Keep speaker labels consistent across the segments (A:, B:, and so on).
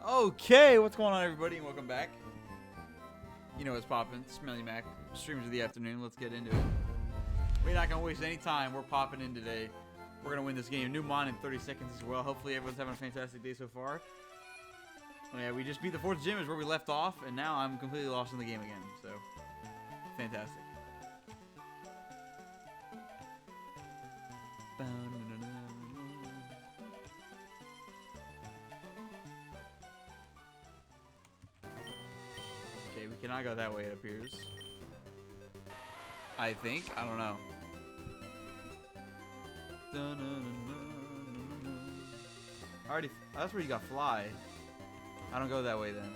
A: Okay, what's going on, everybody, and welcome back. You know what's poppin'. Smelly Mac, streams of the afternoon. Let's get into it. We're not gonna waste any time. We're popping in today. We're gonna win this game. New mon in 30 seconds as well. Hopefully, everyone's having a fantastic day so far. Oh, yeah, we just beat the 4th gym is where we left off, and now I'm completely lost in the game again. So, fantastic. Okay, we cannot go that way, it appears. I think. I don't know. Already. That's where you got fly. I don't go that way then.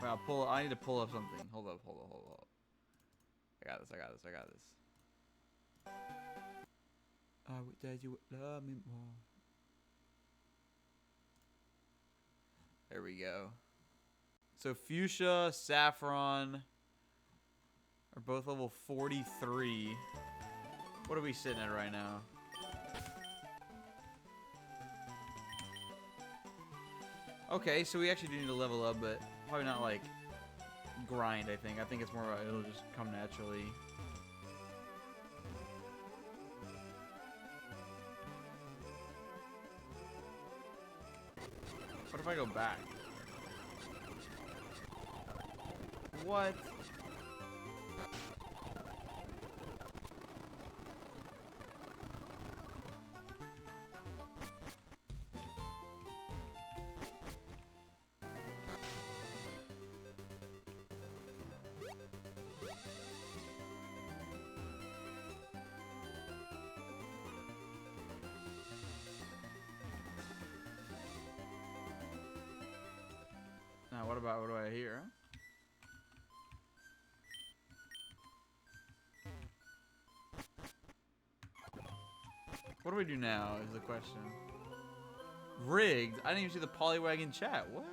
A: Wait, I'll pull. I need to pull up something. Hold up. I got this. I would that you would love me more. There we go. So Fuchsia, Saffron are both level 43. What are we sitting at right now? Okay, so we actually do need to level up, but probably not like grind, I think. I think it's more about it'll just come naturally. What if I go back? What? Now, what do I hear? What do we do now is the question. Rigged? I didn't even see the Poliwag chat. What?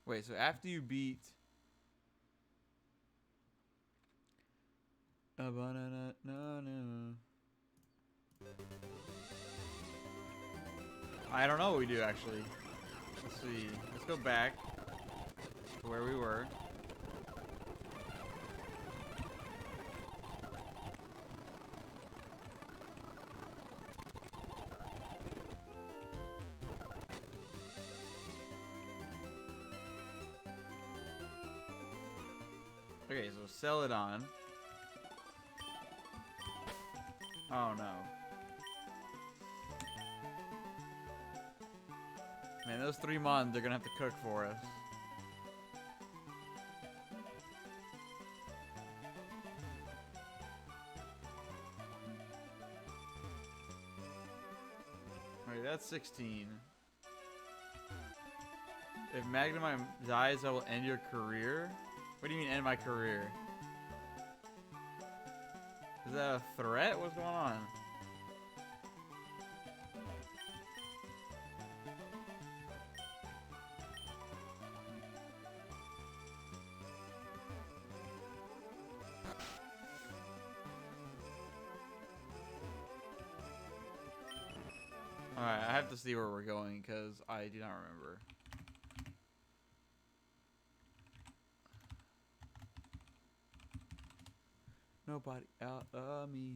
A: Wait, so after you beat... I don't know what we do, actually. Let's see. Let's go back to where we were. Okay, so sell it on. Oh no. Man, those 3 mons, they're gonna have to cook for us. Alright, that's 16. If Magnemite dies, I will end your career? What do you mean end my career? Is that a threat? What's going on? Alright, I have to see where we're going because I do not remember. Nobody out of me.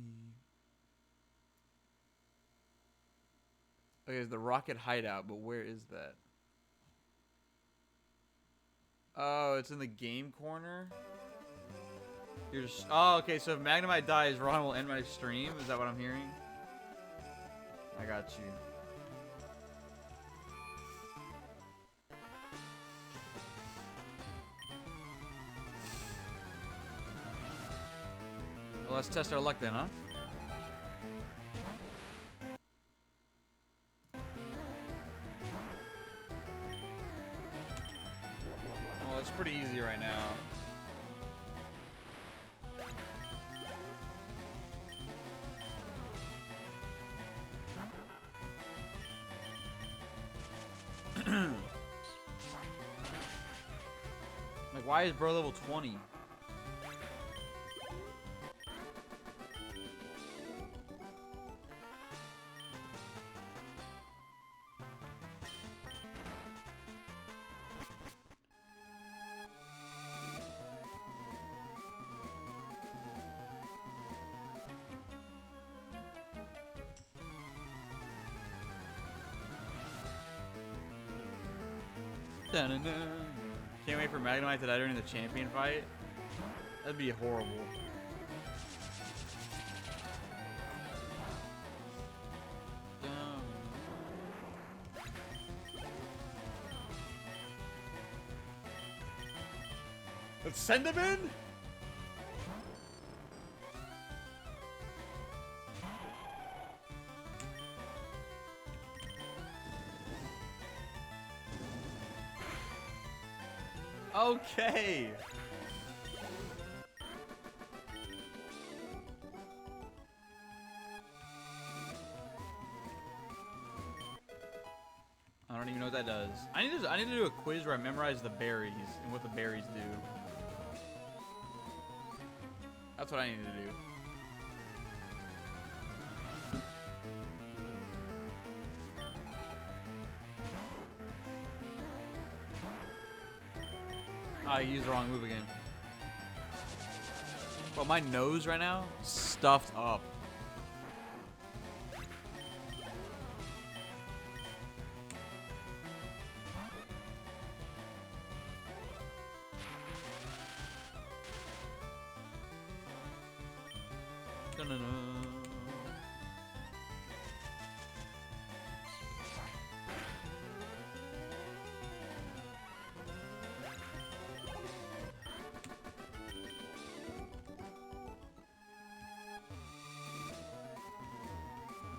A: Okay, it's the Rocket Hideout, but where is that? Oh, it's in the game corner? You're just... Oh, okay, so if Magnemite dies, Ron will end my stream? Is that what I'm hearing? I got you. Well, let's test our luck then, huh? Well, it's pretty easy right now. Like, why is bro level 20? Dun-dun-dun. Can't wait for Magnemite to die during the champion fight. That'd be horrible. Let's send him in. Okay. I don't even know what that does. I need to do a quiz where I memorize the berries and what the berries do. That's what I need to do. I used the wrong move again. Well, my nose right now stuffed up.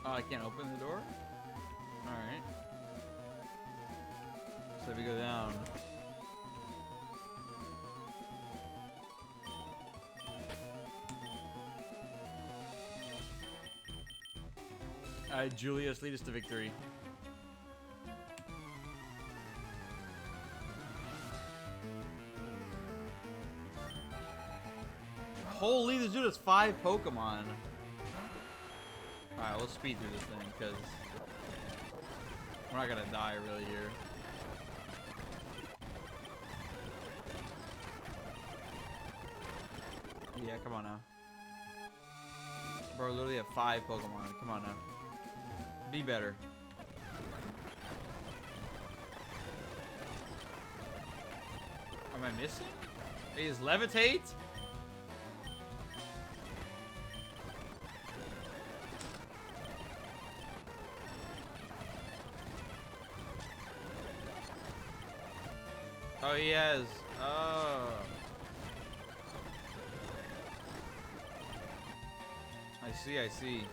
A: Oh, I can't open the door? Alright. So we go down. Alright, Julius, lead us to victory. Holy, this dude has 5 Pokemon. Alright, let's speed through this thing, because we're not gonna die really here. Yeah, come on now. Bro, literally have 5 Pokemon. Come on now. Be better. Am I missing? Is levitate? Oh, he has. Oh. I see, I see.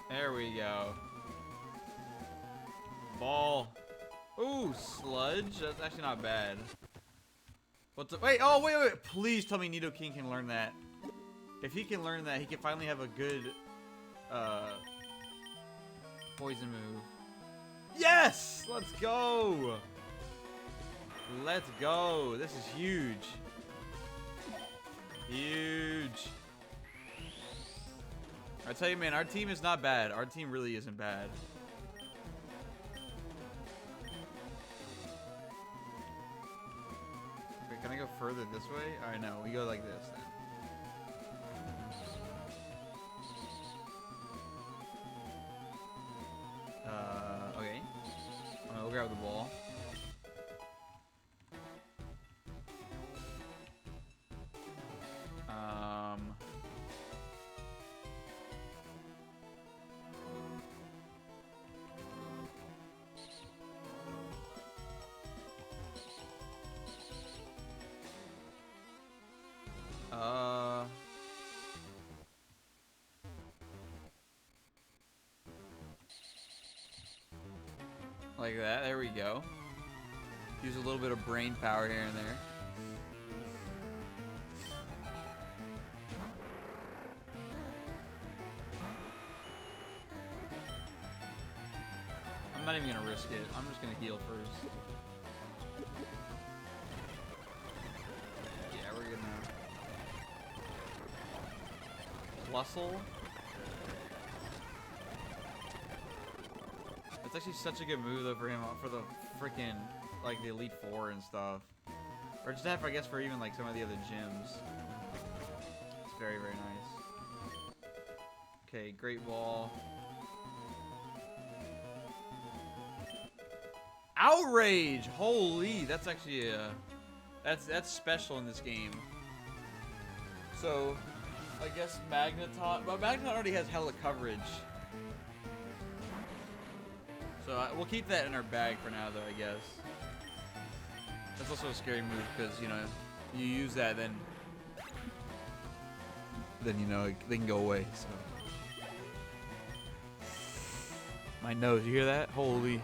A: There we go. Ball. Ooh, sludge. That's actually not bad. What's up? Wait, oh, wait. Please tell me Nidoking can learn that. If he can learn that, he can finally have a good poison move. Yes! Let's go! Let's go. This is huge. Huge. I tell you, man, our team is not bad. Our team really isn't bad. Wait, can I go further this way? Alright, no. We go like this then. Okay. We'll grab the ball. Like that. There we go. Use a little bit of brain power here and there. I'm not even gonna risk it. I'm just gonna heal first. Yeah, we're good now. Plusle. It's actually such a good move though for him, for the freaking like the Elite Four and stuff, or just I guess for even like some of the other gyms. It's very, very nice. Okay, Great Ball. Outrage! Holy, that's actually a... That's special in this game. So, I guess Magneton... Well, Magneton already has hella coverage. So, we'll keep that in our bag for now, though, I guess. That's also a scary move, because, you know, you use that, then, you know, they can go away, so. My nose, you hear that? Holy.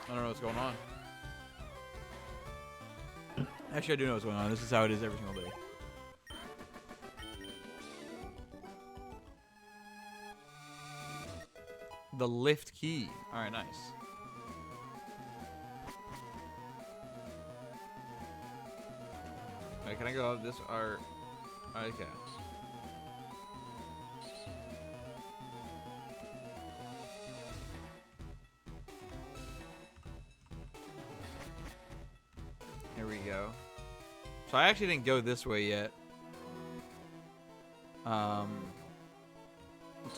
A: I don't know what's going on. Actually, I do know what's going on. This is how it is every single day. The lift key. Alright, nice. Alright, can I go up this? Or... Okay. Here we go. So I actually didn't go this way yet. Let's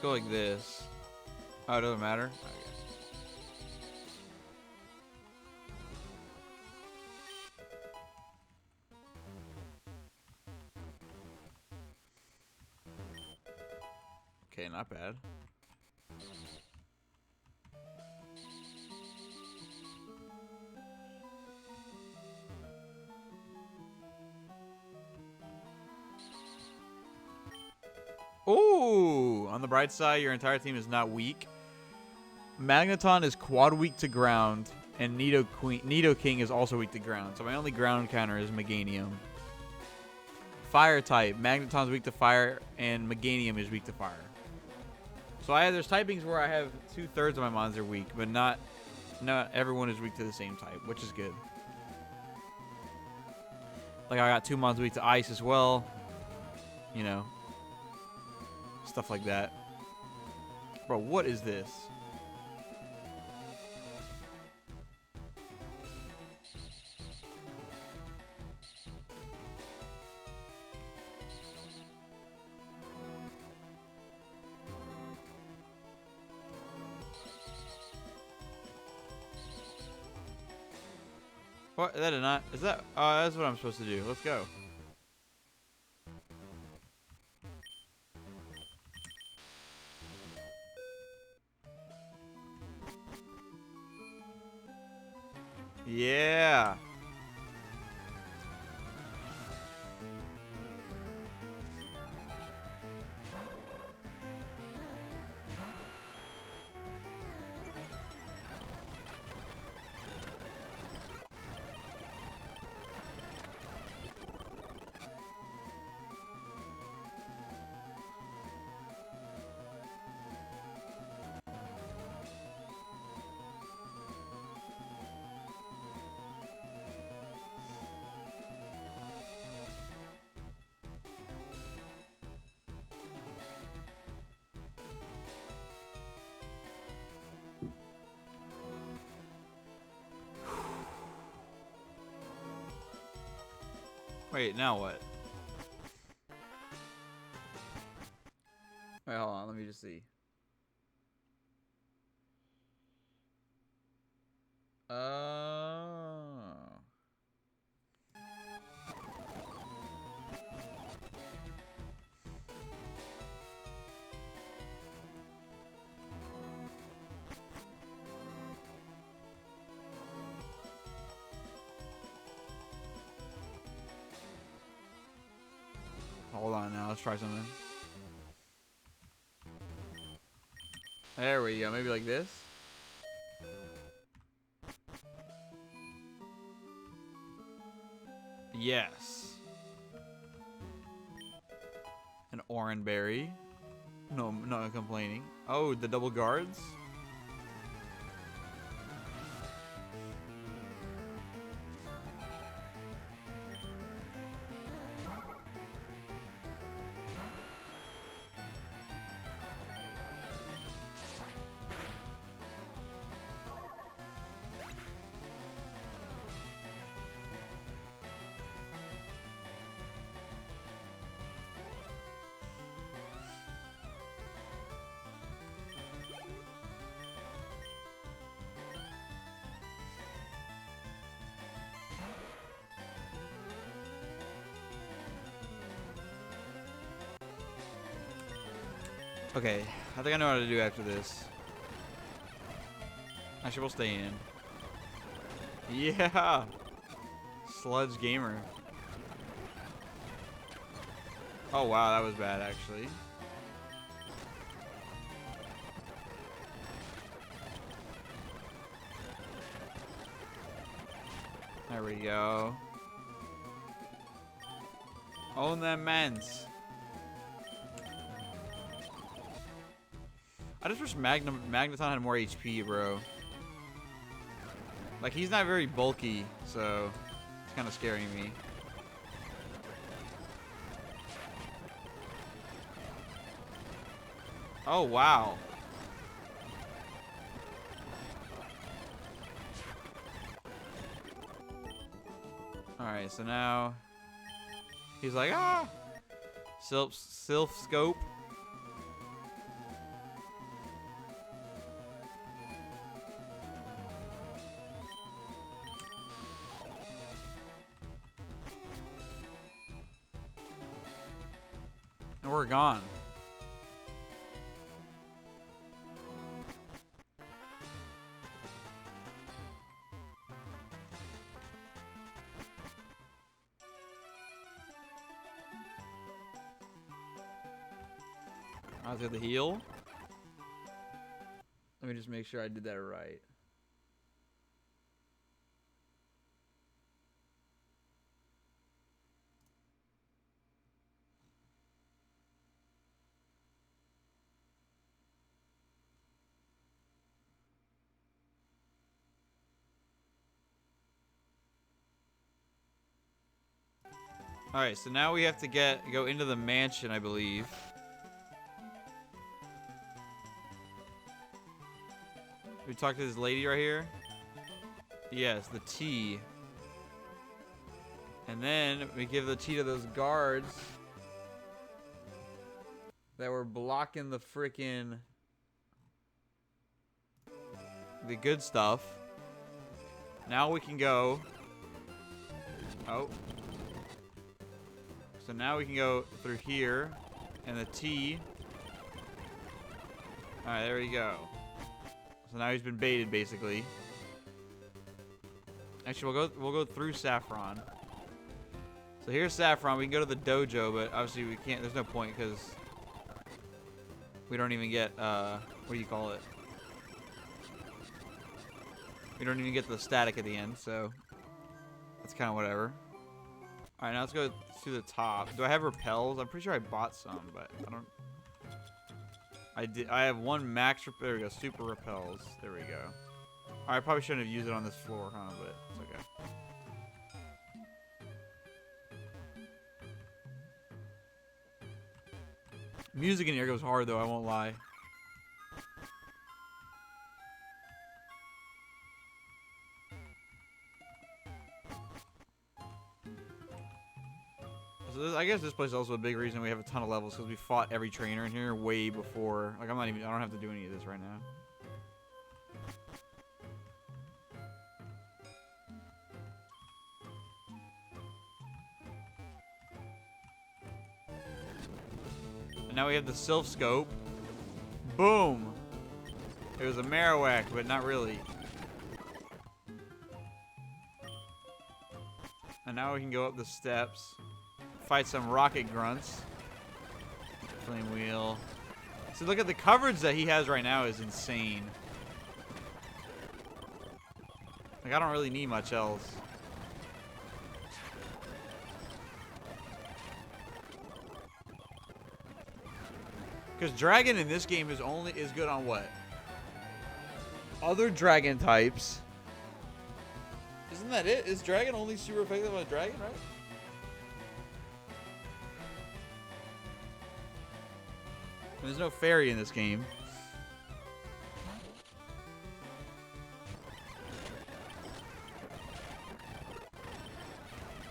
A: go like this. Oh, it doesn't matter? Okay, not bad. Ooh! On the bright side, your entire team is not weak. Magneton is quad weak to ground, and Nido King is also weak to ground. So my only ground counter is Meganium. Fire type. Magneton's weak to fire, and Meganium is weak to fire. So there's typings where I have 2/3 of my mons are weak, but not everyone is weak to the same type, which is good. Like I got 2 mons weak to ice as well. You know. Stuff like that. Bro, what is this? What? That did not. Is that? Oh, that's what I'm supposed to do. Let's go. Yeah. Wait, now what? Wait, hold on. Let me just see. Hold on now. Let's try something. There we go. Maybe like this. Yes. An Oranberry. No, not complaining. Oh, the double guards. Okay, I think I know what to do after this. Actually, we'll stay in. Yeah! Sludge Gamer. Oh wow, that was bad actually. There we go. Own them mans. I just wish Magneton had more HP, bro. Like, he's not very bulky, so it's kind of scaring me. Oh, wow. Alright, so now he's like, ah! Sylph Scope. And we're gone. I was at the heal. Let me just make sure I did that right. Alright, so now we have to go into the mansion, I believe. We talked to this lady right here. Yes, the tea. And then we give the tea to those guards that were blocking the frickin' the good stuff. Now we can go. Oh. So now we can go through here and the tea. Alright, there we go. So now he's been baited, basically. Actually, we'll go through Saffron. So here's Saffron. We can go to the dojo, but obviously we can't. There's no point because we don't even get what do you call it? We don't even get the static at the end, so that's kind of whatever. All right, now let's go to the top. Do I have repels? I'm pretty sure I bought some, but I don't. I have one max. There we go. Super repels. There we go. All right, I probably shouldn't have used it on this floor, huh? But it's okay. Music in here goes hard, though. I won't lie. So I guess this place is also a big reason we have a ton of levels because we fought every trainer in here way before. Like I don't have to do any of this right now. And now we have the Sylph Scope. Boom! It was a Marowak, but not really. And now we can go up the steps. Fight some rocket grunts. Flame wheel. So look at the coverage that he has right now is insane. Like I don't really need much else. Because dragon in this game is good on what? Other dragon types. Isn't that it? Is dragon only super effective on a dragon, right? There's no fairy in this game.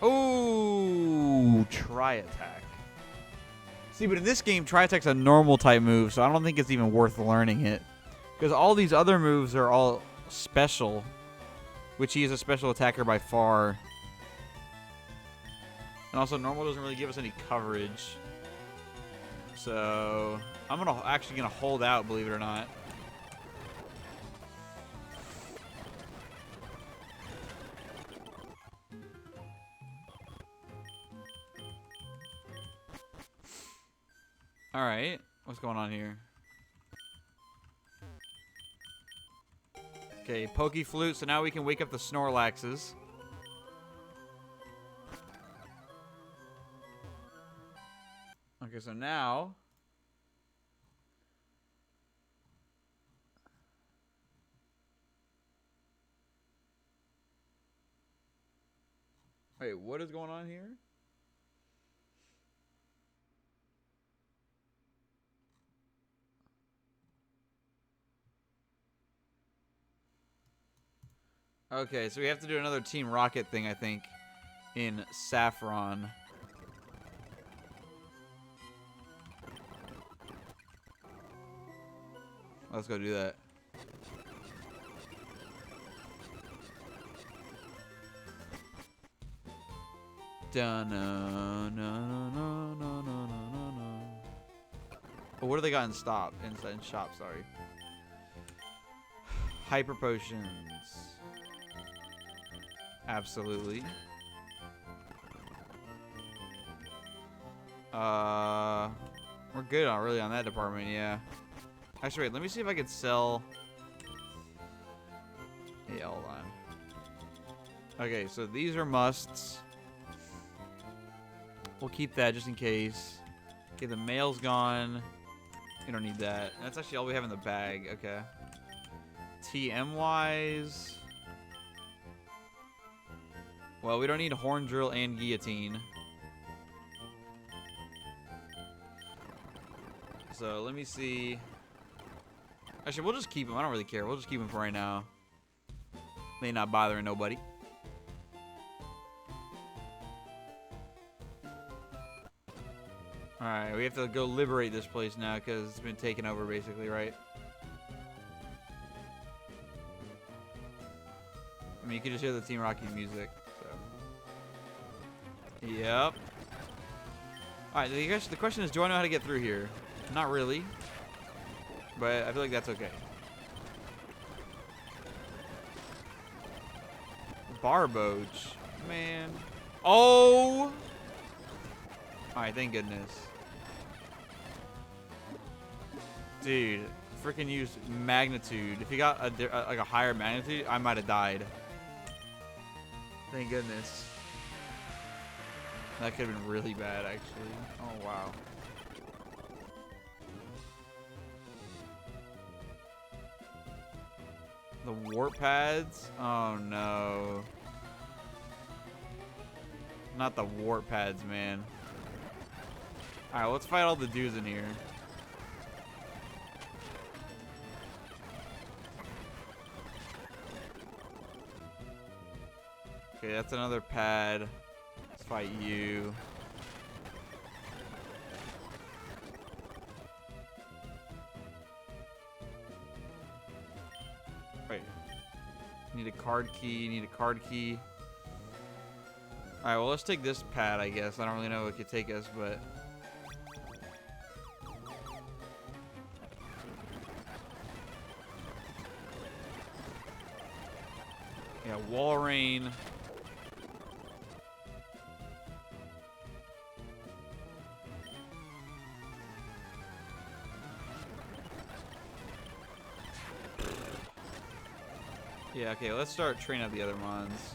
A: Oh, Tri-Attack. See, but in this game, Tri-Attack's a normal type move, so I don't think it's even worth learning it. Because all these other moves are all special, which he is a special attacker by far. And also, normal doesn't really give us any coverage. So I'm actually gonna hold out, believe it or not. All right, what's going on here? Okay, Pokey Flute, so now we can wake up the Snorlaxes. Okay, so now... Wait, what is going on here? Okay, so we have to do another Team Rocket thing, I think, in Saffron. Let's go do that. Oh, what do they got in shop? Sorry. Hyper potions. Absolutely. We're good really on that department, yeah. Actually, wait, let me see if I could sell. Yeah, hold on. Okay, so these are musts. We'll keep that just in case. Okay, the mail's gone. We don't need that. That's actually all we have in the bag. Okay. TM-wise... Well, we don't need Horn Drill and Guillotine. So, let me see. Actually, we'll just keep them. I don't really care. We'll just keep them for right now. They not bothering nobody. Alright, we have to go liberate this place now because it's been taken over basically, right? I mean, you can just hear the Team Rocket music. So. Yep. Alright, the question is, do I know how to get through here? Not really. But I feel like that's okay. Barboach. Man. Oh! Alright, thank goodness. Dude, freaking used magnitude. If he got like a higher magnitude, I might have died. Thank goodness. That could have been really bad, actually. Oh, wow. The warp pads? Oh, no. Not the warp pads, man. Alright, let's fight all the dudes in here. Okay, that's another pad. Let's fight you. Wait. Need a card key, need a card key. Alright, well, let's take this pad, I guess. I don't really know what it could take us, but... Yeah, wall rain. Yeah, okay, let's start training up the other mons.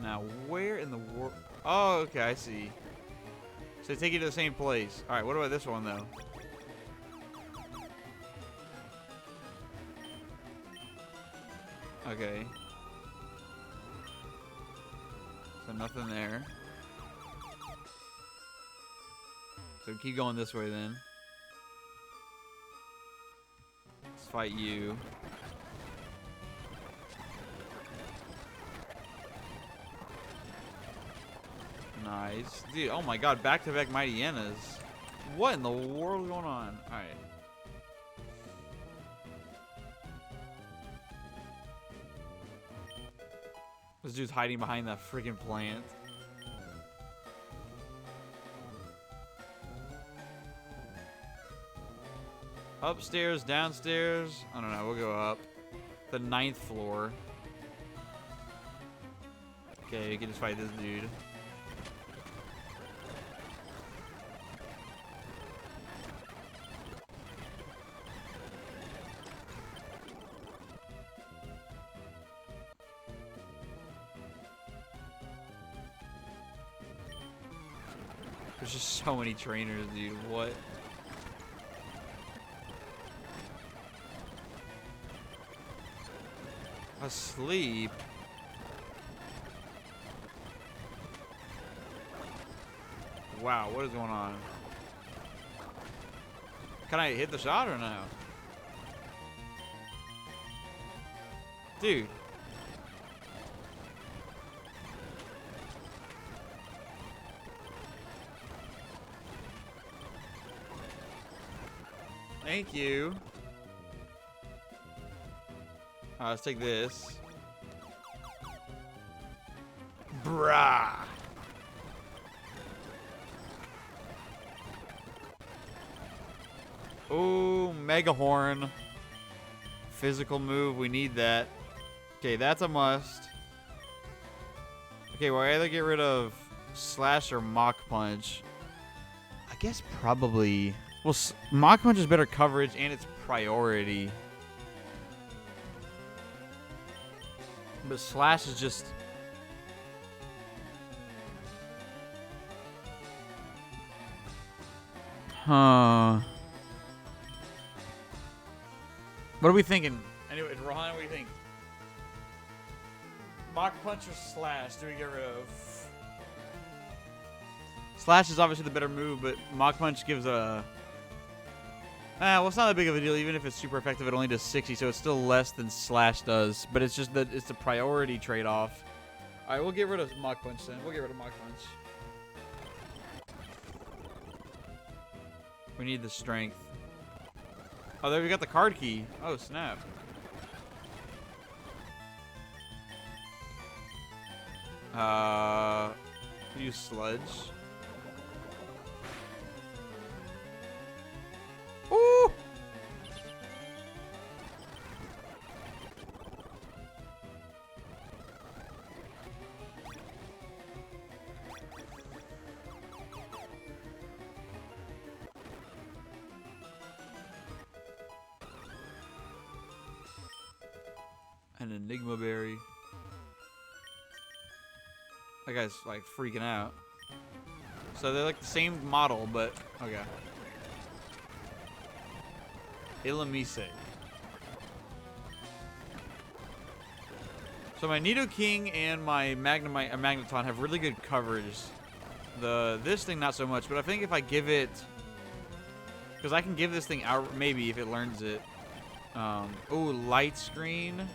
A: Now, where in the world? Oh, okay, I see. So they take you to the same place. Alright, what about this one, though? Okay. So nothing there. So keep going this way, then. Let's fight you. Nice. Dude, oh my god, back-to-back Mighty Hyenas. What in the world is going on? Alright. This dude's hiding behind that freaking plant. Upstairs, downstairs. I don't know. We'll go up. The 9th floor. Okay, we can just fight this dude. There's just so many trainers, dude. What? Asleep? Wow, what is going on? Can I hit the shot or no? Dude. Thank you. Let's take this. Bruh. Ooh, Mega Horn. Physical move, we need that. Okay, that's a must. Okay, well, I either get rid of Slash or Mach Punch. I guess probably... Well, Mach Punch is better coverage and it's priority. But Slash is just... Huh. What are we thinking? Anyway, Rohan, what do you think? Mach Punch or Slash? Do we get rid of? Slash is obviously the better move, but Mach Punch gives a... well, it's not that big of a deal. Even if it's super effective, it only does 60, so it's still less than Slash does. But it's just that it's a priority trade-off. All right, we'll get rid of Mach Punch then. We'll get rid of Mach Punch. We need the strength. Oh, there we got the card key. Oh, snap. Use Sludge. Ooh! An Enigma Berry. That guy's like freaking out. So they're like the same model, but okay. Ilamise. So my Nidoking and my Magneton have really good coverage. This thing not so much, but I think if I give it, because I can give this thing out maybe if it learns it. Oh, Light Screen.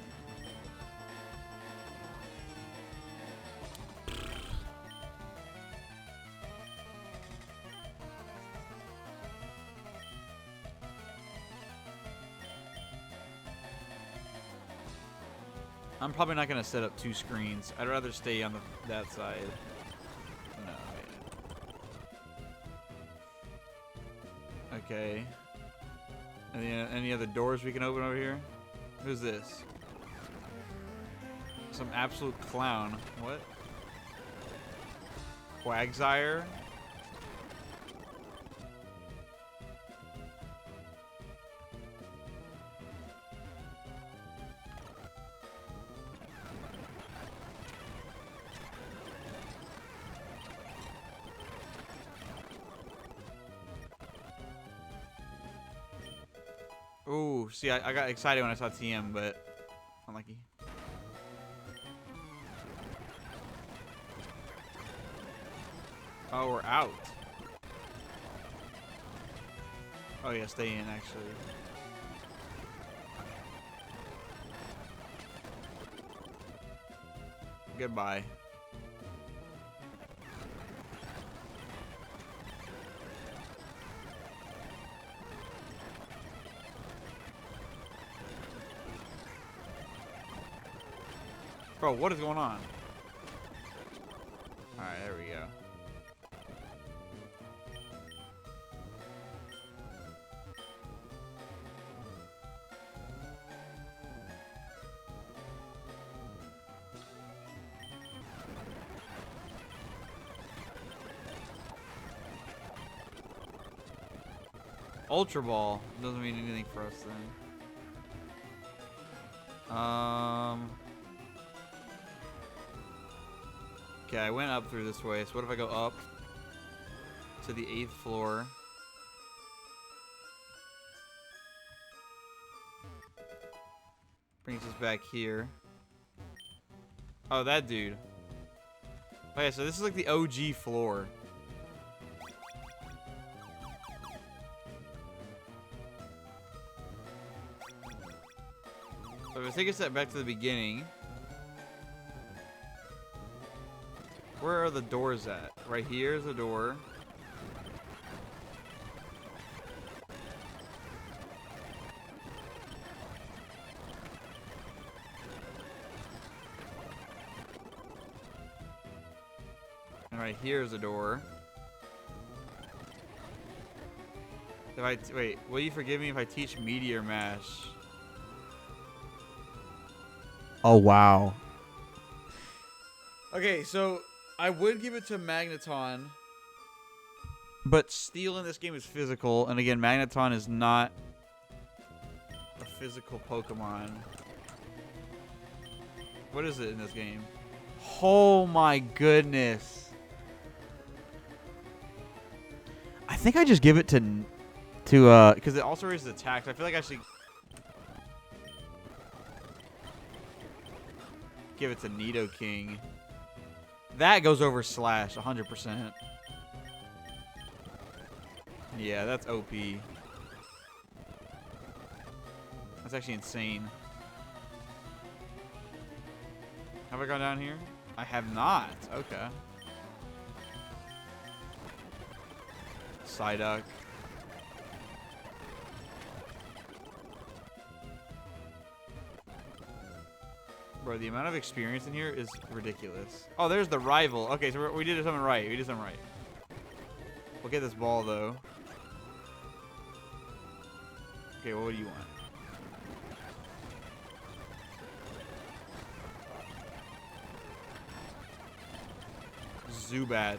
A: I'm probably not going to set up 2 screens. I'd rather stay on that side. No. Okay. Any other doors we can open over here? Who's this? Some absolute clown. What? Quagsire? Ooh, see, I got excited when I saw TM, but unlucky. Oh, we're out. Oh yeah, stay in actually. Goodbye. Bro, what is going on? Alright, there we go. Ultra Ball doesn't mean anything for us then. Okay, I went up through this way, so what if I go up to the 8th floor? Brings us back here. Oh, that dude. Okay, so this is like the OG floor. So if I take a step back to the beginning, where are the doors at? Right here is a door. And right here is a door. Wait, will you forgive me if I teach Meteor Mash?
B: Oh, wow.
A: Okay, so I would give it to Magneton, but Steel in this game is physical, and again, Magneton is not a physical Pokemon. What is it in this game? Oh my goodness.
B: I think I just give it to
A: Because it also raises attacks. I feel like I should give it to Nidoking. That goes over Slash 100%. Yeah, that's OP. That's actually insane. Have I gone down here? I have not. Okay. Psyduck. Bro, the amount of experience in here is ridiculous. Oh, there's the rival. Okay, so we did something right. We did something right. We'll get this ball, though. Okay, well, what do you want? Zubat.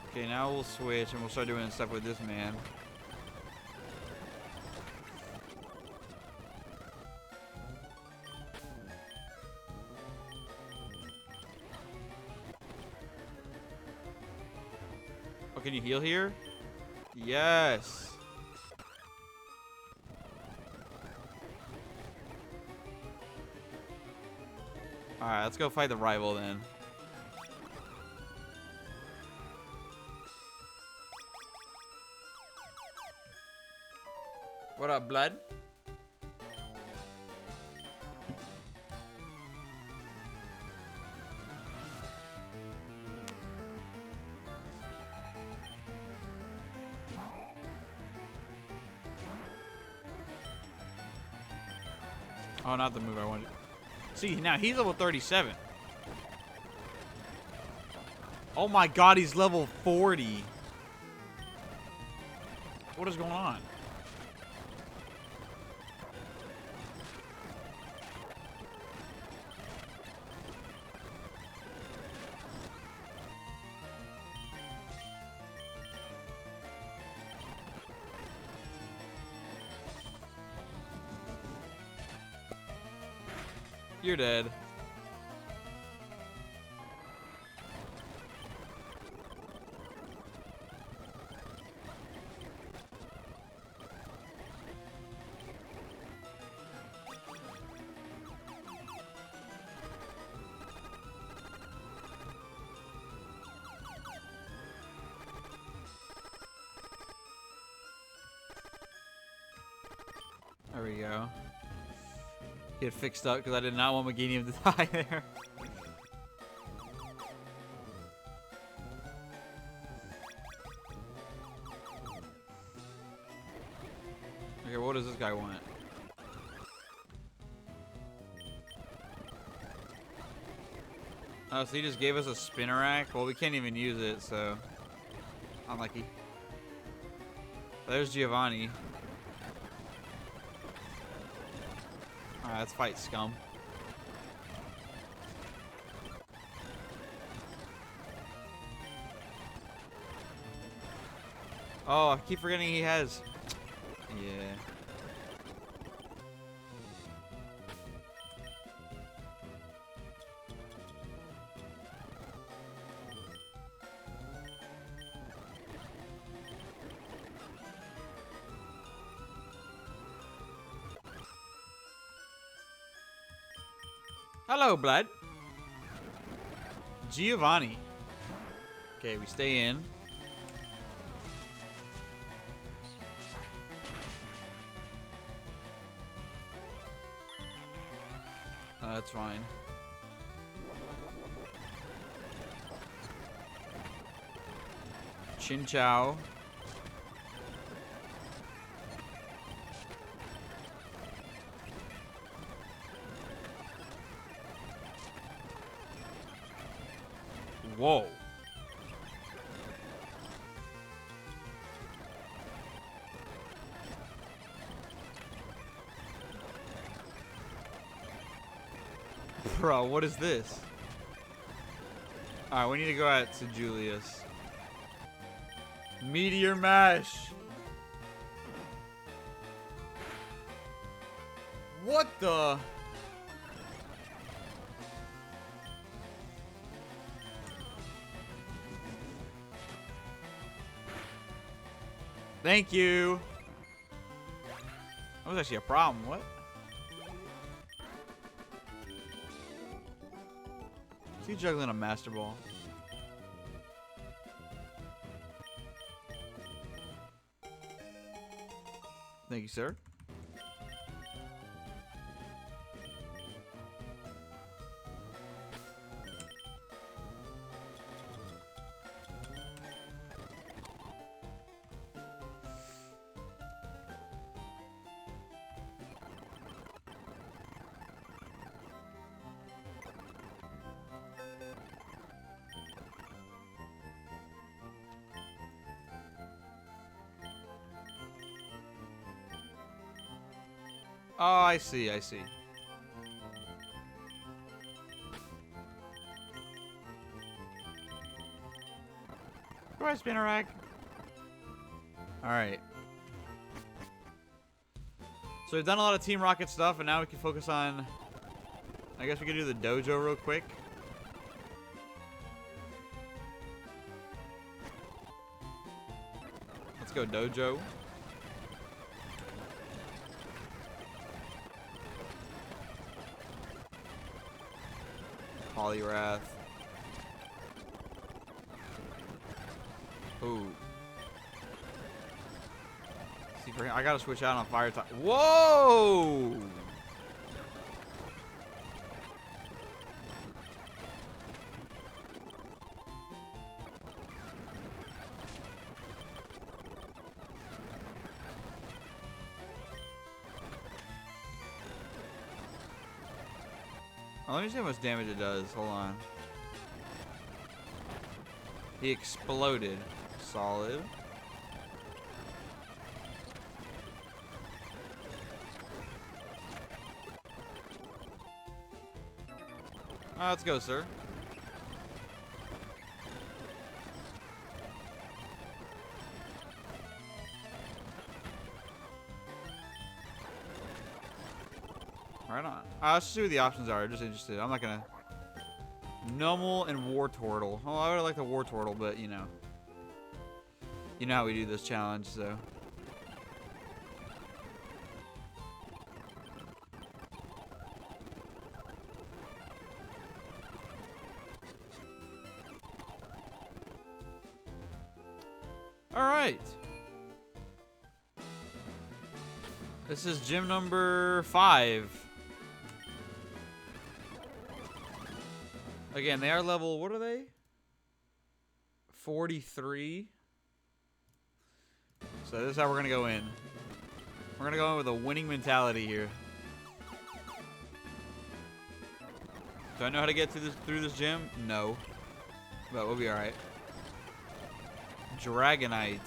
A: Okay, now we'll switch and we'll start doing stuff with this man. Oh, can you heal here? Yes. Alright, let's go fight the rival then. What up, blood? Oh, not the move I wanted. See, now he's level 37. Oh my god, he's level 40. What is going on? You're dead. There we go. Get fixed up because I did not want Meganium to die there. Okay, what does this guy want? Oh, so he just gave us a Spinnerack? Well, we can't even use it, so... Unlucky. There's Giovanni. Alright, let's fight Scum. Oh, I keep forgetting he has... Yeah. Hello, blood. Giovanni. Okay, we stay in. That's fine. Chin Chow. Whoa. Bro, what is this? Alright, we need to go out to Julius. Meteor Mash! What the? Thank you. That was actually a problem. What? Is he juggling a Master Ball? Thank you, sir. Oh, I see, I see. Go ahead, Spinnerack. Alright. So we've done a lot of Team Rocket stuff, and now we can focus on... I guess we can do the dojo real quick. Let's go dojo. Poliwrath. Ooh. See, I gotta switch out on fire type. Whoa! Oh, let me see how much damage it does. Hold on. He exploded. Solid. Let's go, sir. Right on. Let's see what the options are. I'm just interested. I'm not gonna... Numel and Wartortle. Oh, I would like the Wartortle, but you know. You know how we do this challenge, so. Alright. This is gym number 5. Again, they are level, what are they? 43. So this is how we're going to go in. We're gonna go in with a winning mentality here. Do I know how to get through this gym? No. But we'll be alright. Dragonite.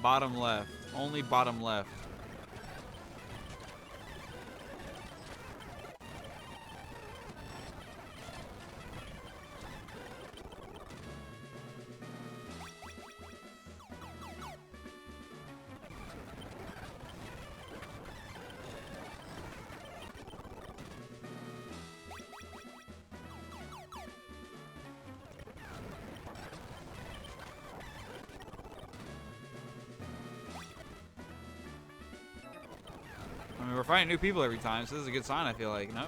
A: Bottom left. Only bottom left. I mean, we're fighting new people every time, so this is a good sign, I feel like. No?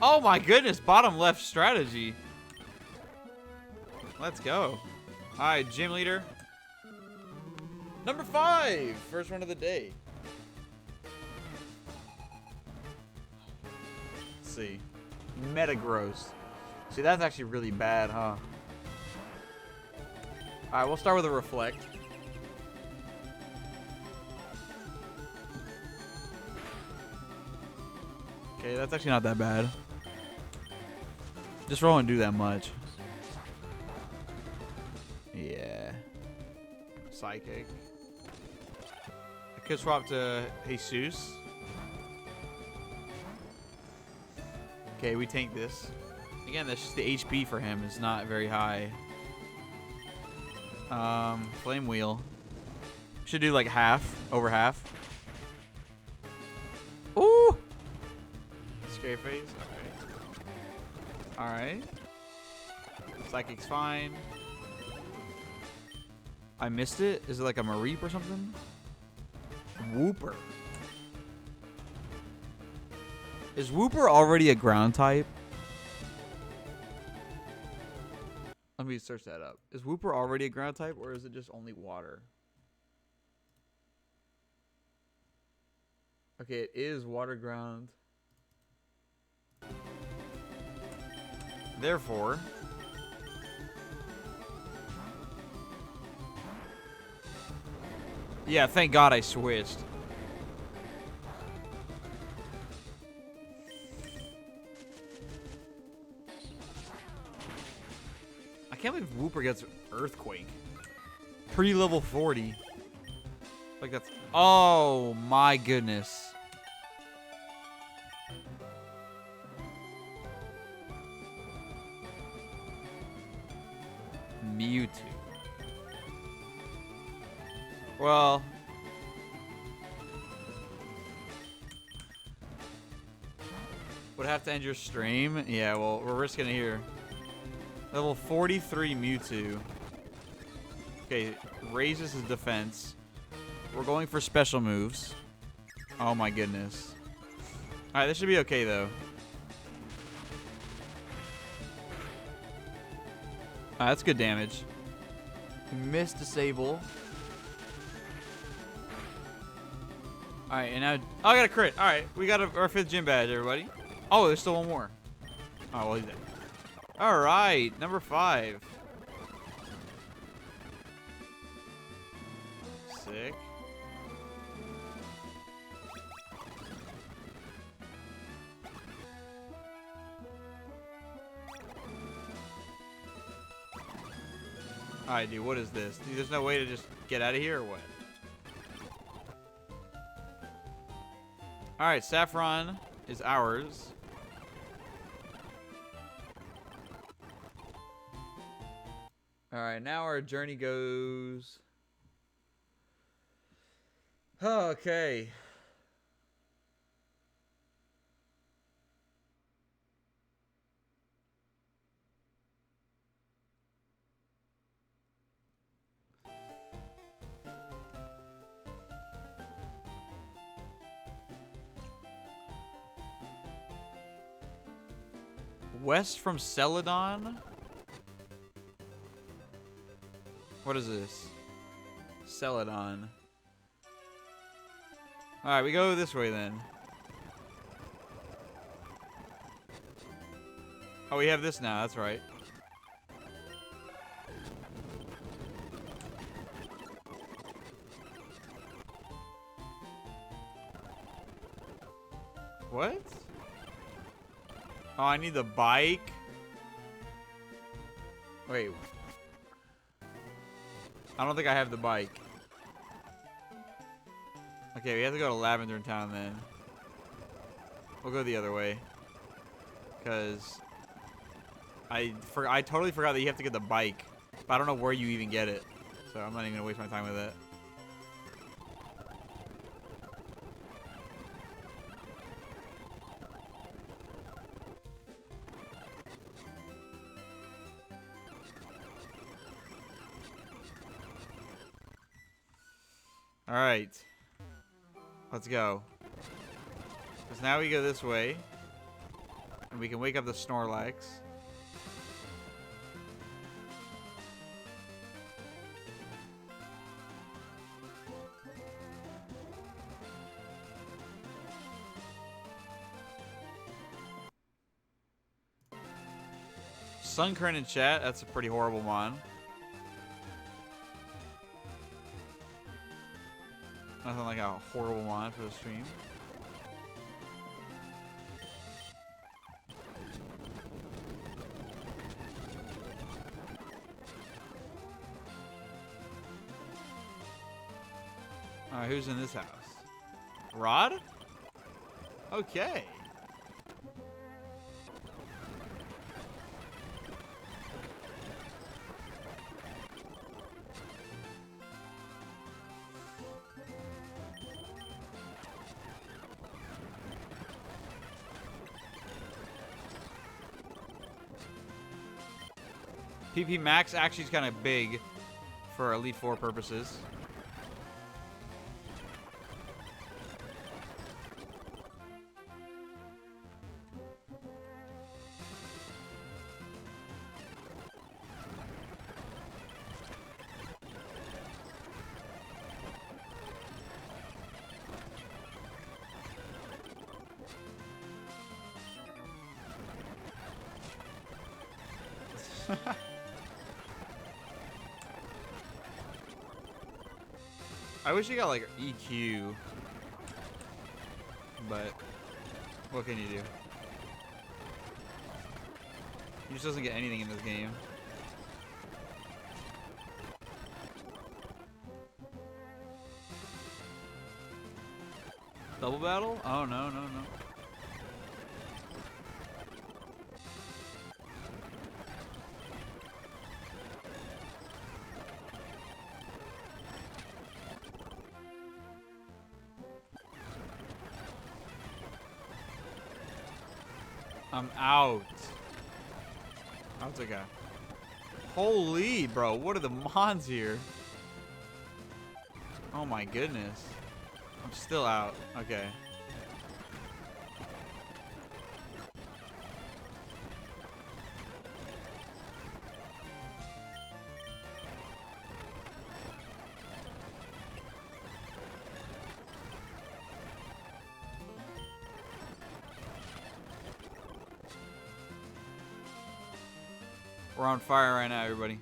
A: Oh my goodness, bottom left strategy. Let's go. Alright, gym leader. Number 5! First one of the day. Let's see. Metagross. See, that's actually really bad, huh? Alright, we'll start with a reflect. Okay, that's actually not that bad. Just roll and do that much. Yeah. Psychic. I could swap to Jesus. Okay, we tank this. Again, that's just the HP for him. It's not very high. Flame Wheel. Should do like half. Over half. Ooh! Scary face. Alright. Psychic's fine. I missed it. Is it like a Mareep or something? Wooper. Is Wooper already a ground type? Let me search that up. Is Wooper already a ground type, or is it just only water? Okay, it is water ground. Therefore, yeah, thank God I switched. I can't believe Wooper gets Earthquake. Pre-level 40. Like that's... Oh my goodness. Mewtwo. Well... Would have to end your stream? Yeah, well, we're risking it here. Level 43 Mewtwo. Okay, raises his defense. We're going for special moves. Oh my goodness. Alright, this should be okay though. That's good damage. Missed disable. Alright, and now... Oh, I got a crit. Alright, we got our 5th gym badge, everybody. Oh, there's still one more. Oh, well, he's dead. Alright, number 5. Sick. Alright, dude, what is this? Dude, there's no way to just get out of here or what? Alright, Saffron is ours. Alright, now our journey goes... Okay. West from Celadon? What is this? Celadon. Alright, we go this way then. Oh, we have this now. That's right. What? Oh, I need the bike? Wait. I don't think I have the bike. Okay, we have to go to Lavender Town then. We'll go the other way. Because I totally forgot that you have to get the bike. But I don't know where you even get it. So I'm not even going to waste my time with it. Alright. Let's go. Because now we go this way. And we can wake up the Snorlax. Sunkern in chat. That's a pretty horrible mon. Nothing like a horrible mon for the stream. Alright, who's in this house? Rod? Okay. PP Max actually is kind of big for Elite Four purposes. I wish you got like EQ, but what can you do? He just doesn't get anything in this game. Double battle? Oh no, no, no. I'm out. That's okay. Holy, bro. What are the mons here? Oh my goodness. I'm still out. Okay. We're on fire right now, everybody.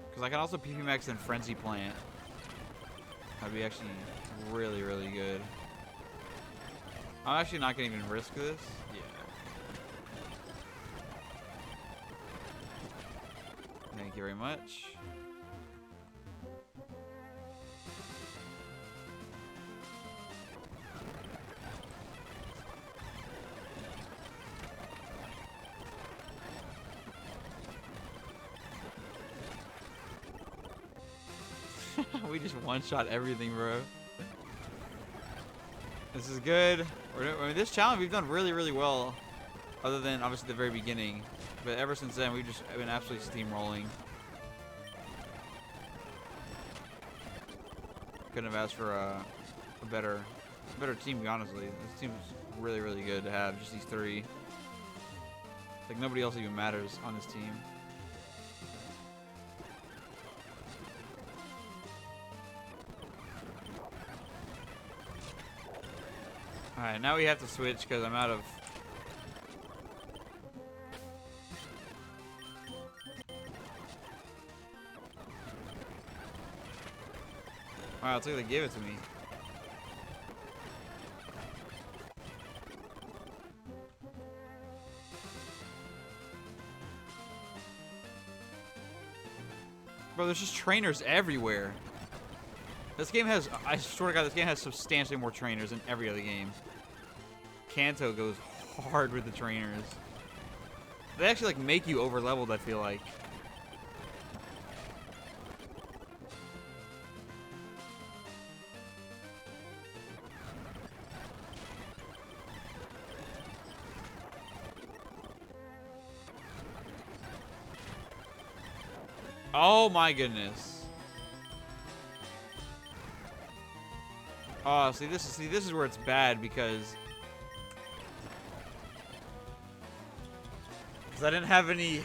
A: Because I can also PP Max and Frenzy Plant. That'd be actually really, really good. I'm actually not going to even risk this. Yeah. Thank you very much. We just one-shot everything, bro. This is good. I mean, this challenge we've done really, really well, other than obviously the very beginning. But ever since then, we've just been absolutely steamrolling. Couldn't have asked for a better team, honestly. This team's really, really good to have, just these three. Like, nobody else even matters on this team. Alright, now we have to switch because I'm out of... Wow, it's like they gave it to me. Bro, there's just trainers everywhere. This game has, I swear to God, this game has substantially more trainers than every other game. Kanto goes hard with the trainers. They actually like make you over leveled, I feel like. Oh my goodness. Oh, see this is where it's bad because I didn't have any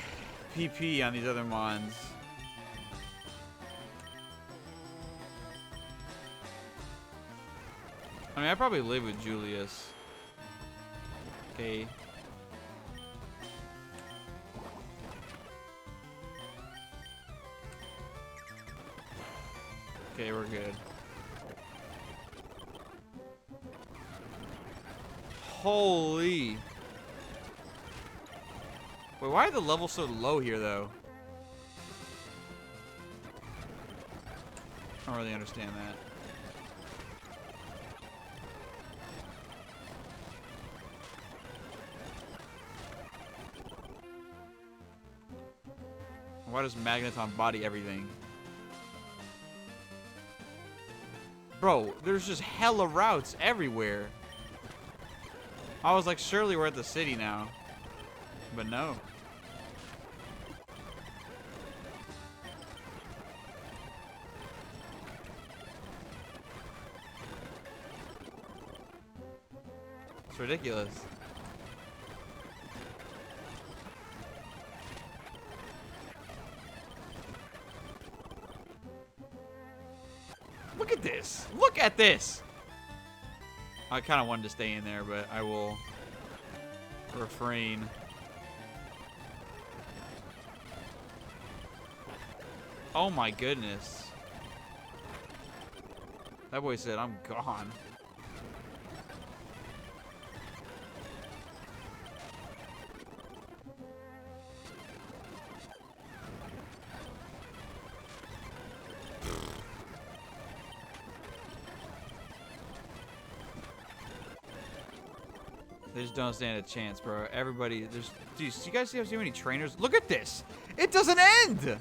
A: PP on these other mons. I mean, I probably live with Julius. Okay. Okay, we're good. Holy. Wait, why are the levels so low here, though? I don't really understand that. Why does Magneton body everything? Bro, there's just hella routes everywhere. I was like, surely we're at the city now. But no. It's ridiculous. Look at this. Look at this. I kind of wanted to stay in there, but I will refrain. Oh my goodness. That boy said, I'm gone. They just don't stand a chance, bro. Everybody, there's... Dude, do you guys see how many trainers? Look at this! It doesn't end!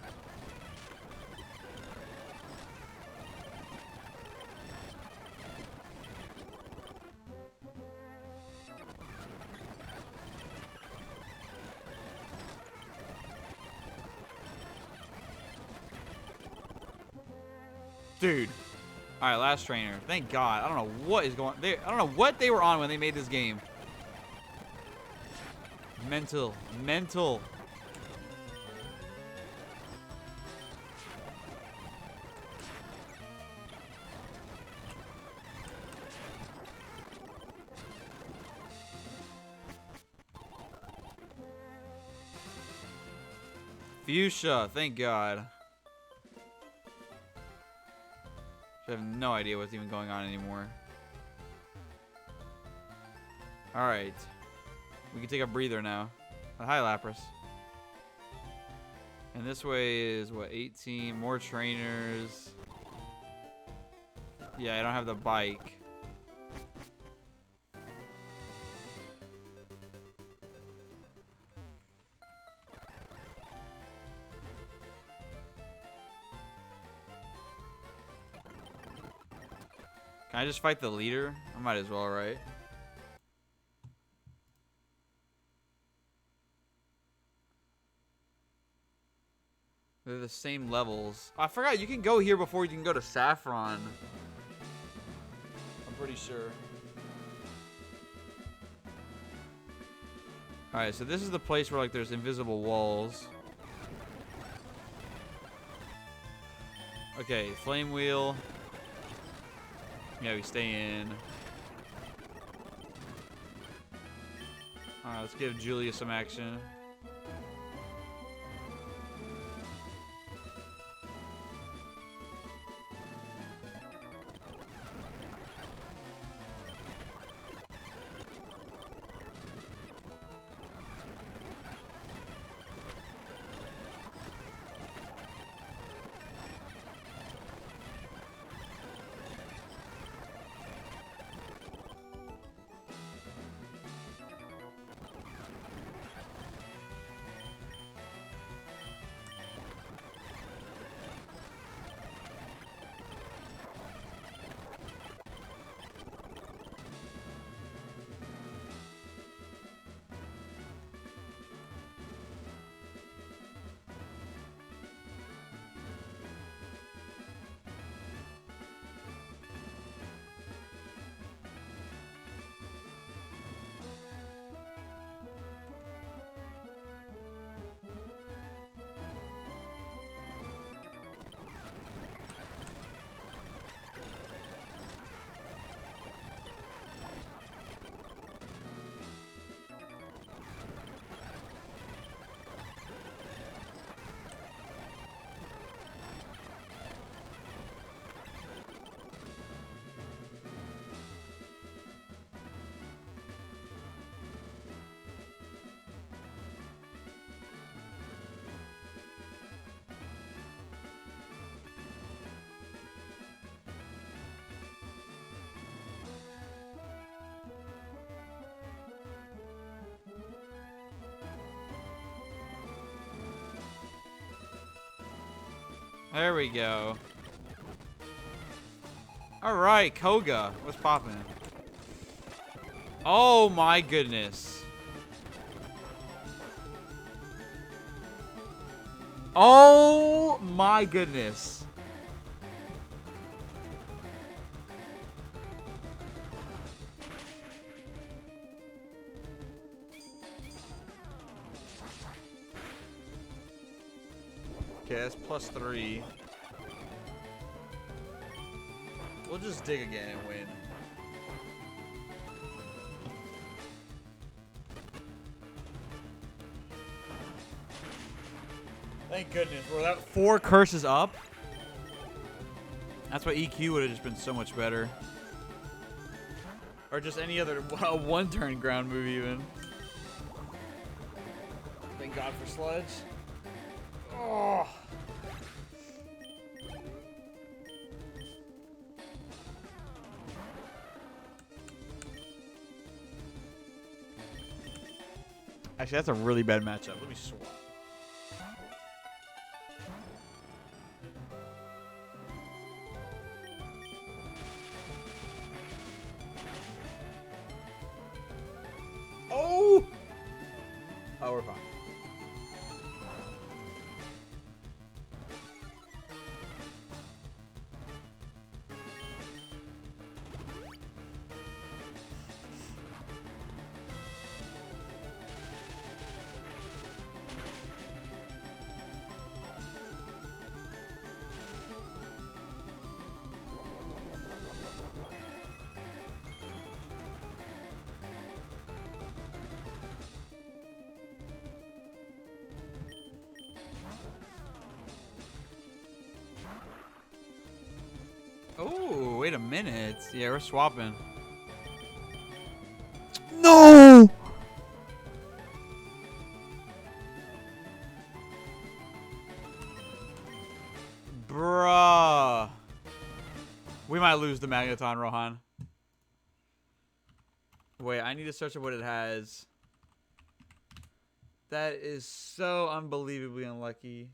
A: Dude. Alright, last trainer. Thank God. I don't know what is going... I don't know what they were on when they made this game. Mental. Mental. Fuchsia. Thank God. I have no idea what's even going on anymore. Alright. We can take a breather now. Hi, Lapras. And this way is, what, 18? More trainers. Yeah, I don't have the bike. Can I just fight the leader? I might as well, right? They're the same levels. Oh, I forgot you can go here before you can go to Saffron. pretty sure. Alright, so this is the place where, like, there's invisible walls. Okay, flame wheel. Yeah, we stay in. Alright, let's give Julia some action. There we go. Alright, Koga. What's poppin'? Oh my goodness. Oh my goodness. Okay, that's +3. We'll just dig again and win. Thank goodness. We're that 4 curses up. That's why EQ would have just been so much better. Or just any other one-turn ground move even. Thank God for Sludge. Oh. Actually, that's a really bad matchup. Let me swap. Oh! Oh, we're fine. Oh, wait a minute. Yeah, we're swapping.
B: No!
A: Bruh. We might lose the Magneton, Rohan. Wait, I need to search what it has. That is so unbelievably unlucky.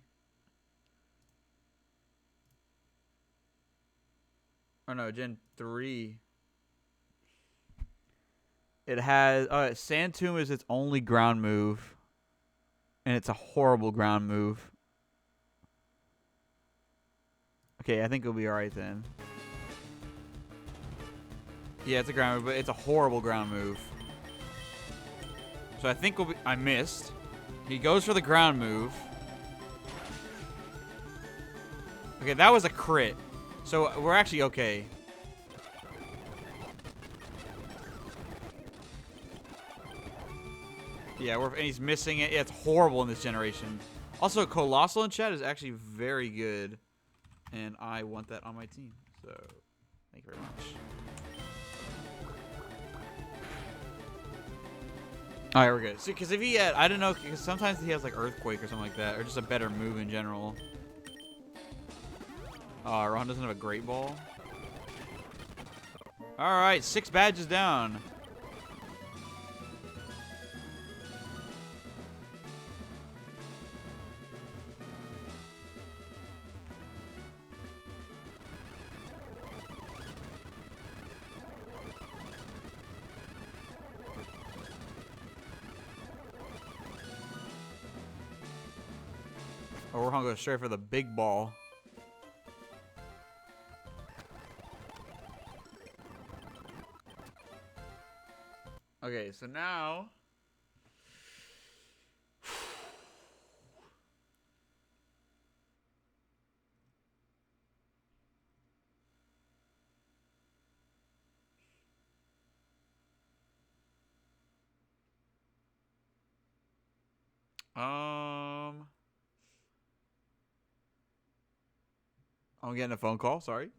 A: Or no, Gen 3. It has... Sand Tomb is its only ground move. And it's a horrible ground move. Okay, I think it'll be alright then. Yeah, it's a ground move, but it's a horrible ground move. So I think I missed. He goes for the ground move. Okay, that was a crit. So we're actually okay. Yeah, and he's missing it. Yeah, it's horrible in this generation. Also, Colossal in chat is actually very good. And I want that on my team. So, thank you very much. Alright, we're good. See, because if he had, I don't know, because sometimes he has like Earthquake or something like that. Or just a better move in general. Ron doesn't have a Great Ball. Alright, 6 badges down. Or we're gonna go straight for the big ball. Okay, so now I'm getting a phone call, sorry.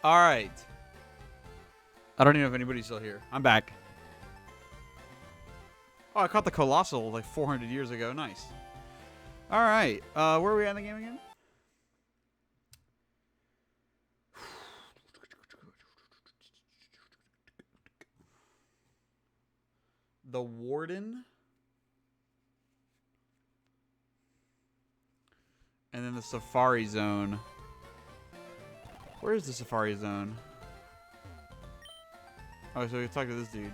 A: All right. I don't even know if anybody's still here. I'm back. Oh, I caught the Colossal like 400 years ago. Nice. All right. Where are we at in the game again? The Warden. And then the Safari Zone. Where is the Safari Zone? Oh, so we can talk to this dude.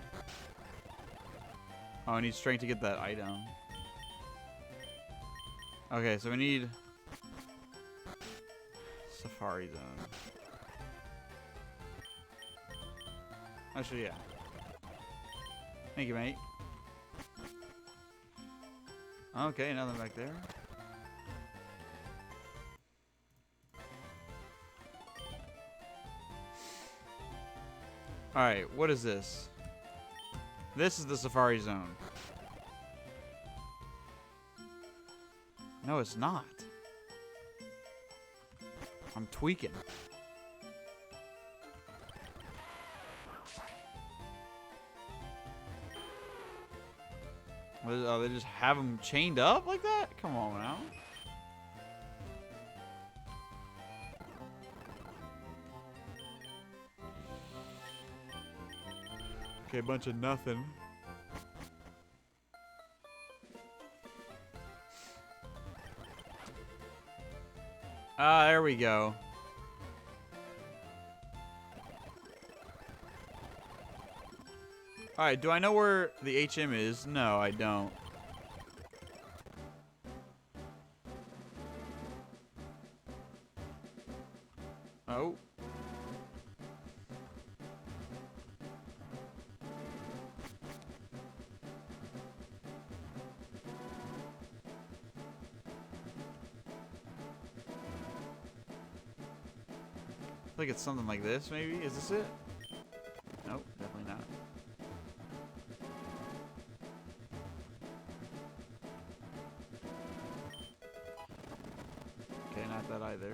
A: Oh, I need strength to get that item. Okay, so we need Safari Zone. Actually, yeah. Thank you, mate. Okay, nothing back there. Alright, what is this? This is the Safari Zone. No, it's not. I'm tweaking. Oh, they just have them chained up like that? Come on now. Okay, bunch of nothing. Ah, there we go. Alright, do I know where the HM is? No, I don't. Oh. I think it's something like this, maybe? Is this it? Nope, definitely not. Okay, not that either.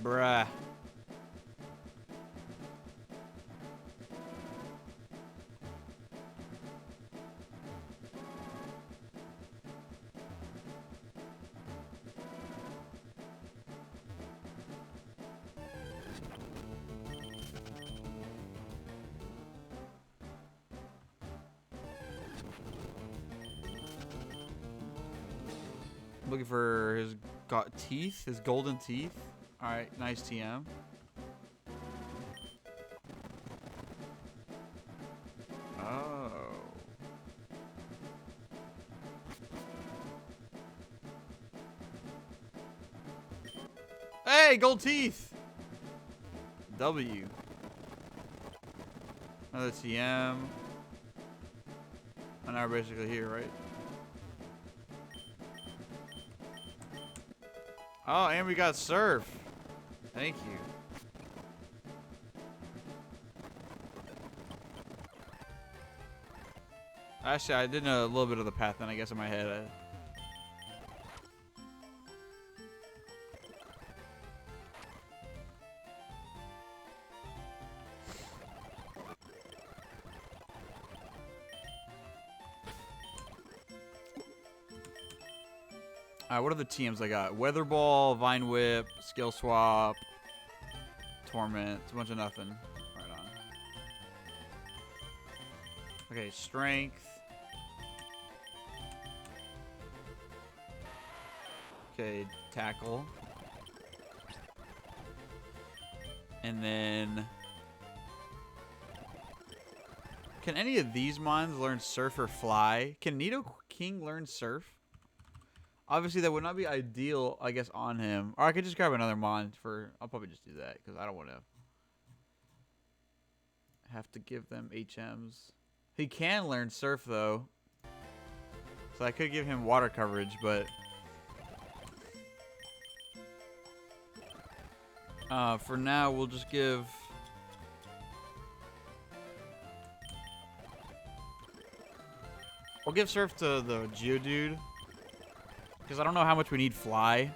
A: Bruh. Looking for his teeth, his golden teeth. All right, nice TM. Oh. Hey, gold teeth. W. Another TM. And now we're basically here, right? Oh, and we got surf. Thank you. Actually, I did know a little bit of the path then, I guess, in my head. Alright, what are the TMs I got? Weather Ball, Vine Whip, Skill Swap, Torment. It's a bunch of nothing. Right on. Okay, Strength. Okay, Tackle. And then... Can any of these mons learn Surf or Fly? Can Nido King learn Surf? Obviously, that would not be ideal, I guess, on him. Or I could just grab another mon for... I'll probably just do that, because I don't want to have to give them HMs. He can learn Surf, though. So I could give him water coverage, but... for now, we'll just give... We'll give Surf to the Geodude. Because I don't know how much we need Fly.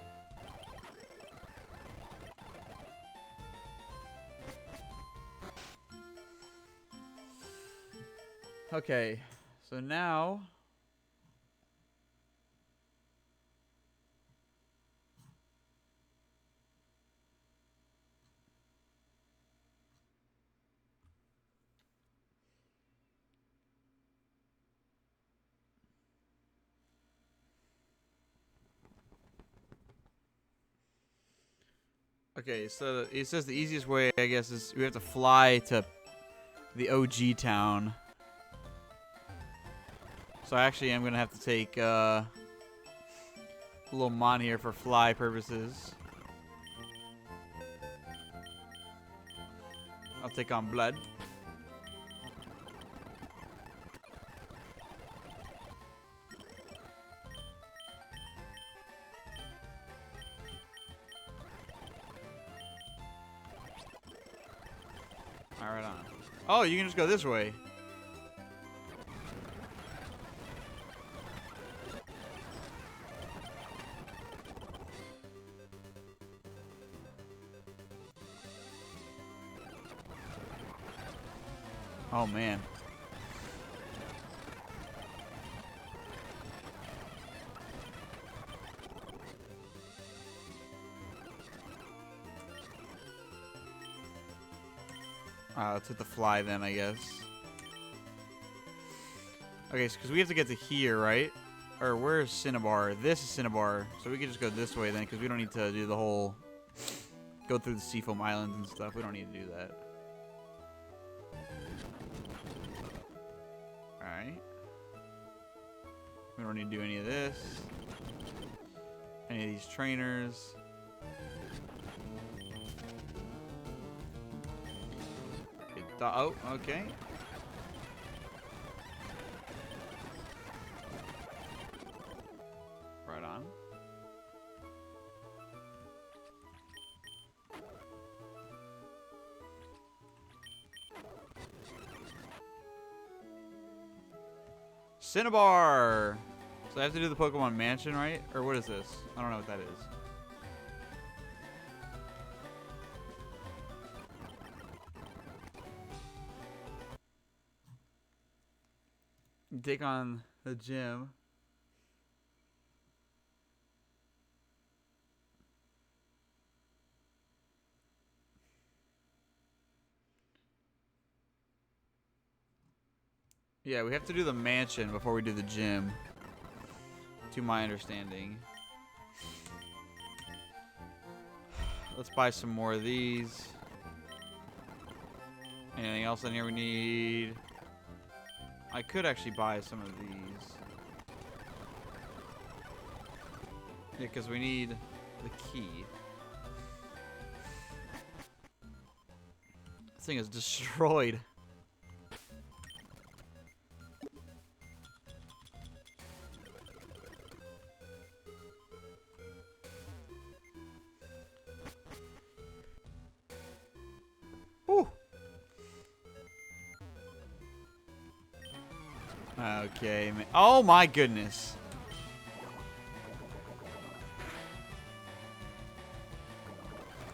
A: Okay, so now... Okay, so it says the easiest way, I guess, is we have to fly to the OG town. So actually, I'm gonna have to take a little Mon here for fly purposes. I'll take on Blood. Alright on. Oh, you can just go this way. Oh, man. Let's hit the fly then, I guess. Okay, because we have to get to here, right? Or where's Cinnabar? This is Cinnabar. So we can just go this way then, because we don't need to do the whole... Go through the Seafoam Islands and stuff. We don't need to do that. Alright. We don't need to do any of this. Any of these trainers. Oh, okay. Right on. Cinnabar! So I have to do the Pokemon Mansion, right? Or what is this? I don't know what that is. Take on the gym. Yeah, we have to do the mansion before we do the gym. To my understanding. Let's buy some more of these. Anything else in here we need? I could actually buy some of these. Yeah, because we need the key. This thing is destroyed. Whew. Okay, man. Oh my goodness.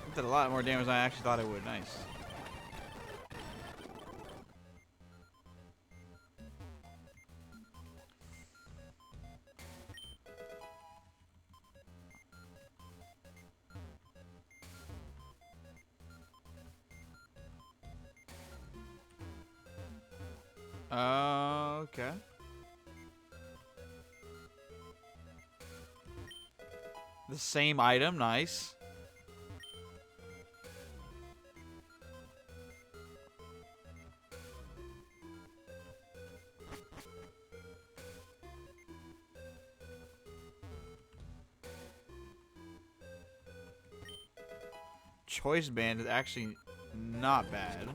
A: It did a lot more damage than I actually thought it would. Nice. Okay. The same item, nice. Choice band is actually not bad.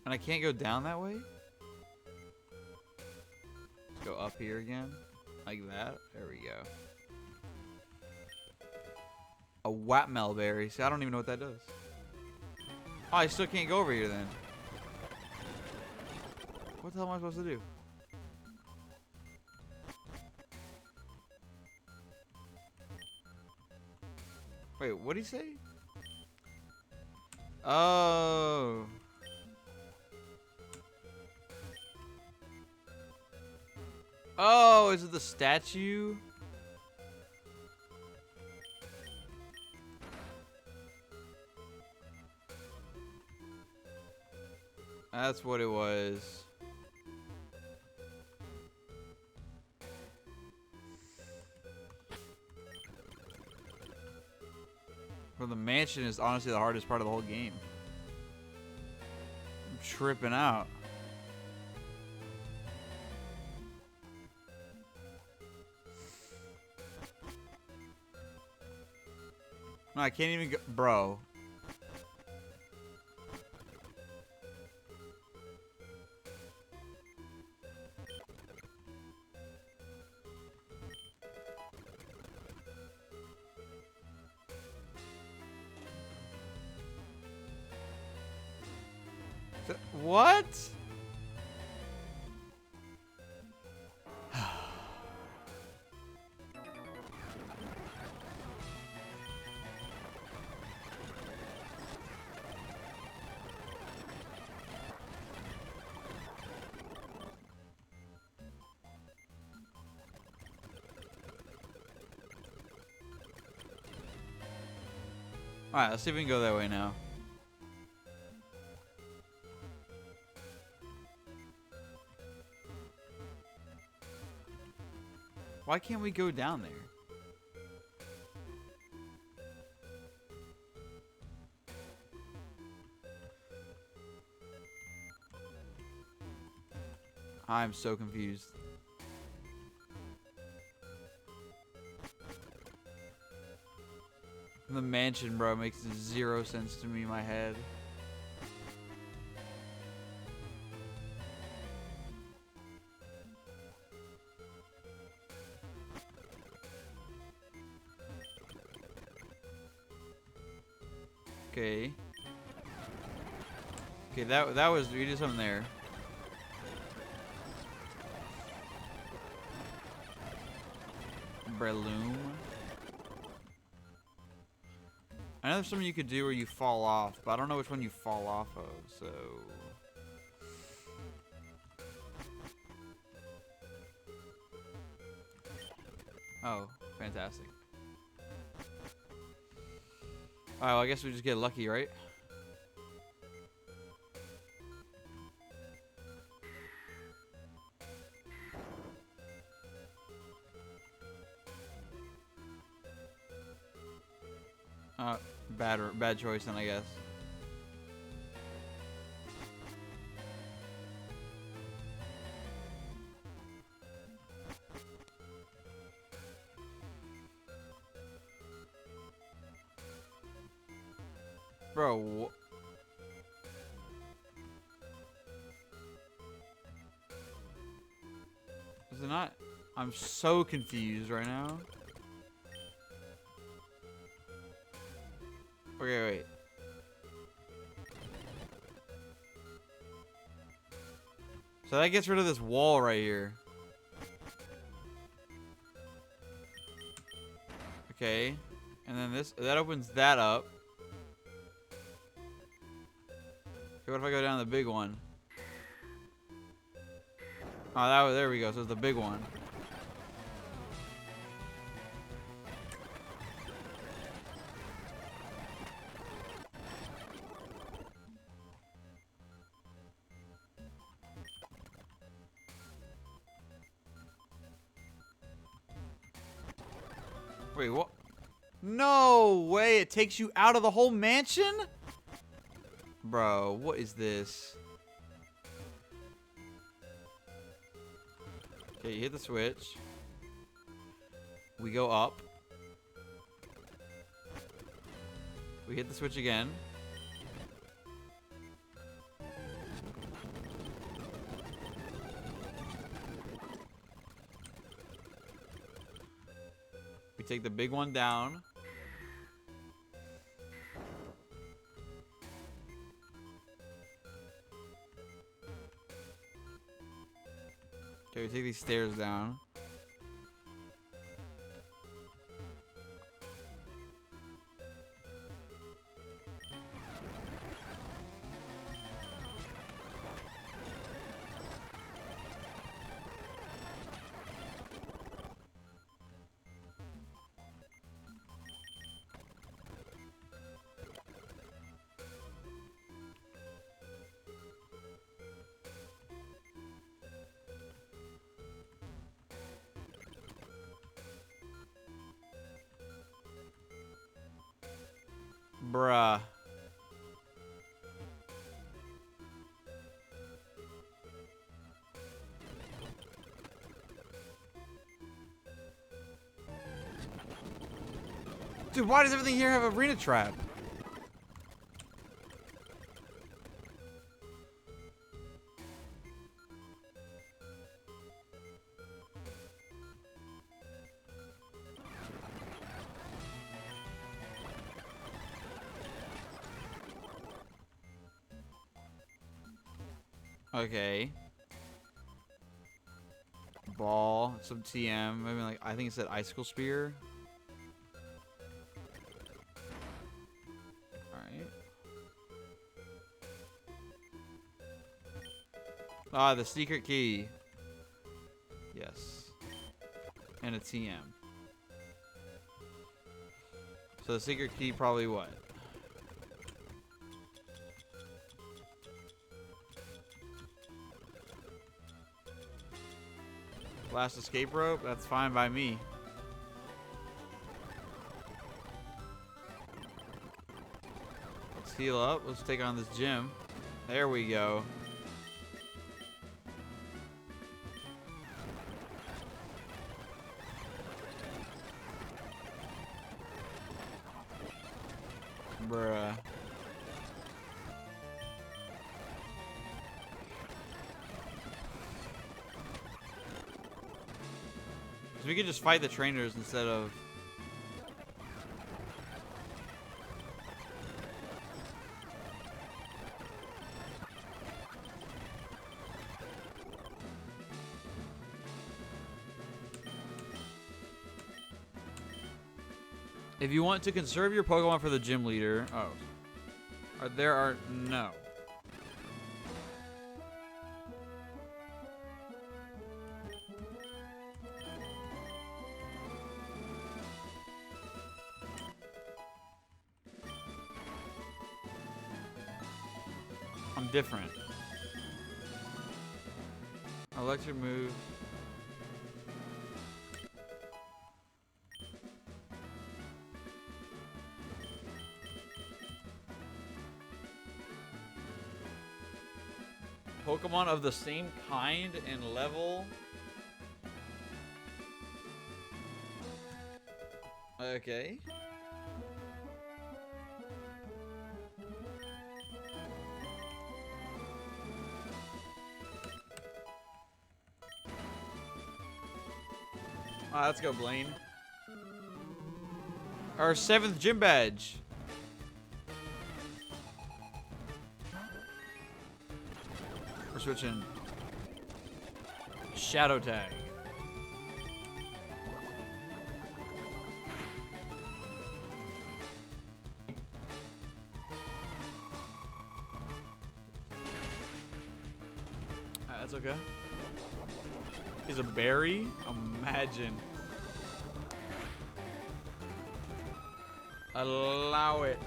A: And I can't go down that way? Let's go up here again. Like that. There we go. A Wapmel berry. See, I don't even know what that does. Oh, I still can't go over here then. What the hell am I supposed to do? Wait, what did he say? Oh. Oh, is it the statue? That's what it was. Well, the mansion is honestly the hardest part of the whole game. I'm tripping out. No, I can't even go. Bro. What? Alright, let's see if we can go that way now. Why can't we go down there? I'm so confused. The mansion, bro, makes zero sense to me in my head. Okay. Okay, that was, we did something there. Breloom. I know there's something you could do where you fall off, but I don't know which one you fall off of, so... Oh, fantastic. Alright, well, I guess we just get lucky, right? Bad choice then, I guess. Bro, is it not? I'm so confused right now. Okay, wait. So that gets rid of this wall right here. Okay. And then that opens that up. Okay, what if I go down the big one? Oh, there we go. So it's the big one. Wait, what? No way! It takes you out of the whole mansion? Bro, what is this? Okay, you hit the switch. We go up. We hit the switch again. take the big one down. Okay, we take these stairs down. Bruh. Dude, why does everything here have arena trap? Okay. Ball, some TM. Maybe like I think it said icicle spear. Alright. Ah, the secret key. Yes. And a TM. So the secret key probably what? Last escape rope? That's fine by me. Let's heal up. Let's take on this gym. There we go. Bruh. So we could just fight the trainers instead of... If you want to conserve your Pokemon for the gym leader... Oh. There are... No. I'm different. Electric move. Pokemon of the same kind and level. Okay. Let's go, Blaine. Our 7th gym badge. We're switching. Shadow tag. That's okay. Is a berry? Imagine. Allow it.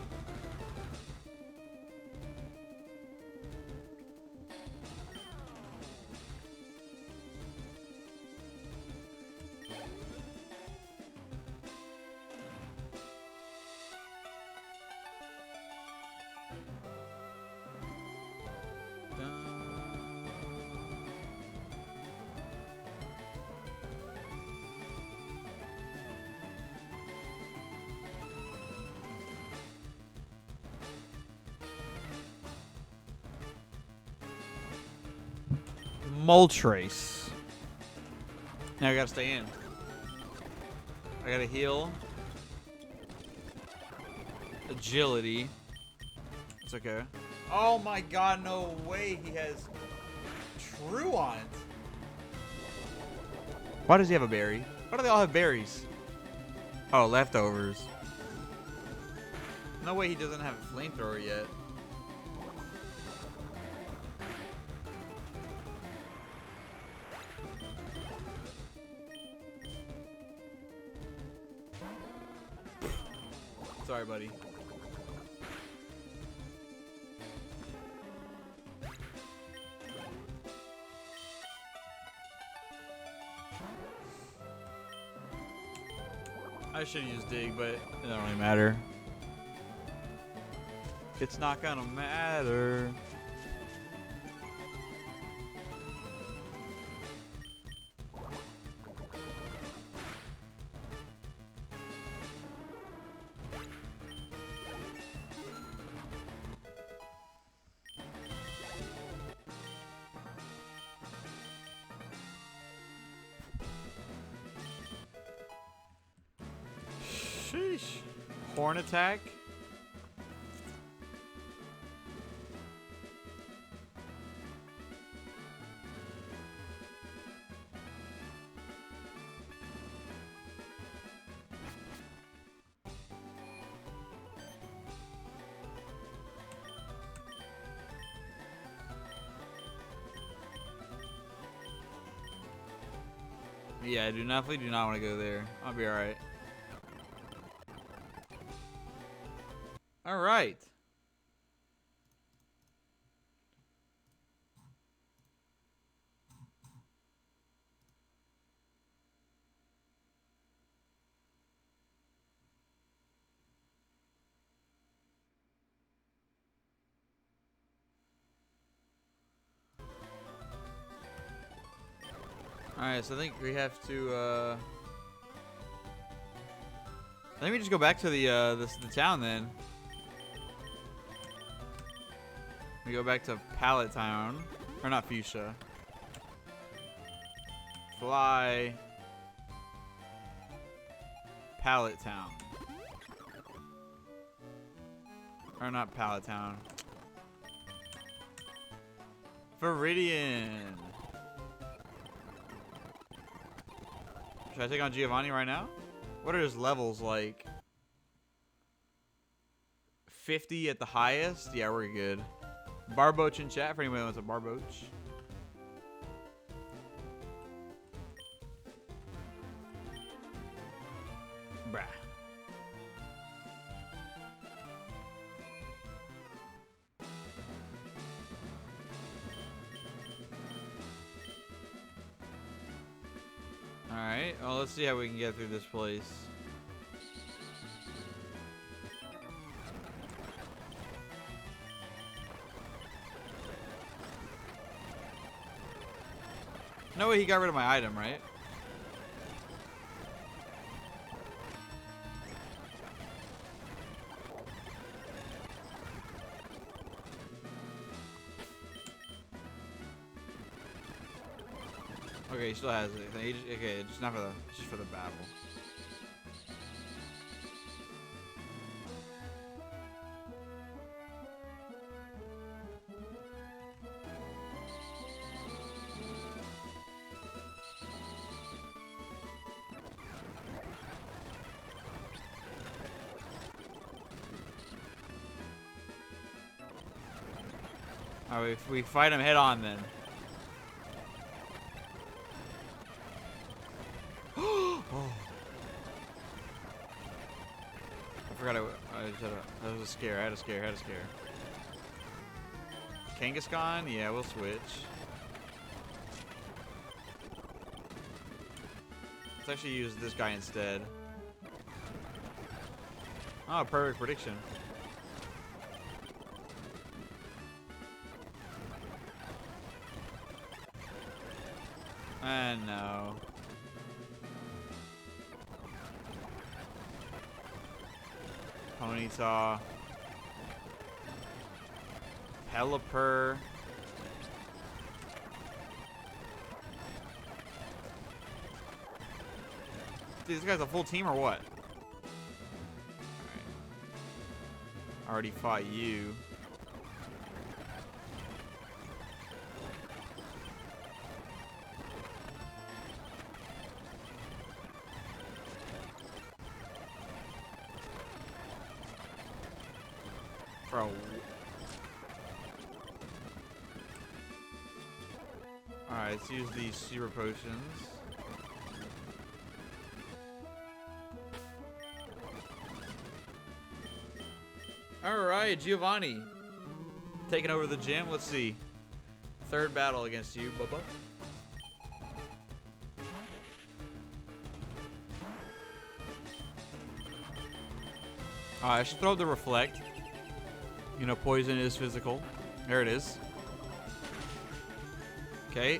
A: Moltres. Now I gotta stay in. I gotta heal. Agility. It's okay. Oh my god, no way he has Truant.
B: Why does he have a berry?
A: Why do they all have berries?
B: Oh, leftovers.
A: No way he doesn't have a flamethrower yet. Sorry, buddy. I should use dig, but it don't really matter. It's not gonna matter. Sheesh. Horn attack. Yeah, I do not want to go there. I'll be alright. Alright. Alright, so I think we have to, I think we just go back to the town then. We go back to Pallet Town. Or not Fuchsia. Fly. Pallet Town. Or not Pallet Town. Viridian. Should I take on Giovanni right now? What are his levels like? 50 at the highest? Yeah, we're good. Barboach in chat for anyone who wants a Barboach. Bruh. Alright, well, let's see how we can get through this place. No way he got rid of my item, right? Okay, he still has it. Okay, just not for the, just for the battle. Alright, if we fight him head on then. Oh. I forgot that was a scare. I had a scare. Kangaskhan? Yeah, we'll switch. Let's actually use this guy instead. Oh, perfect prediction. No. Ponyta. Pelipper. This guy's a full team or what? Alright. Already fought you. Bro. Alright, let's use these super potions. Alright, Giovanni. Taking over the gym. Let's see. Third battle against you, Bubba. Alright, I should throw the reflect. You know, poison is physical. There it is. Okay.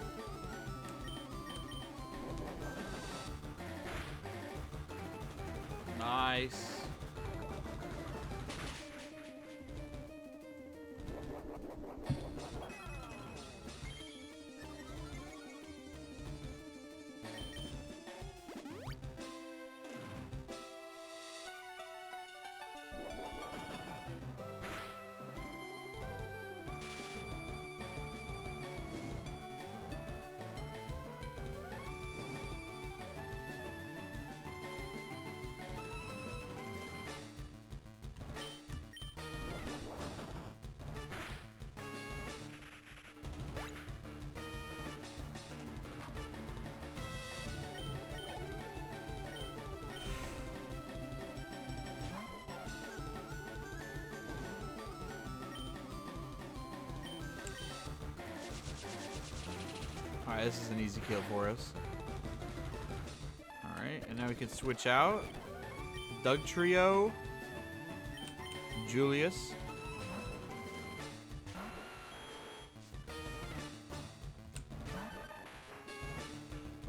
A: Nice. Alright, this is an easy kill for us. Alright, and now we can switch out. Doug Trio. Julius.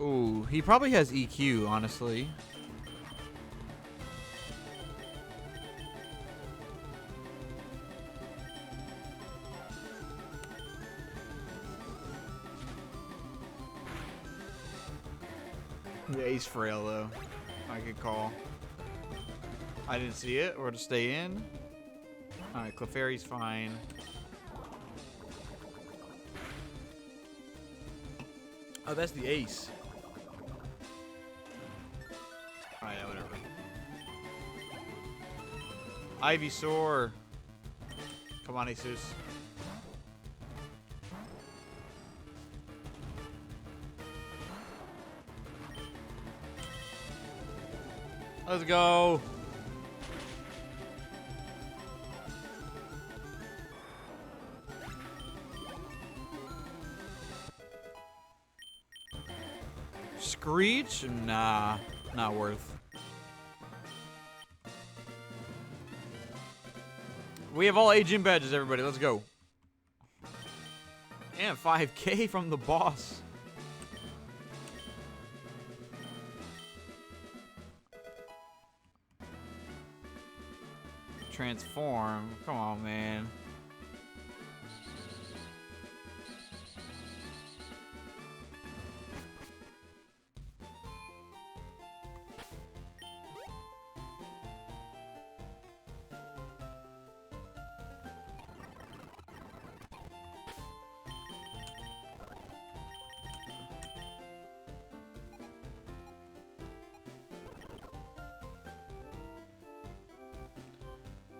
A: Ooh, he probably has EQ, honestly. Yeah, he's frail though. I could call. I didn't see it. Or to stay in. Alright, Clefairy's fine. Oh, that's the ace. Alright, yeah, whatever. Ivysaur. Come on, Asus. Let's go. Screech? Nah, not worth. We have all 8 gym badges, everybody. Let's go. And 5K from the boss. Transform. Come on, man.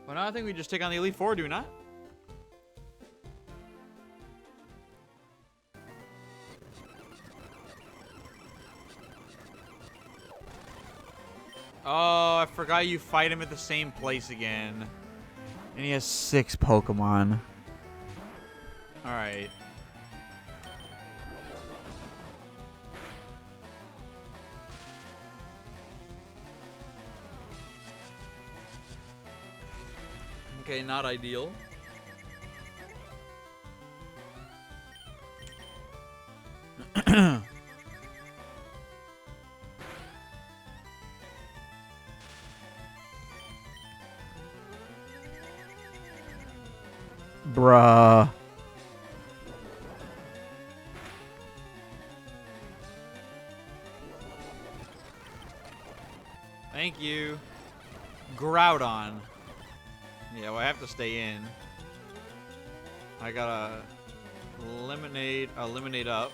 A: Well, now I think we just take on the Elite Four, do we not? Oh, I forgot you fight him at the same place again. And he has 6 Pokemon. Alright. Okay, not ideal. Bruh. Thank you. Groudon. Yeah, well, I have to stay in. I gotta eliminate up.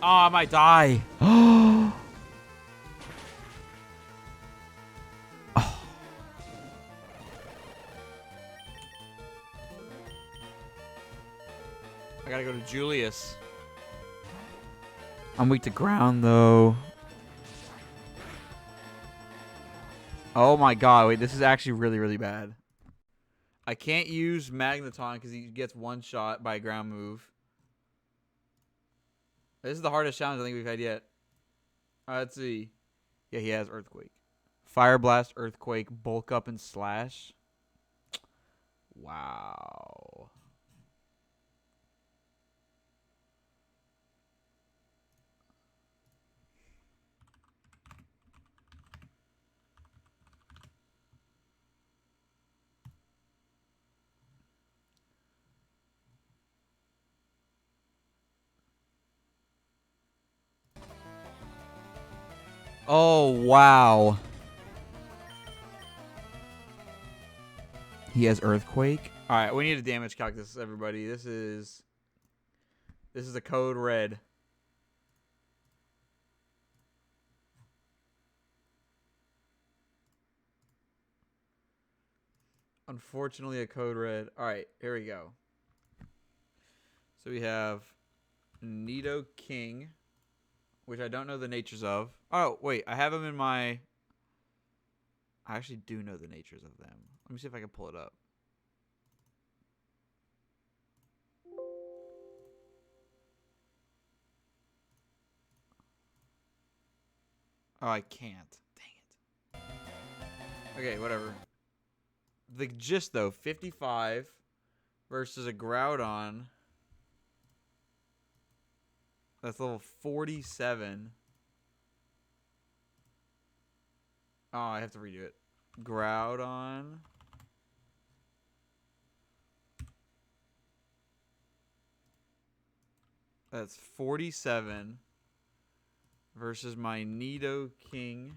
A: Oh, I might die. Oh. I gotta go to Julius. I'm weak to ground, though. Oh my god, wait, this is actually really, really bad. I can't use Magneton because he gets one shot by a ground move. This is the hardest challenge I think we've had yet. Let's see. Yeah, he has Earthquake. Fire Blast, Earthquake, Bulk Up, and Slash. Wow. Oh, wow. He has Earthquake. All right, we need a damage calc this, everybody. This is a code red. Unfortunately, a code red. All right, here we go. So we have Nidoking, which I don't know the natures of. Oh, wait, I have them in my... I actually do know the natures of them. Let me see if I can pull it up. Oh, I can't. Dang it. Okay, whatever. The gist, though, 55 versus a Groudon. That's level 47. Oh, I have to redo it. Groudon. That's 47 versus my Nidoking.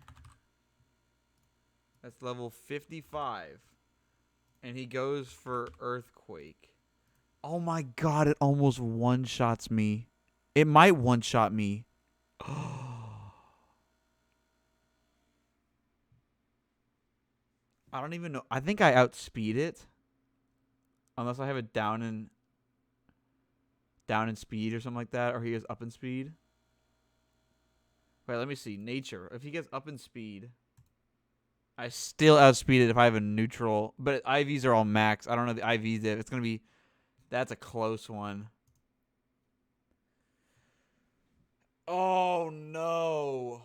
A: That's level 55. And he goes for Earthquake. Oh my god, it almost one-shots me. It might one-shot me. I don't even know. I think I outspeed it. Unless I have it down in speed or something like that. Or he is up in speed. Wait, let me see. Nature. If he gets up in speed, I still outspeed it if I have a neutral. But IVs are all max. I don't know the IVs if it's going to be... That's a close one. Oh, no.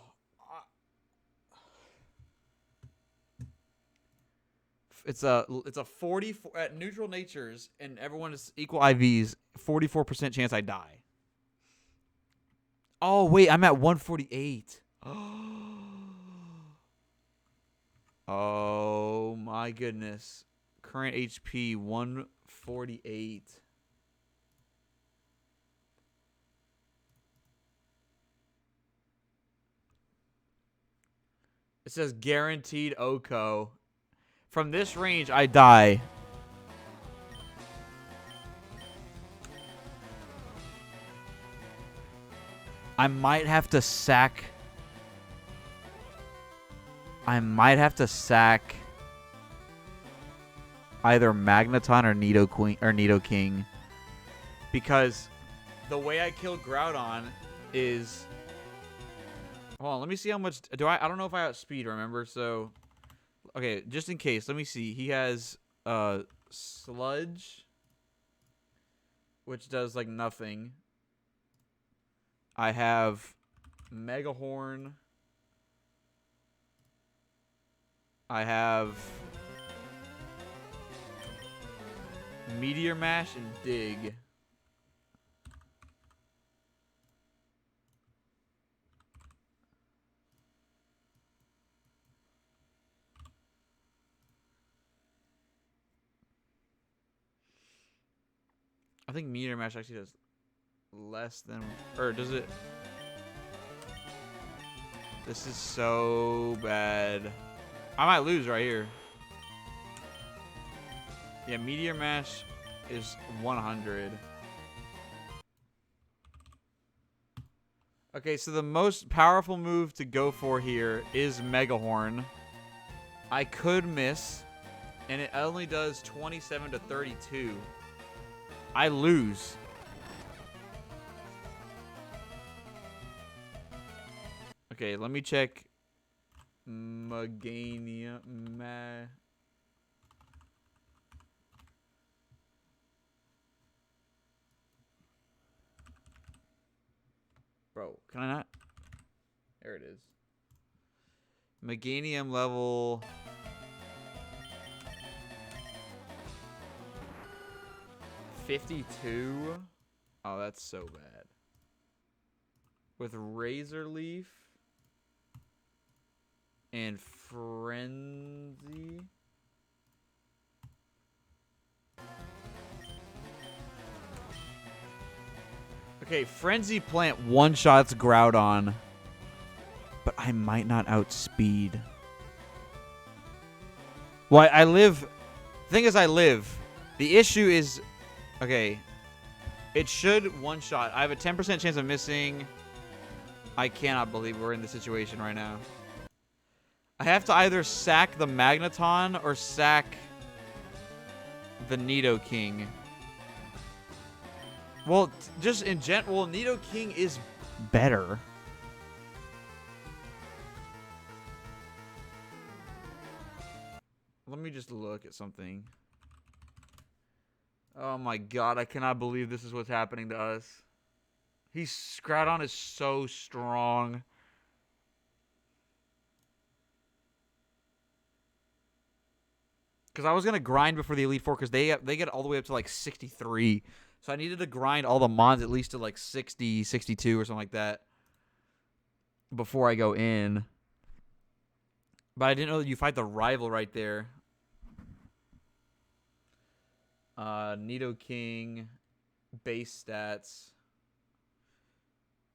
A: It's a 44 at neutral natures and everyone is equal IVs. 44% chance I die. Oh wait, I'm at 148. Oh my goodness. Current HP 148. It says guaranteed Oko. From this range, I die. I might have to sack. Either Magneton or Nidoking. Because the way I kill Groudon is... Hold on, let me see how much... I don't know if I outspeed, remember? So... Okay, just in case, let me see. He has Sludge, which does like nothing. I have Mega Horn. I have Meteor Mash and Dig. I think Meteor Mash actually does less than... Or does it...
B: This is so bad. I might lose right here. Yeah, Meteor Mash is 100. Okay, so the most powerful move to go for here is Mega Horn. I could miss, and it only does 27 to 32. I lose. Okay, let me check Meganium. Bro, can I not? There it is. Meganium level 52. Oh, that's so bad. With Razor Leaf and Frenzy. Okay, Frenzy Plant one-shots Groudon. But I might not outspeed. Well, I live... The thing is, I live. The issue is... Okay. It should one-shot. I have a 10% chance of missing. I cannot believe we're in this situation right now. I have to either sack the Magneton or sack the Nidoking. Well, just in general, Nidoking is better. Let me just look at something. Oh my god, I cannot believe this is what's happening to us. Groudon is so strong. Because I was going to grind before the Elite Four because they get all the way up to like 63. So I needed to grind all the mons at least to like 60, 62 or something like that before I go in. But I didn't know that you fight the rival right there. Nidoking, base stats.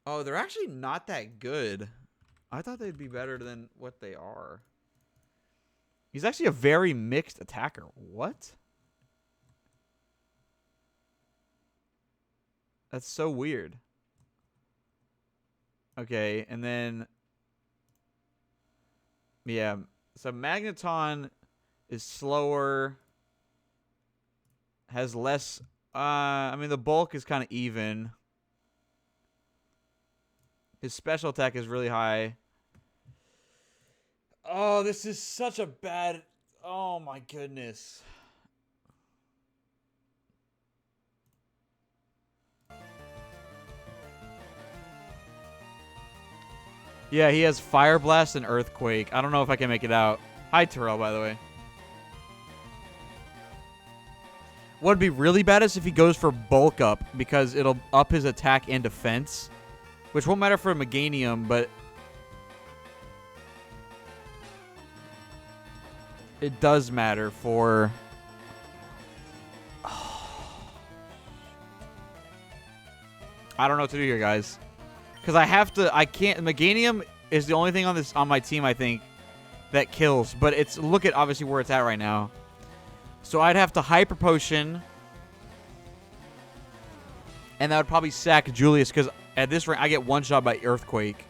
B: Oh, they're actually not that good. I thought they'd be better than what they are. He's actually a very mixed attacker. What? That's so weird. Okay, and then... Yeah, so Magneton is slower. Has less... I mean, the bulk is kind of even. His special attack is really high. Oh, this is such a bad... Oh, my goodness. Yeah, he has Fire Blast and Earthquake. I don't know if I can make it out. Hi, Terrell, by the way. What would be really bad is if he goes for Bulk Up, because it'll up his attack and defense. Which won't matter for Meganium, but... it does matter for... I don't know what to do here, guys. Because I have to... I can't... Meganium is the only thing on my team, I think, that kills. But it's... Look at, obviously, where it's at right now. So I'd have to Hyper Potion. And that would probably sack Julius, because at this rate, I get one-shot by Earthquake.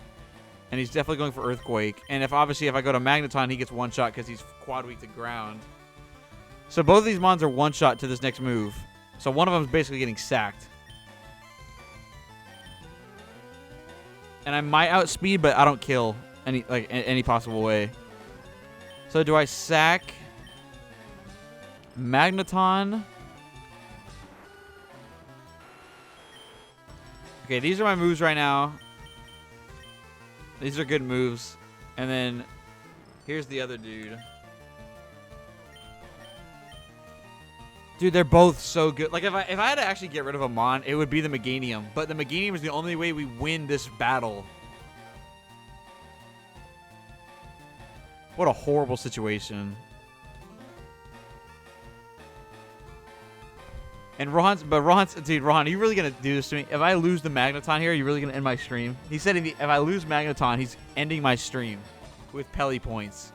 B: And he's definitely going for Earthquake. And if I go to Magneton, he gets one-shot because he's quad weak to ground. So both of these mons are one-shot to this next move. So one of them is basically getting sacked. And I might outspeed, but I don't kill any possible way. So do I sack Magneton? Okay, these are my moves right now. These are good moves. And then here's the other dude. Dude, they're both so good. Like, if I had to actually get rid of a Mon, it would be the Meganium. But the Meganium is the only way we win this battle. What a horrible situation. And Ron's, dude, Ron, are you really gonna do this to me? If I lose the Magneton here, are you really gonna end my stream? He said if I lose Magneton, he's ending my stream with Pelly points.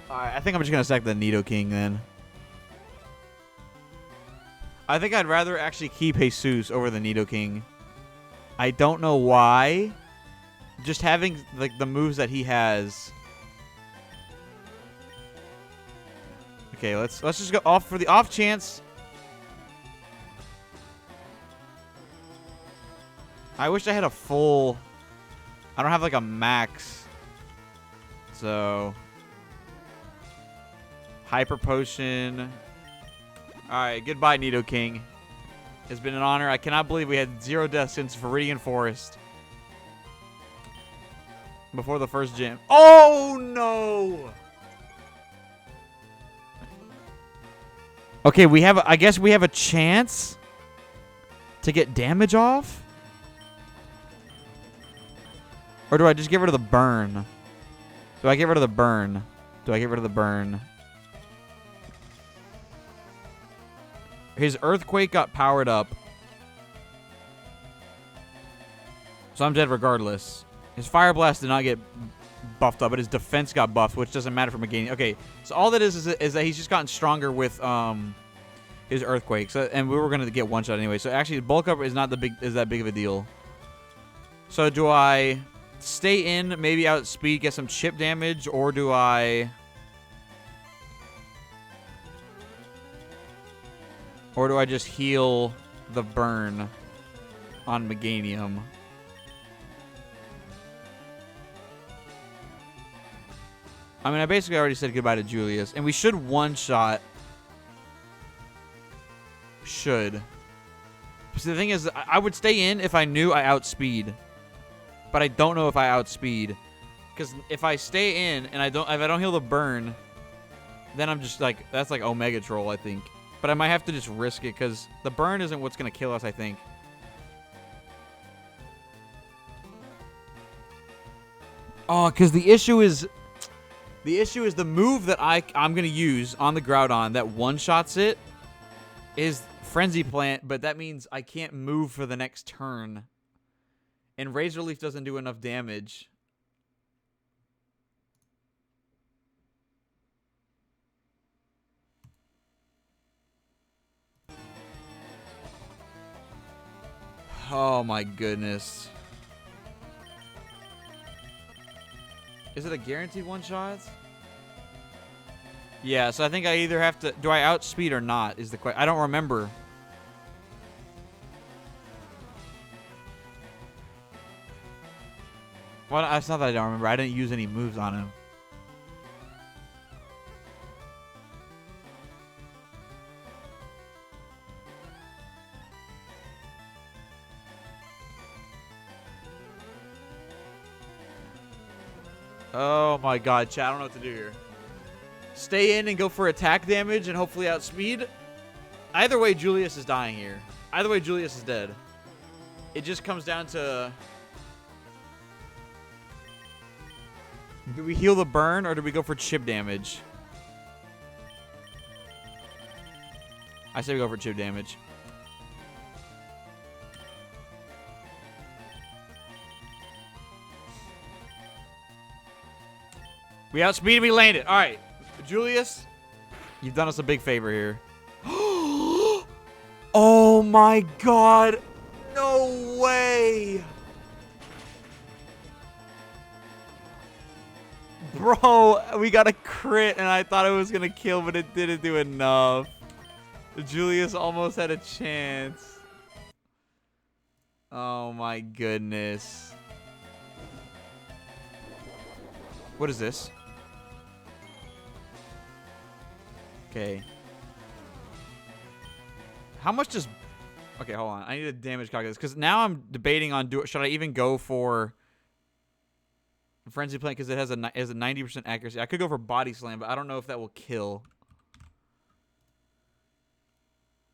B: Alright, I think I'm just gonna sack the Nidoking then. I think I'd rather actually keep Jesus over the Nidoking. I don't know why. Just having like the moves that he has. Okay, let's just go off for the off chance. I wish I had a full. I don't have like a max. So Hyper Potion. Alright, goodbye, Nidoking. It's been an honor. I cannot believe we had 0 deaths since Viridian Forest. Before the first gym. Oh, no! Okay, we have. I guess we have a chance to get damage off? Or do I just get rid of the burn? Do I get rid of the burn? Do I get rid of the burn? His Earthquake got powered up. So I'm dead regardless. His Fire Blast did not get buffed up, but his defense got buffed, which doesn't matter for Meganium. Okay, so all that is that he's just gotten stronger with his Earthquake. So, and we were going to get one shot anyway. So actually, bulk up is not that big of a deal. So do I stay in, maybe outspeed, get some chip damage, or do I... Or do I just heal the burn on Meganium? I mean, I basically already said goodbye to Julius. And we should one-shot. Should. So the thing is, I would stay in if I knew I outspeed. But I don't know if I outspeed. Because if I stay in and if I don't heal the burn, then I'm just like, that's like Omega Troll, I think. But I might have to just risk it because the burn isn't what's going to kill us, I think. Oh, because the issue is the move that I'm going to use on the Groudon that one-shots it is Frenzy Plant, but that means I can't move for the next turn. And Razor Leaf doesn't do enough damage. Oh my goodness. Is it a guaranteed one-shot? Yeah, so I think I either have to... Do I outspeed or not is the question. I don't remember. Well, it's not that I don't remember. I didn't use any moves on him. Oh my god, chat, I don't know what to do here. Stay in and go for attack damage and hopefully outspeed. Either way, Julius is dying here. Either way, Julius is dead. It just comes down to... Do we heal the burn or do we go for chip damage? I say we go for chip damage. We outspeeded, we landed. All right, Julius, you've done us a big favor here. Oh my god. No way. Bro, we got a crit and I thought it was going to kill, but it didn't do enough. Julius almost had a chance. Oh my goodness. What is this? Okay. How much does... Okay, hold on. I need a damage calculator. Because now I'm debating on... Should I even go for... Frenzy Plant? Because it has a 90% accuracy. I could go for Body Slam, but I don't know if that will kill.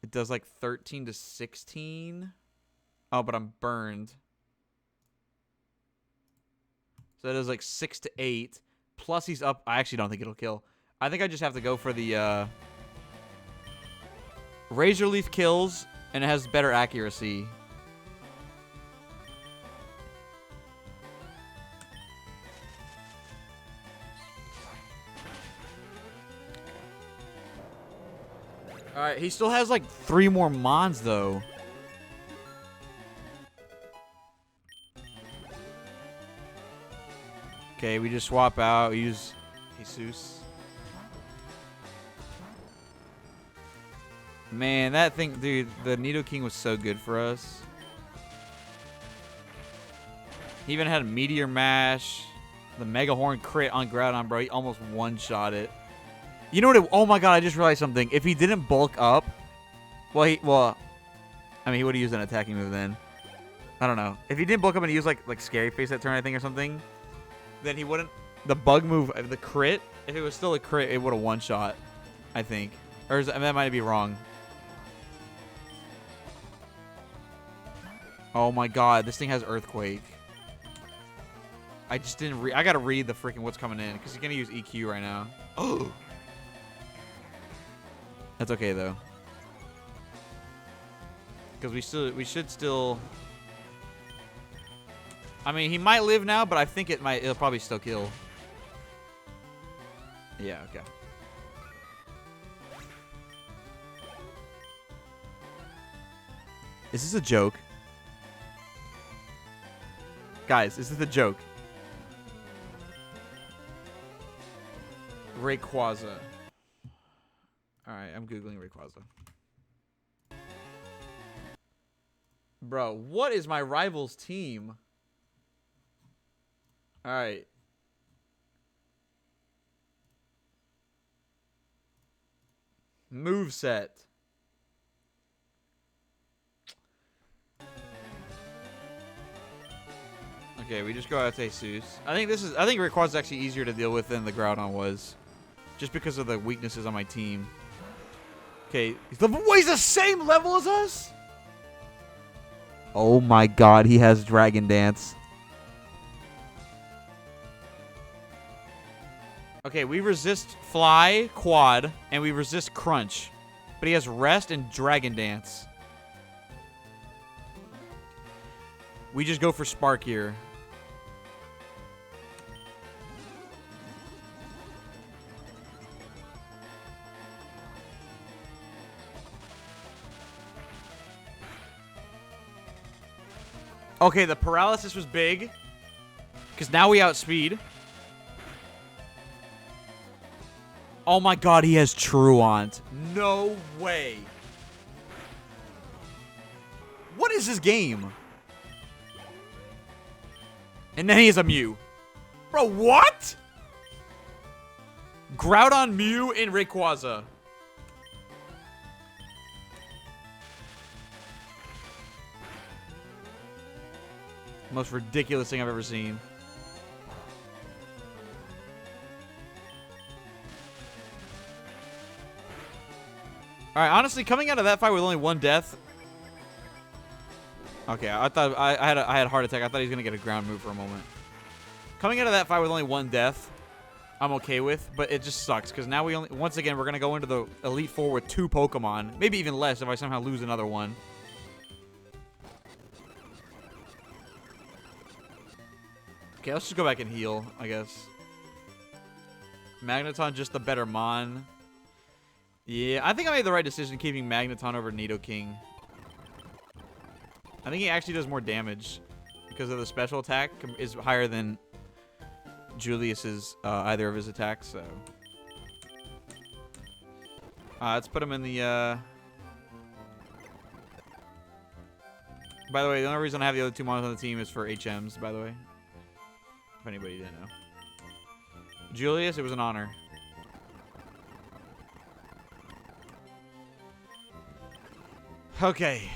B: It does like 13 to 16. Oh, but I'm burned. So it does like 6 to 8. Plus he's up. I actually don't think it'll kill. I think I just have to go for the Razor Leaf kills, and it has better accuracy. Alright, he still has like 3 more Mons though. Okay, we just swap out, we use Jesus. Man, that thing, dude, the Nidoking was so good for us. He even had a Meteor Mash, the Mega Horn crit on Groudon, bro. He almost one-shot it. You know what? Oh my god, I just realized something. If he didn't bulk up, I mean, he would have used an attacking move then. I don't know. If he didn't bulk up and he used like Scary Face that turn, I think, or something, then he wouldn't. The bug move, the crit, if it was still a crit, it would have one-shot, I think. Or that might be wrong. Oh my god, this thing has Earthquake. I just didn't read. I gotta read the freaking what's coming in because he's gonna use EQ right now. Oh, that's okay though, because we should still. I mean, he might live now, but I think it'll probably still kill. Yeah. Okay. Is this a joke? Guys, is this a joke? Rayquaza. Alright, I'm Googling Rayquaza. Bro, what is my rival's team? Alright. Moveset. Okay, we just go out to Jesus. I think Rayquaza is actually easier to deal with than the Groudon was. Just because of the weaknesses on my team. Okay, he's the same level as us? Oh my god, he has Dragon Dance. Okay, we resist Fly, Quad, and we resist Crunch. But he has Rest and Dragon Dance. We just go for Spark here. Okay, the paralysis was big. Because now we outspeed. Oh my god, he has Truant. No way. What is this game? And then he has a Mew. Bro, what? Groudon, Mew, and Rayquaza. Most ridiculous thing I've ever seen. Alright, honestly, coming out of that fight with only 1 death. Okay, I thought I had a heart attack. I thought he was gonna get a ground move for a moment. Coming out of that fight with only 1 death, I'm okay with, but it just sucks because now once again we're gonna go into the Elite Four with 2 Pokemon, maybe even less if I somehow lose another one. Okay, let's just go back and heal, I guess. Magneton, just the better Mon. Yeah, I think I made the right decision keeping Magneton over Nidoking. I think he actually does more damage because of the special attack is higher than Julius's either of his attacks. So let's put him in the. By the way, the only reason I have the other 2 Mons on the team is for HMs. By the way, if anybody didn't know, Julius, it was an honor. Okay.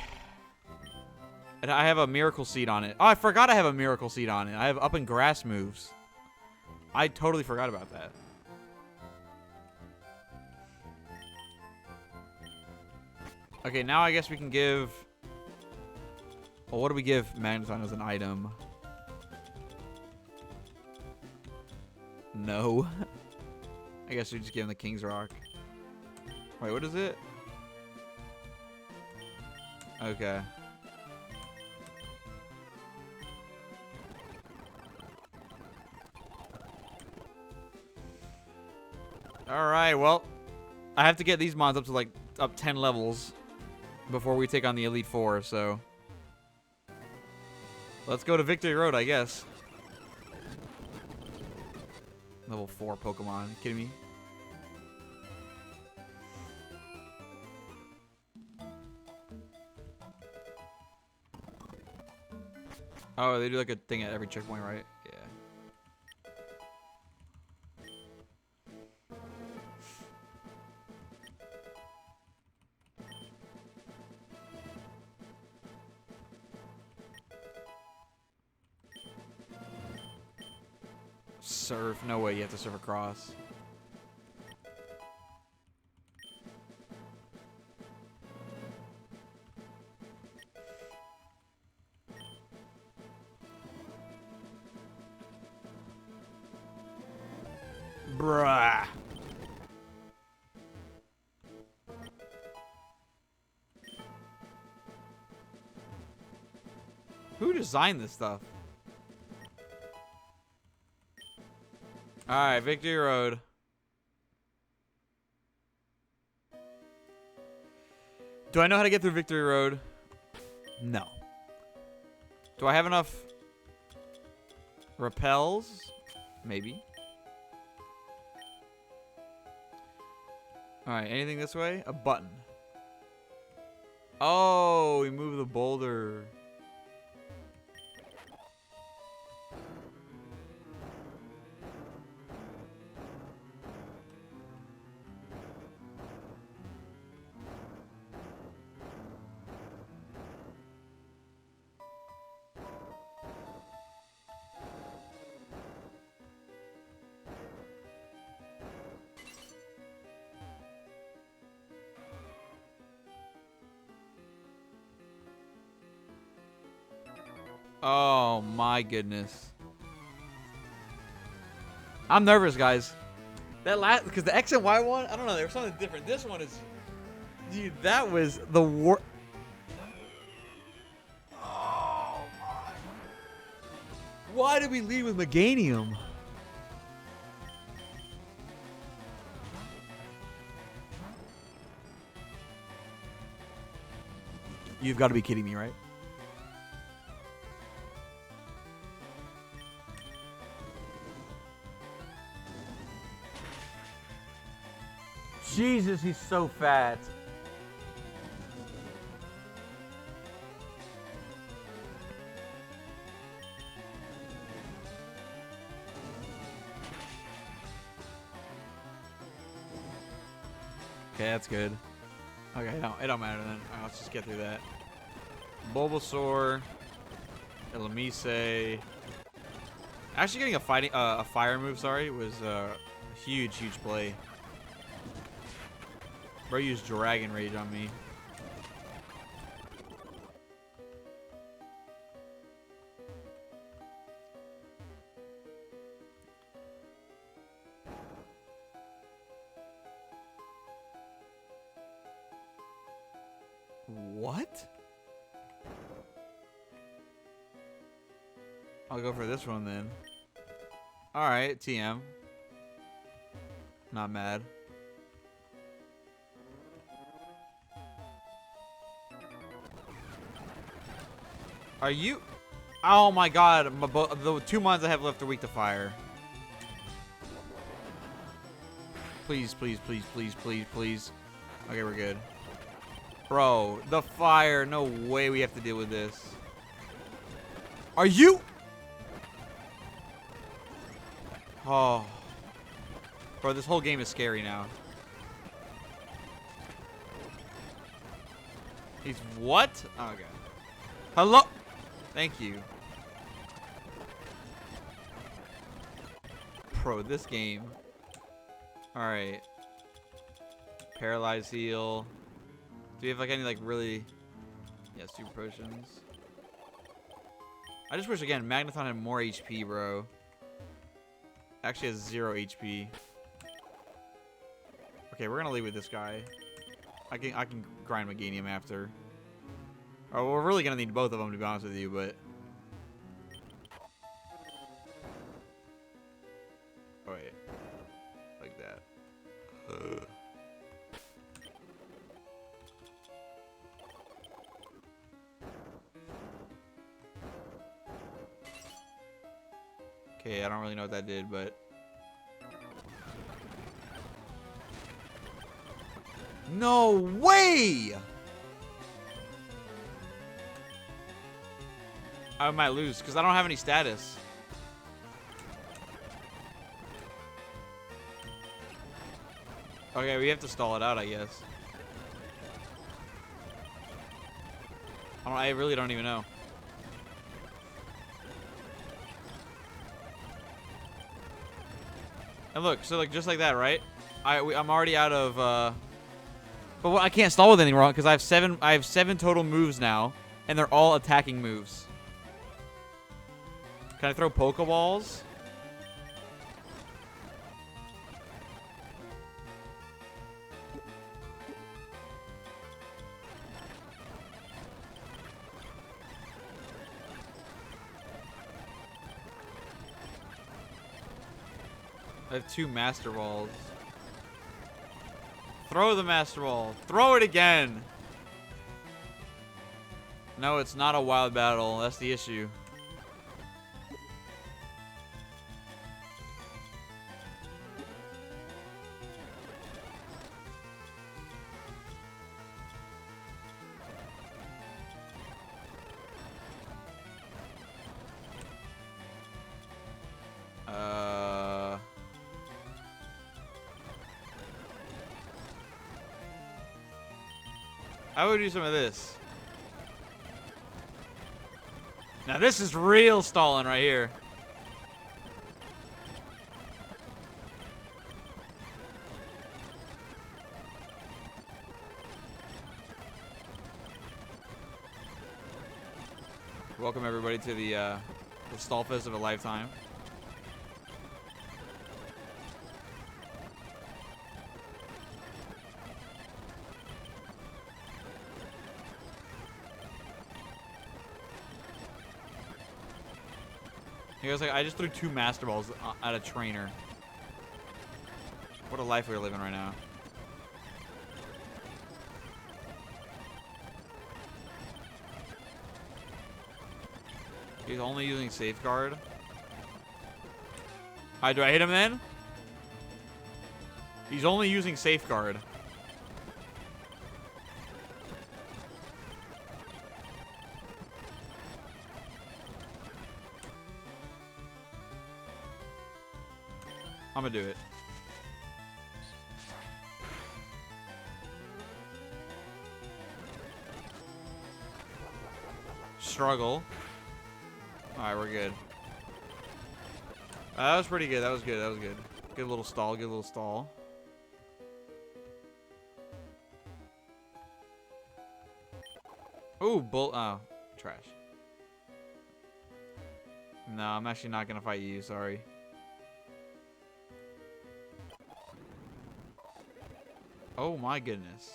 B: And I have a Miracle Seed on it. Oh, I forgot I have a Miracle Seed on it. I have Up and Grass moves. I totally forgot about that. Okay, now I guess we can give... Well, what do we give Magneton as an item? No. I guess we just give him the King's Rock. Wait, what is it? Okay. Alright, well, I have to get these mons up to like up 10 levels before we take on the Elite Four, so let's go to Victory Road, I guess. Level 4 Pokemon. You kidding me? Oh, they do like a thing at every checkpoint, right? Yeah. Surf. No way you have to surf across. Bruh. Who designed this stuff? Alright, Victory Road. Do I know how to get through Victory Road? No. Do I have enough repels? Maybe. Alright, anything this way? A button. Oh, we move the boulder. Oh my goodness. I'm nervous, guys. That last, because the X and Y one, I don't know, there was something different. This one is, dude, that was the worst. Oh my. Why did we lead with Meganium? You've got to be kidding me, right? Jesus, he's so fat. Okay, that's good. Okay, no, it don't matter then. Alright, let's just get through that. Bulbasaur, Ilamise. Actually, getting a fire move, sorry, was a huge play. Bro used Dragon Rage on me. What? I'll go for this one then. Alright, TM. Not mad. Are you? Oh my god. The 2 months I have left are weak to fire. Please, please, please, please, please, please. Okay, we're good. Bro, the fire. No way we have to deal with this. Are you? Oh. Bro, this whole game is scary now. He's what? Oh, okay. Hello? Thank you. Bro, this game. Alright. Paralyze heal. Do you have like any like really? Yeah, super potions. I just wish again Magneton had more HP, bro. Actually has 0 HP. Okay, we're gonna leave with this guy. I can grind Meganium after. Oh, we're really gonna need both of them to be honest with you, but. Oh wait, like that. Okay, I don't really know what that did, but. No way! I might lose because I don't have any status. Okay, we have to stall it out, I guess. I really don't even know. And look, so like just like that, right? I'm already out of. But I can't stall with anything wrong because I have 7 total moves now, and they're all attacking moves. Can I throw Pokeballs? I have 2 Master Balls. Throw the Master Ball. Throw it again. No, it's not a wild battle. That's the issue. I would do some of this. Now this is real stalling right here. Welcome everybody to the stall fest of a lifetime. He goes like, I just threw 2 Master Balls at a trainer. What a life we're living right now. He's only using Safeguard. Alright, do I hit him then? He's only using Safeguard. I'm gonna do it. Struggle. Alright, we're good. That was pretty good. That was good. That was good. Good little stall. Good little stall. Ooh, oh, trash. No, I'm actually not gonna fight you. Sorry. Oh my goodness.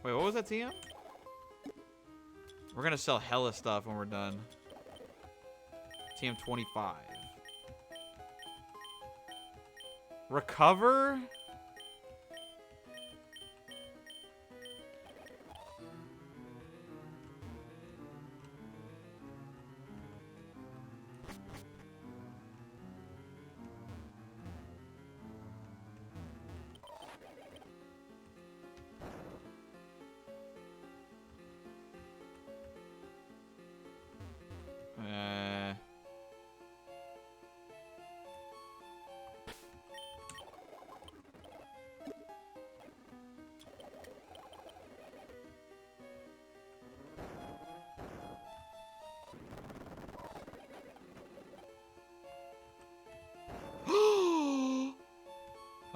B: Wait, what was that TM? We're gonna sell hella stuff when we're done. TM 25. Recover?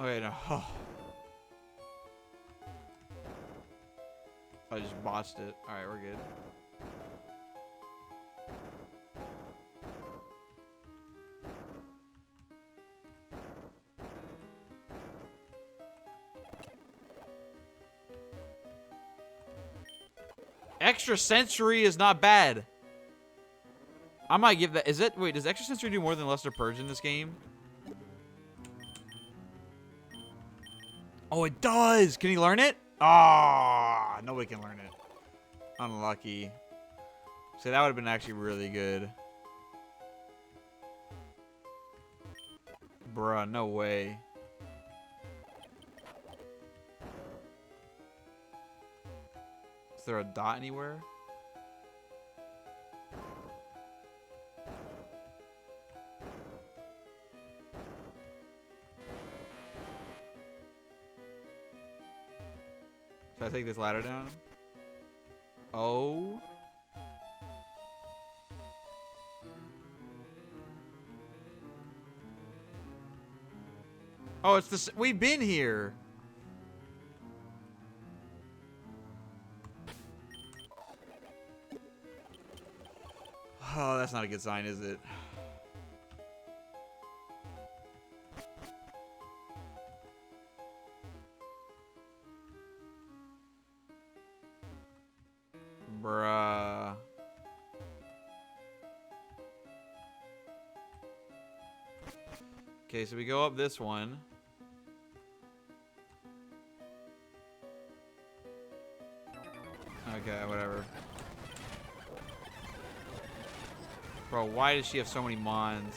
B: Okay, no. Oh. I just botched it. All right, we're good. Extra Sensory is not bad. I might give that. Is it? Wait, does Extra Sensory do more than Luster Purge in this game? Oh, it does. Can he learn it? Ah, nobody can learn it. Unlucky. So that would have been actually really good. Bruh, no way. Is there a dot anywhere? Should I take this ladder down? Oh. Oh, it's this. We've been here. Oh, that's not a good sign, is it? Bruh. Okay, so we go up this one. Okay, whatever. Bro, why does she have so many mons?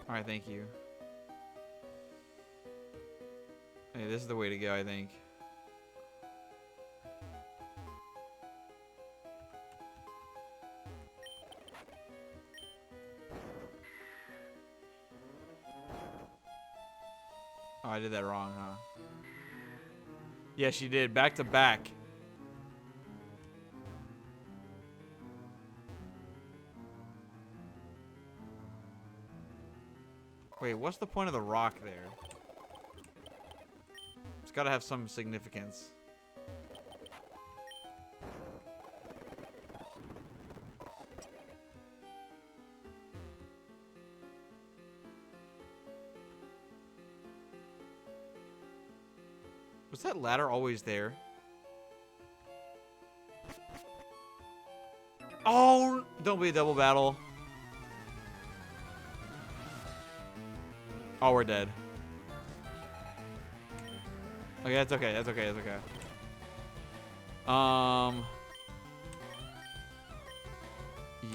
B: Alright, thank you. Hey, this is the way to go, I think. Oh, I did that wrong, huh? Yeah, she did. Back to back. Wait, what's the point of the rock there? It's gotta have some significance. Was that ladder always there? Oh, don't be a double battle. Oh, we're dead. Okay, that's okay. That's okay. That's okay.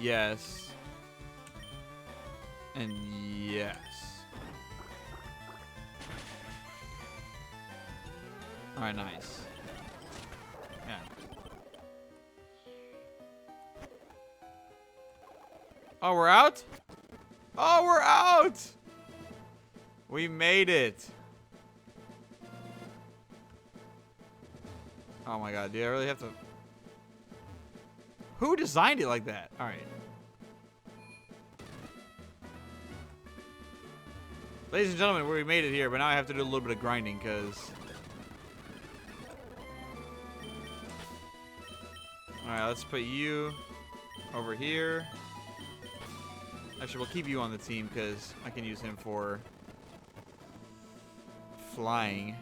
B: Yes. And yes. All right, nice. Yeah. Oh, we're out? Oh, we're out! We made it. Oh my god, do I really have to... Who designed it like that? All right. Ladies and gentlemen, we made it here, but now I have to do a little bit of grinding because... Alright, let's put you over here. Actually, we'll keep you on the team because I can use him for flying.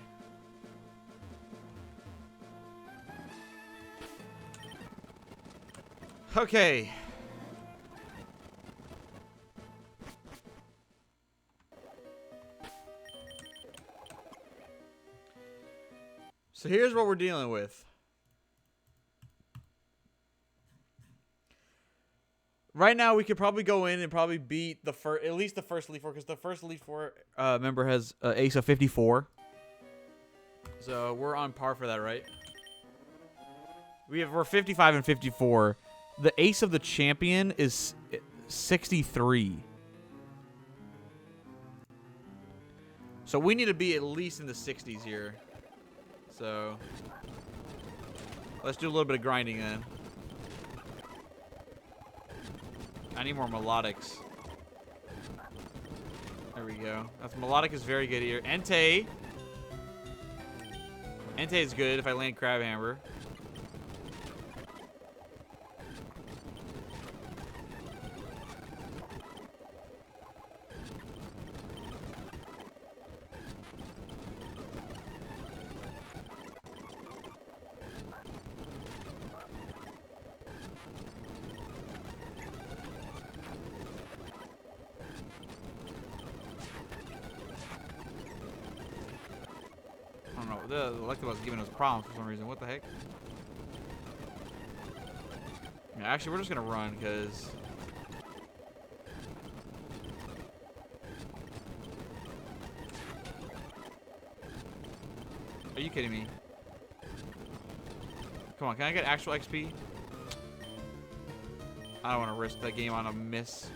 B: Okay. So here's what we're dealing with. Right now, we could probably go in and probably beat the at least the first Elite Four, because the first Elite Four member has ace of 54. So we're on par for that, right? We're 55 and 54. The ace of the champion is 63. So we need to be at least in the 60s here. So let's do a little bit of grinding then. I need more melodics. There we go. That's Melodic is very good here. Entei. Entei is good if I land Crab Hammer. I don't know. The Electabuzz giving us problems for some reason. What the heck? Yeah, actually, we're just gonna run because. Are you kidding me? Come on, can I get actual XP? I don't want to risk that game on a miss.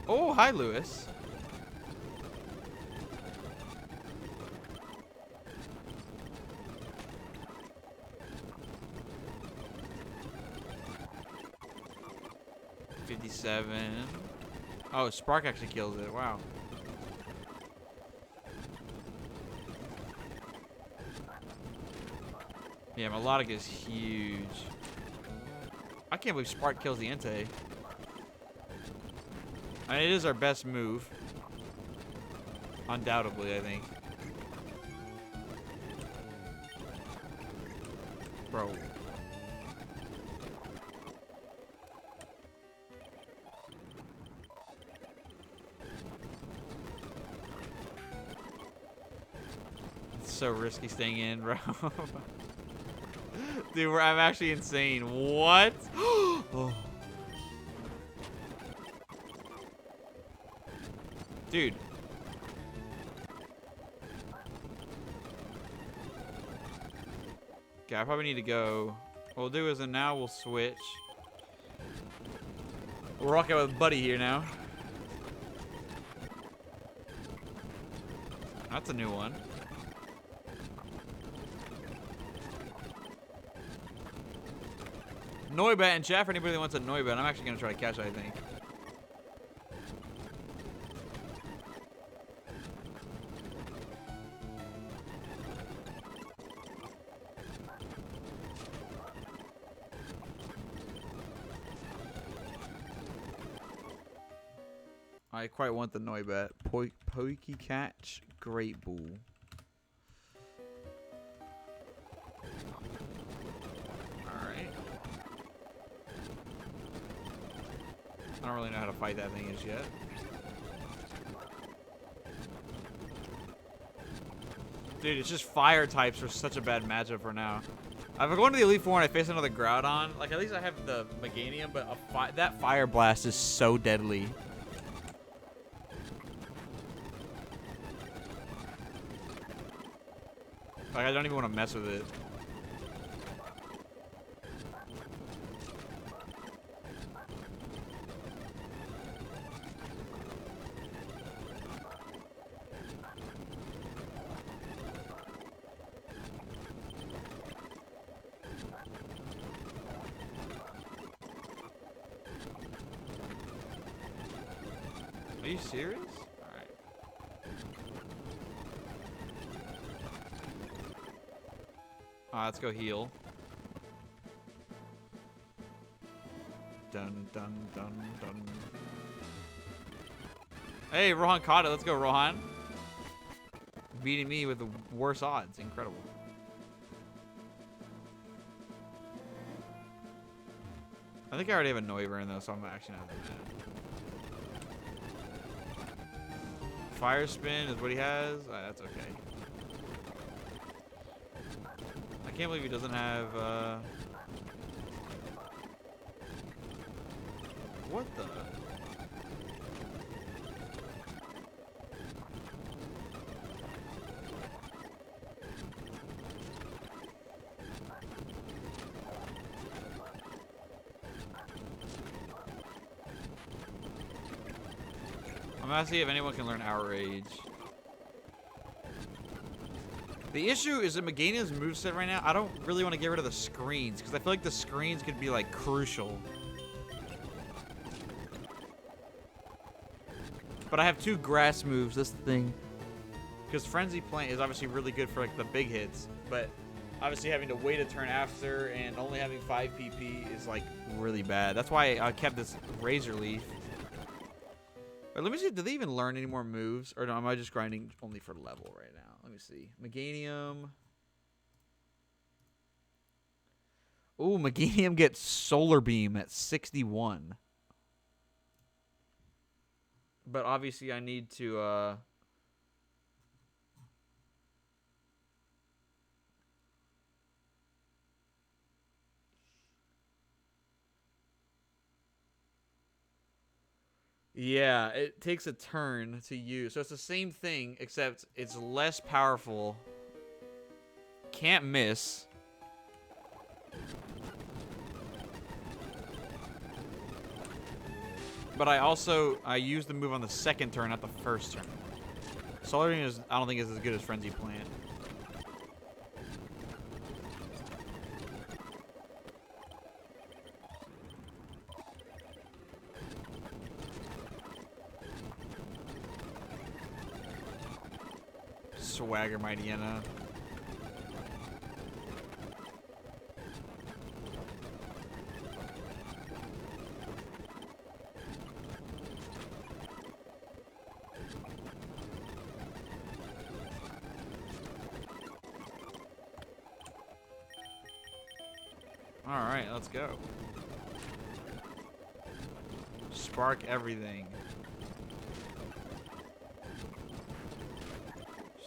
B: Oh, hi, Lewis. $57. Oh, Spark actually kills it. Wow. Yeah, Melodic is huge. I can't believe Spark kills the Entei. I mean, it is our best move. Undoubtedly, I think. Bro. It's so risky staying in, bro. Dude, I'm actually insane. What? Oh. Dude. Okay, I probably need to go. What we'll do is, and now we'll switch. We'll rock out with Buddy here now. That's a new one. Noibat and chat for anybody that wants a Noibat. I'm actually going to try to catch it, I think. I quite want the Noibat. Pokey Catch, Great Bull. Alright. I don't really know how to fight that thing as yet. Dude, it's just fire types are such a bad matchup for now. If I go into the Elite Four and I face another Groudon, like at least I have the Meganium, but that Fire Blast is so deadly. Like, I don't even want to mess with it. Are you serious? Alright. Let's go heal. Dun dun dun dun. Hey, Rohan caught it. Let's go, Rohan. Beating me with the worst odds. Incredible. I think I already have a Noivern though, so I'm actually not that mad. Fire Spin is what he has. That's okay. I can't believe he doesn't have. What the? I'm gonna see if anyone can learn Outrage. The issue is that Meganium's moveset right now, I don't really want to get rid of the screens, because I feel like the screens could be, like, crucial. But I have 2 grass moves, that's the thing. Because Frenzy Plant is obviously really good for, like, the big hits, but obviously having to wait a turn after and only having 5 PP is, like, really bad. That's why I kept this Razor Leaf. Right, let me see, do they even learn any more moves? Or no, am I just grinding only for level right now? Let me see. Meganium. Ooh, Meganium gets Solar Beam at 61. But obviously I need to, yeah, it takes a turn to use. So it's the same thing, except it's less powerful. Can't miss. But I use the move on the second turn, not the first turn. Solar Beam is, I don't think is as good as Frenzy Plant. Swagger Mightyena. Alright, let's go. Spark everything.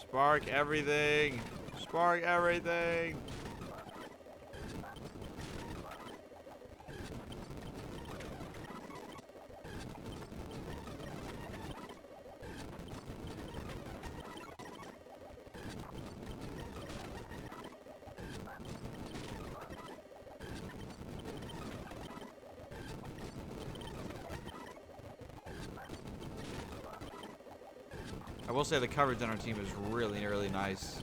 B: Spark everything. Spark everything. I will say the coverage on our team is really, really nice.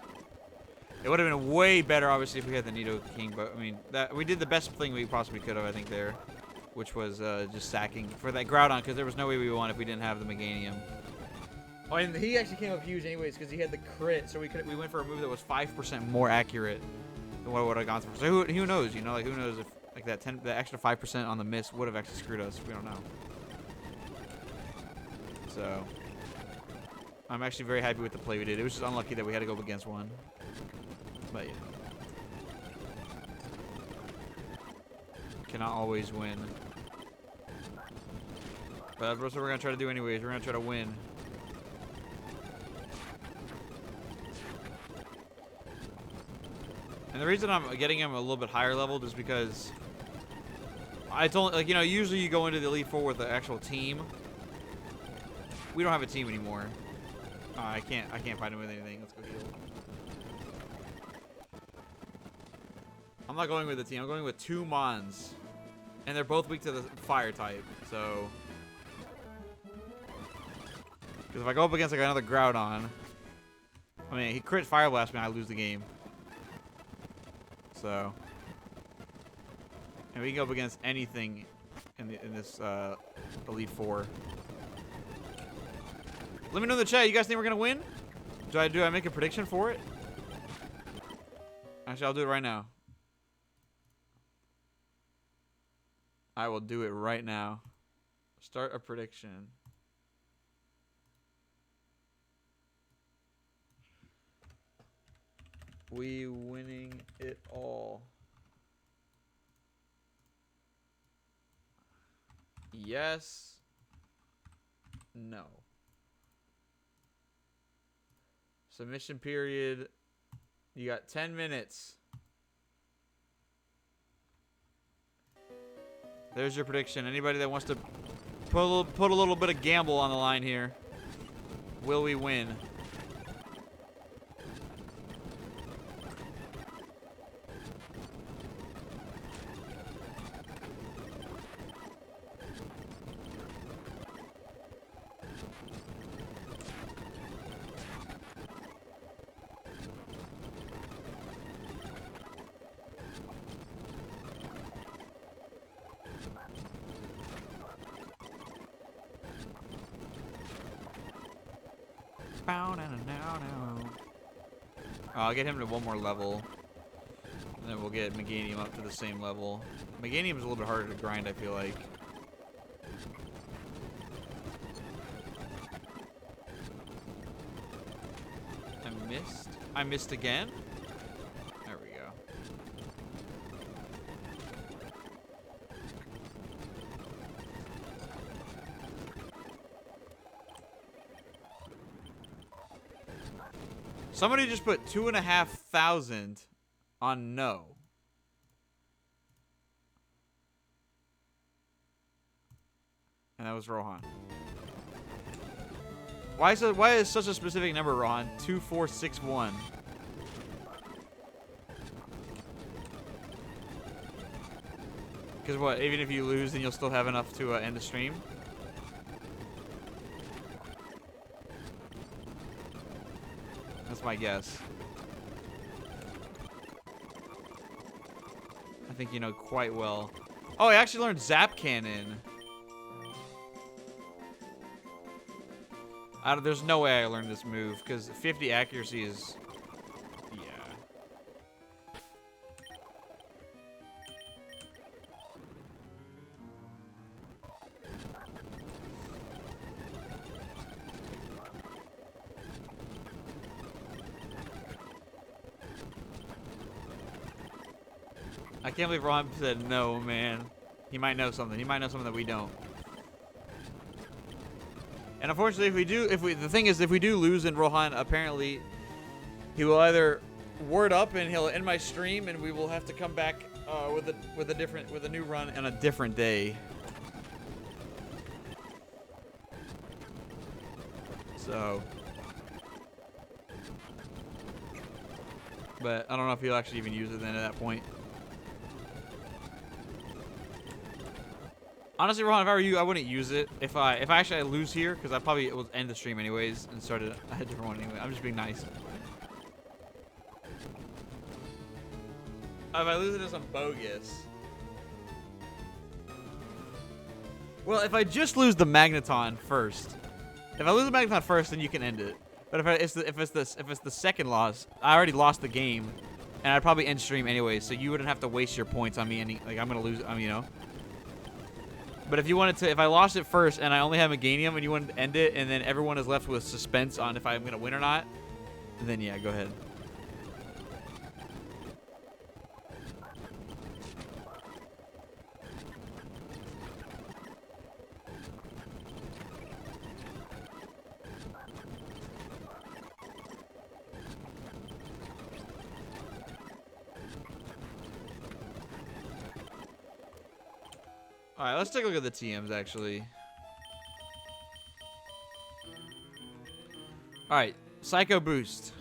B: It would have been way better, obviously, if we had the Nidoking, but I mean, we did the best thing we possibly could have, I think, there, which was just sacking for that Groudon, because there was no way we won if we didn't have the Meganium. Oh, and he actually came up huge, anyways, because he had the crit, so we went for a move that was 5% more accurate than what it would have gone for. So who knows, you know, like who knows if like the extra 5% on the miss would have actually screwed us. We don't know. So I'm actually very happy with the play we did. It was just unlucky that we had to go up against one. But yeah. Cannot always win. But that's what we're going to try to do anyways. We're going to try to win. And the reason I'm getting him a little bit higher leveled is because I told, like, you know, usually you go into the Elite Four with the actual team. We don't have a team anymore. I can't fight him with anything. Let's go heal. I'm not going with the team. I'm going with 2 Mons. And they're both weak to the fire type, so. Because if I go up against like another Groudon, I mean, he crit Fire Blast me, I lose the game. So. And we can go up against anything in this Elite Four. Let me know in the chat. You guys think we're gonna win? Do I make a prediction for it? Actually, I'll do it right now. I will do it right now. Start a prediction. We winning it all. Yes. No. Submission period. You got 10 minutes. There's your prediction. Anybody that wants to put a little bit of gamble on the line here. Will we win? I'll get him to one more level. And then we'll get Meganium up to the same level. Meganium's a little bit harder to grind, I feel like. I missed. I missed again? There we go. Somebody just put 2,500 on no. And that was Rohan. Why is such a specific number, Rohan? 2461. Because what? Even if you lose, then you'll still have enough to end the stream? That's my guess. I think you know quite well. Oh, I actually learned Zap Cannon. There's no way I learned this move, because 50 accuracy is... Yeah. I can't believe Ron said no, man. He might know something. He might know something that we don't. And unfortunately, the thing is, if we do lose in Rohan, apparently he will either word up and he'll end my stream, and we will have to come back with a new run on a different day. So, but I don't know if he'll actually even use it then at that point. Honestly, Ron, if I were you, I wouldn't use it. If I actually lose here, because I probably will end the stream anyways and start a different one anyway. I'm just being nice. If I lose it as I'm bogus. Well, if I just lose the Magneton first. If I lose the Magneton first, then you can end it. But if it's the second loss, I already lost the game, and I'd probably end stream anyway. So you wouldn't have to waste your points on me ending. Like I'm gonna lose. You know. But if you wanted to, if I lost it first and I only have Meganium and you wanted to end it, and then everyone is left with suspense on if I'm gonna win or not, then yeah, go ahead. Alright, let's take a look at the TMs, actually. Alright, Psycho Boost.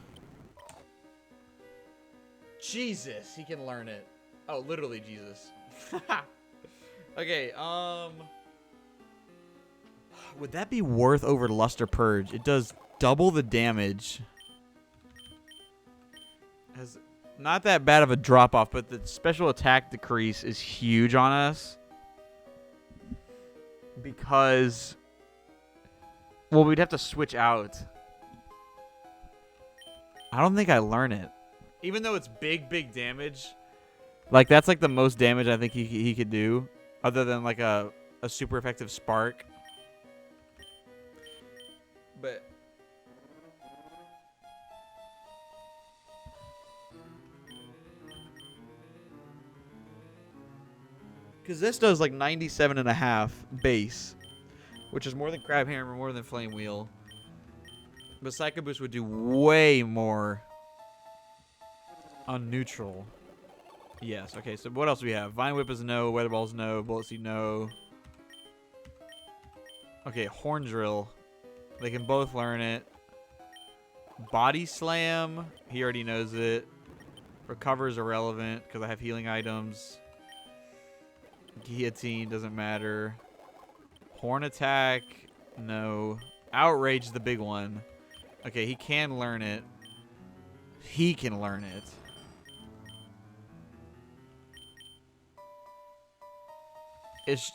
B: Jesus, he can learn it. Oh, literally Jesus. Okay, would that be worth over Luster Purge? It does double the damage. Has not that bad of a drop-off, but the special attack decrease is huge on us. Because, well, we'd have to switch out. I don't think I learn it. Even though it's big damage. Like, that's like the most damage I think he could do. Other than like a super effective Spark. But... because this does like 97.5 base, which is more than Crab Hammer, more than Flame Wheel. But Psycho Boost would do way more on neutral. Yes, okay, so what else do we have? Vine Whip is no, Weather Ball's no, Bullet Seed no. Okay, Horn Drill. They can both learn it. Body Slam, he already knows it. Recover is irrelevant because I have healing items. Guillotine doesn't matter. Horn Attack, no. Outrage is the big one. Okay, he can learn it. He can learn it. It's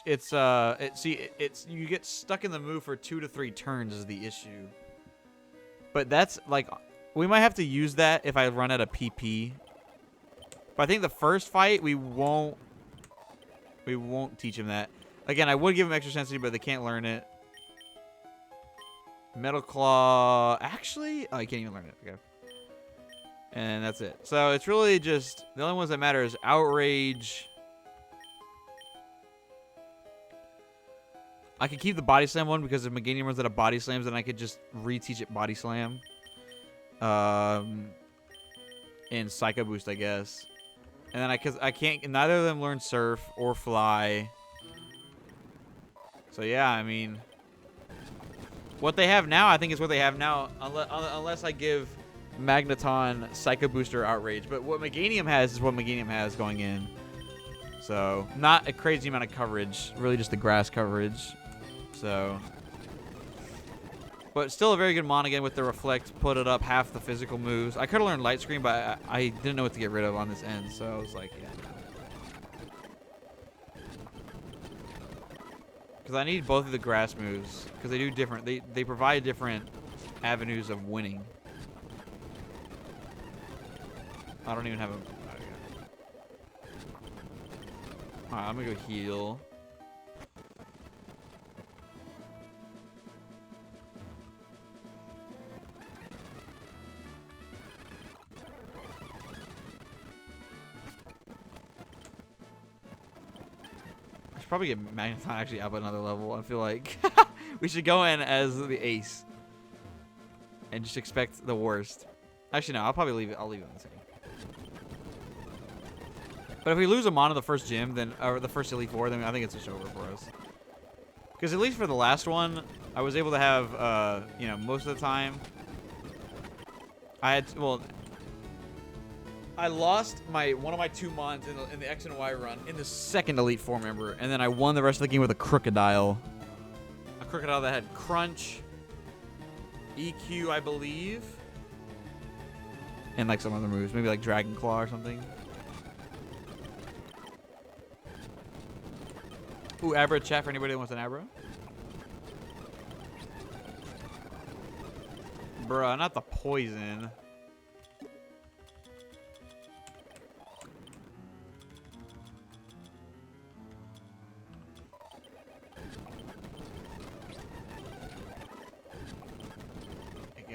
B: you get stuck in the move for 2 to 3 turns is the issue. But that's like, we might have to use that if I run out of PP. But I think the first fight we won't teach him that. Again, I would give him extra sensitivity, but they can't learn it. Metal Claw, actually, oh, you can't even learn it. Okay. And that's it. So it's really just the only ones that matter is Outrage. I could keep the Body Slam one because if Meganium runs out of Body Slams, then I could just reteach it Body Slam. And Psycho Boost, I guess. And then I can't, neither of them learn Surf or Fly. So yeah, I mean, what they have now, I think is what they have now, unless I give Magneton Psycho Boost or Outrage. But what Meganium has is what Meganium has going in. So not a crazy amount of coverage, really just the grass coverage. So, but still a very good mon again with the Reflect, put it up half the physical moves. I could have learned Light Screen, but I didn't know what to get rid of on this end, so I was like, yeah. Because I need both of the grass moves, because they do different, they provide different avenues of winning. I don't even have a... Alright, I'm gonna go heal. Probably get Magneton actually up another level. I feel like we should go in as the ace and just expect the worst. Actually, no, I'll probably leave it. I'll leave it on the same. But if we lose a mon in the first gym, then or the first Elite Four, then I think it's just over for us. Because at least for the last one, I was able to have, you know, most of the time. I lost one of my 2 mons in the X and Y run in the second Elite Four member, and then I won the rest of the game with a Crocodile. A Crocodile that had Crunch, EQ, I believe, and like some other moves, maybe like Dragon Claw or something. Ooh, Abra chat for anybody that wants an Abra. Bruh, not the poison.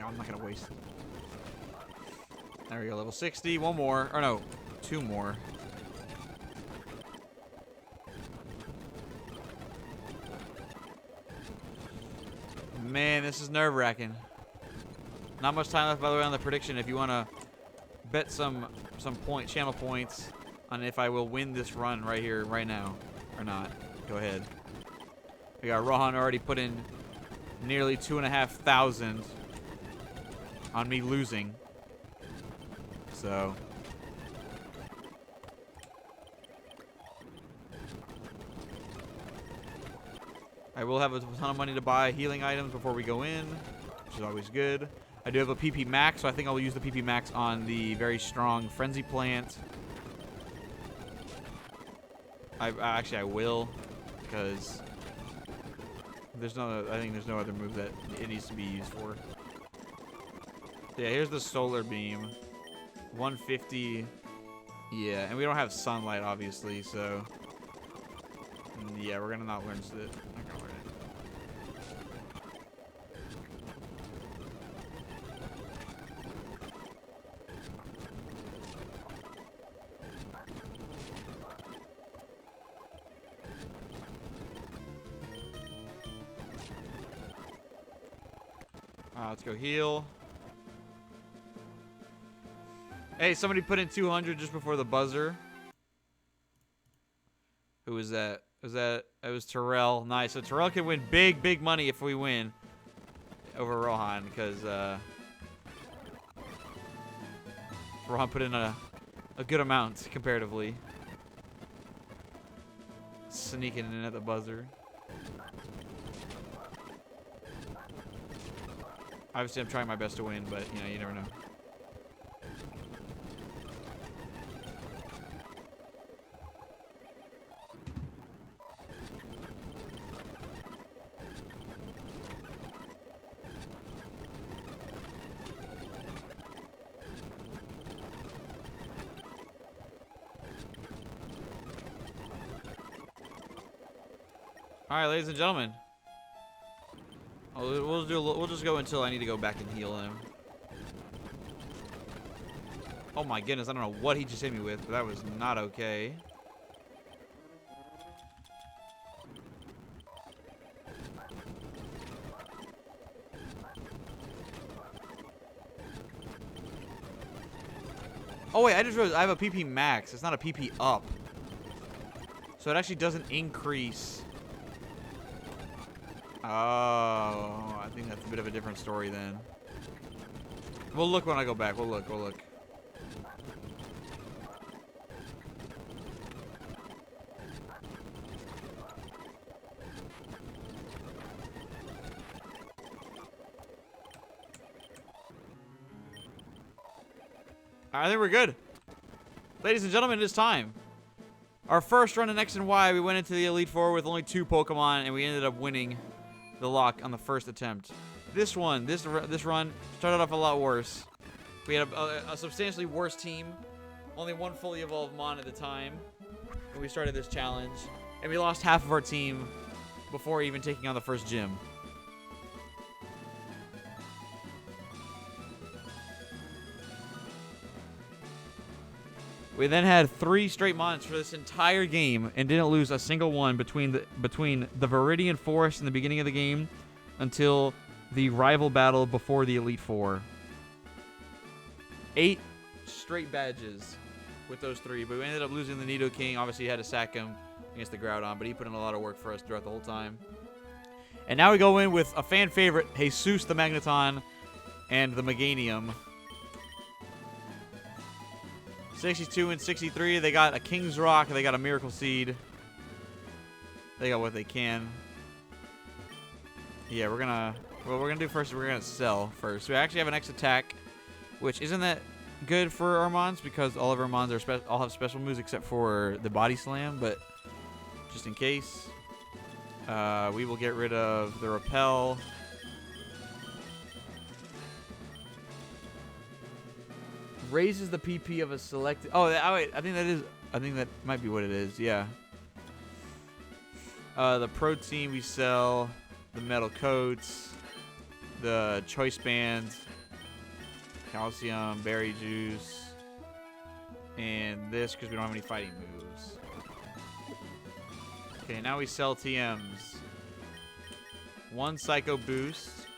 B: I'm not gonna waste it. There we go, level 60. One more. Or no, 2 more. Man, this is nerve-wracking. Not much time left, by the way, on the prediction. If you want to bet some channel points on if I will win this run right here, right now, or not, go ahead. We got Rohan already put in nearly 2,500 on me losing. So I will have a ton of money to buy healing items before we go in, which is always good. I do have a PP max, so I think I'll use the PP max on the very strong Frenzy Plant. Actually I will, because I think there's no other move that it needs to be used for. Yeah, here's the Solar Beam. 150. Yeah, and we don't have Sunlight, obviously, so... Yeah, we're gonna not learn it. Not gonna learn it. Let's go heal. Hey, somebody put in 200 just before the buzzer. Who was that? It was Terrell. Nice. So Terrell can win big money if we win over Rohan, because Rohan put in a good amount comparatively. Sneaking in at the buzzer. Obviously, I'm trying my best to win, but you know, you never know. All right, ladies and gentlemen. We'll just go until I need to go back and heal him. Oh my goodness, I don't know what he just hit me with, but that was not okay. Oh wait, I just realized I have a PP max. It's not a PP up. So it actually doesn't increase. Oh, I think that's a bit of a different story then. We'll look when I go back. We'll look. I think we're good. Ladies and gentlemen, it is time. Our first run in X and Y, we went into the Elite Four with only 2 Pokemon, and we ended up winning the lock on the first attempt. This run started off a lot worse. We had a substantially worse team. Only 1 fully evolved Mon at the time when we started this challenge. And we lost half of our team before even taking on the first gym. We then had 3 straight Mons for this entire game and didn't lose a single one between the Viridian Forest in the beginning of the game until the rival battle before the Elite Four. 8 straight badges with those 3, but we ended up losing the Nidoking. Obviously, you had to sack him against the Groudon, but he put in a lot of work for us throughout the whole time. And now we go in with a fan favorite, Jesus the Magneton and the Meganium. 62 and 63, they got a King's Rock, they got a Miracle Seed. They got what they can. Yeah, what we're gonna do first is we're gonna sell first. We actually have an X attack, which isn't that good for our Mons because all of our Mons all have special moves except for the Body Slam, but just in case, we will get rid of the Repel. Raises the PP of a selected. Oh, wait. I think that might be what it is. Yeah. The protein we sell, the metal coats, the choice bands, calcium, berry juice, and this because we don't have any fighting moves. Okay, now we sell TMs. 1 Psycho Boost,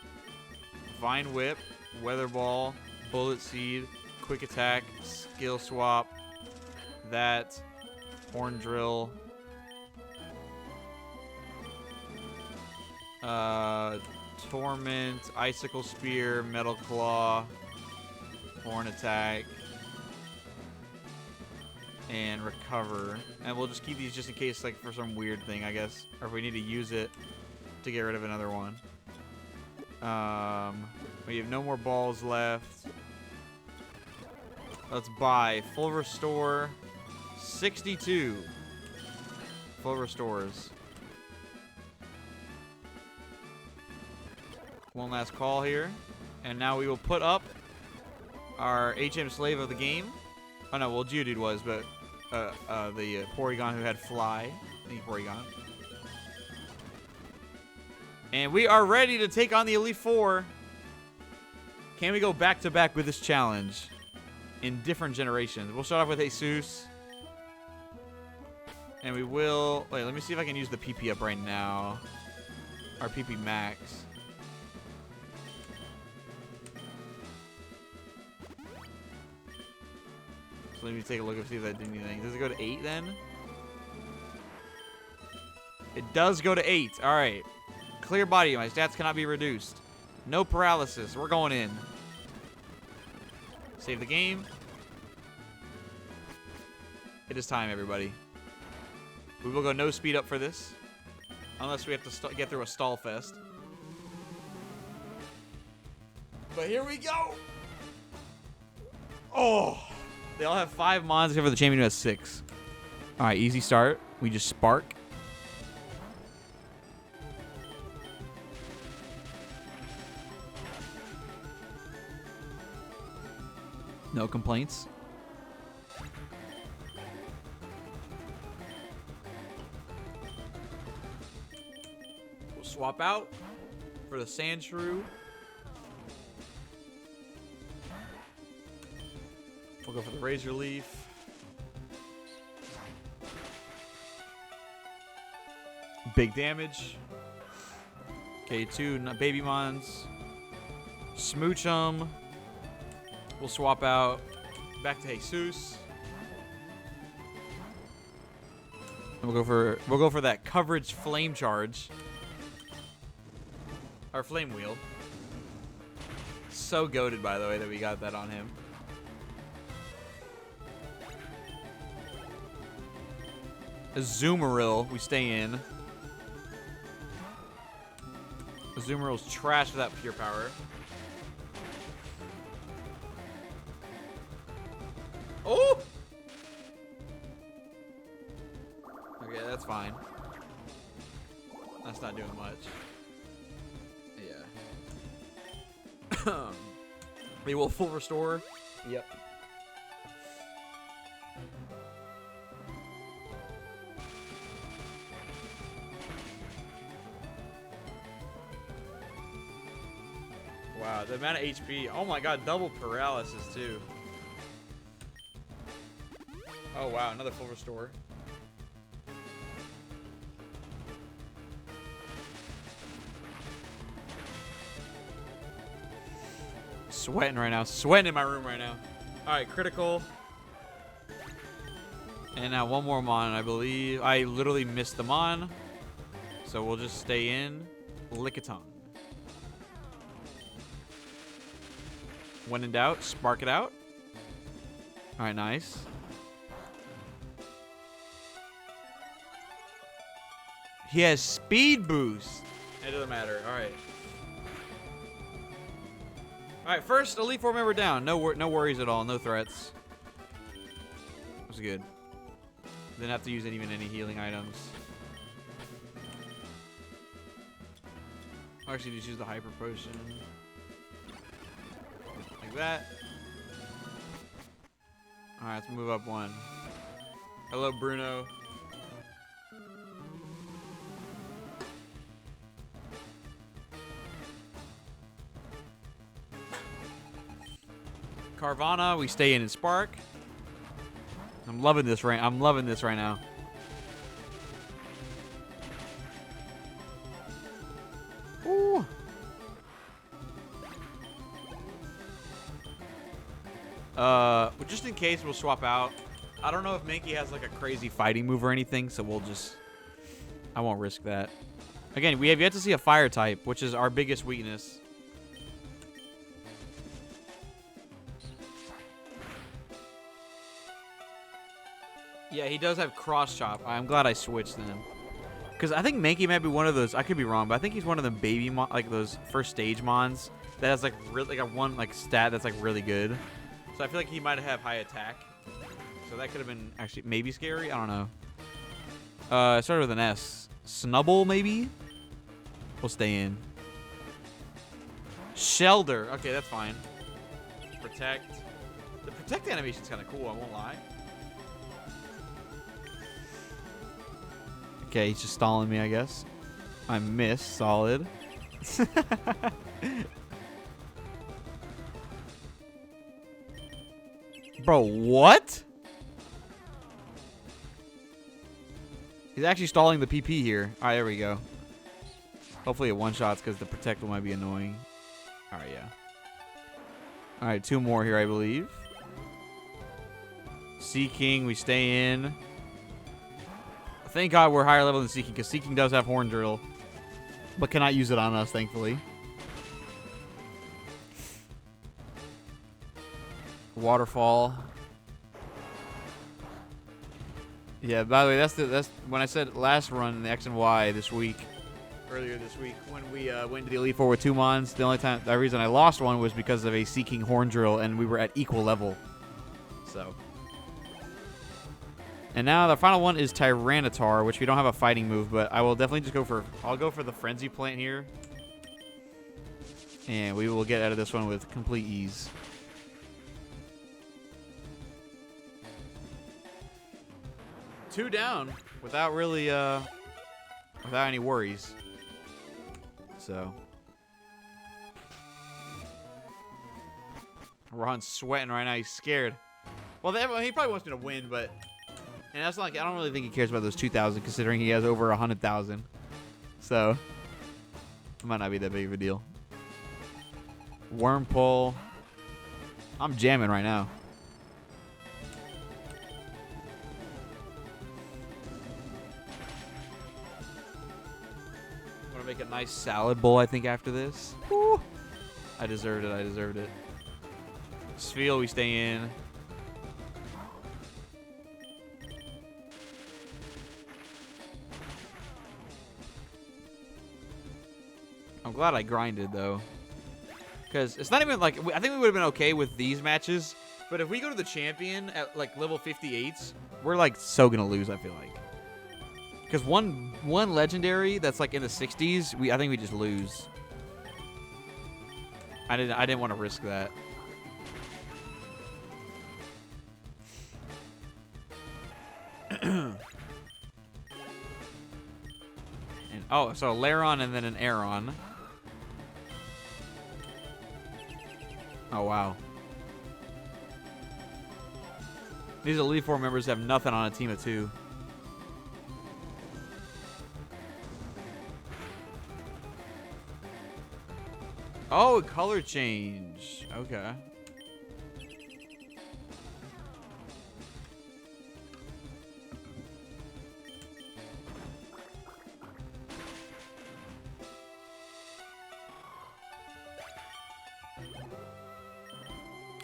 B: Vine Whip, Weather Ball, Bullet Seed, Quick Attack, Skill Swap, that, Horn Drill, Torment, Icicle Spear, Metal Claw, Horn Attack, and Recover. And we'll just keep these just in case, like, for some weird thing, I guess. Or if we need to use it to get rid of another one. We have no more balls left. Let's buy full restore 62 full restores. One last call here. And now we will put up our HM slave of the game. Oh no, well Geodude was, but the Porygon who had Fly. The Porygon. And we are ready to take on the Elite Four. Can we go back to back with this challenge? In different generations. We'll start off with Jesus. And we will... Wait, let me see if I can use the PP up right now. Our PP max. So let me take a look and see if that did anything. Does it go to 8 then? It does go to 8. Alright. Clear body. My stats cannot be reduced. No paralysis. We're going in. Save the game. It is time, everybody. We will go no speed up for this. Unless we have to get through a stall fest. But here we go! Oh! They all have 5 mons except for the champion who has 6. Alright, easy start. We just spark. No complaints.
A: swap out for the Sand Shrew. We'll go for the Razor Leaf. Big damage. Okay, 2 baby mons. Smooch them. We'll swap out back to Jesus. And we'll go for that coverage flame charge. Our flame wheel. So goated, by the way, that we got that on him. Azumarill, we stay in. Azumarill's trash without pure power. Oh! Okay, that's fine. That's not doing much. Yeah. We will full restore. Yep. Wow, the amount of HP. Oh my god, double paralysis too. Oh wow, another full restore. Sweating right now. Sweating in my room right now. Alright, critical. And now one more Mon, I believe. I literally missed the Mon. So we'll just stay in. Lickitung. When in doubt, spark it out. Alright, nice. He has speed boost. It doesn't matter. Alright. Alright, first Elite Four member down. No worries at all. No threats. That was good. Didn't have to use even any healing items. Actually, just use the Hyper Potion. Like that. Alright, let's move up one. Hello, Bruno. Carvana, we stay in Spark. I'm loving this right now. Ooh. Just in case, we'll swap out. I don't know if Mankey has like a crazy fighting move or anything, so I won't risk that. Again, we have yet to see a fire type, which is our biggest weakness. Yeah, he does have cross chop. I'm glad I switched then. Because I think Mankey might be one of those. I could be wrong, but I think he's one of them baby like those first stage mons that has like really like a one like stat that's like really good. So I feel like he might have high attack. So that could have been actually maybe scary. I don't know. It started with an S. Snubble maybe. We'll stay in. Shelter. Okay, that's fine. Protect. The protect animation's kind of cool. I won't lie. Okay, he's just stalling me, I guess. I missed. Solid. Bro, what? He's actually stalling the PP here. All right, there we go. Hopefully it one-shots because the protect might be annoying. All right, yeah. All right, 2 more here, I believe. Sea King, we stay in. Thank God we're higher level than Sea King, because Sea King does have Horn Drill, but cannot use it on us, thankfully. Waterfall. Yeah, by the way, that's when I said last run in the X and Y this week, earlier this week, when we went to the Elite Four with 2 Mons. The reason I lost one was because of a Sea King Horn Drill, and we were at equal level. So. And now the final one is Tyranitar, which we don't have a fighting move, but I will definitely just I'll go for the Frenzy Plant here. And we will get out of this one with complete ease. Two down without really, without any worries.
B: so. Ron's sweating right now. He's scared. Well, he probably wants me to win, but... And that's not like... I don't really think he cares about those 2,000, considering he has over 100,000. So... It might not be that big of a deal. Worm pull. I'm jamming right now. I'm going to make a nice salad bowl, I think, after this. Woo. I deserved it. I deserved it. Sfeel, we stay in. I'm glad I grinded, though. Because it's not even like... I think we would have been okay with these matches. But if we go to the champion at, like, level 58s, we're, like, so going to lose, I feel like. Because one legendary that's, like, in the 60s, I think we just lose. I didn't want to risk that. Oh, so a Lairon and then an Aeron. Oh, wow. These Elite Four members have nothing on a team of 2. Oh, color change. Okay.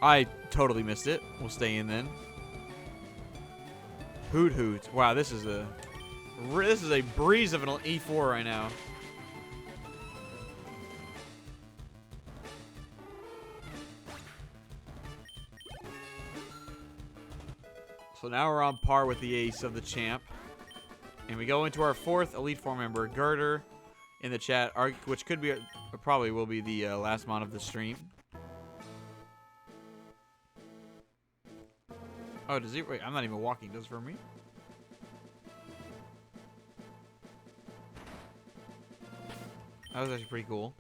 B: I totally missed it. We'll stay in then. Hoot Hoot. Wow, this is a breeze of an E4 right now. So now we're on par with the ace of the champ. And we go into our 4th Elite Four member, Girder, in the chat, which could be, probably will be the last mon of the stream. Oh, does he? Wait, I'm not even walking. Does it for me? That was actually pretty cool.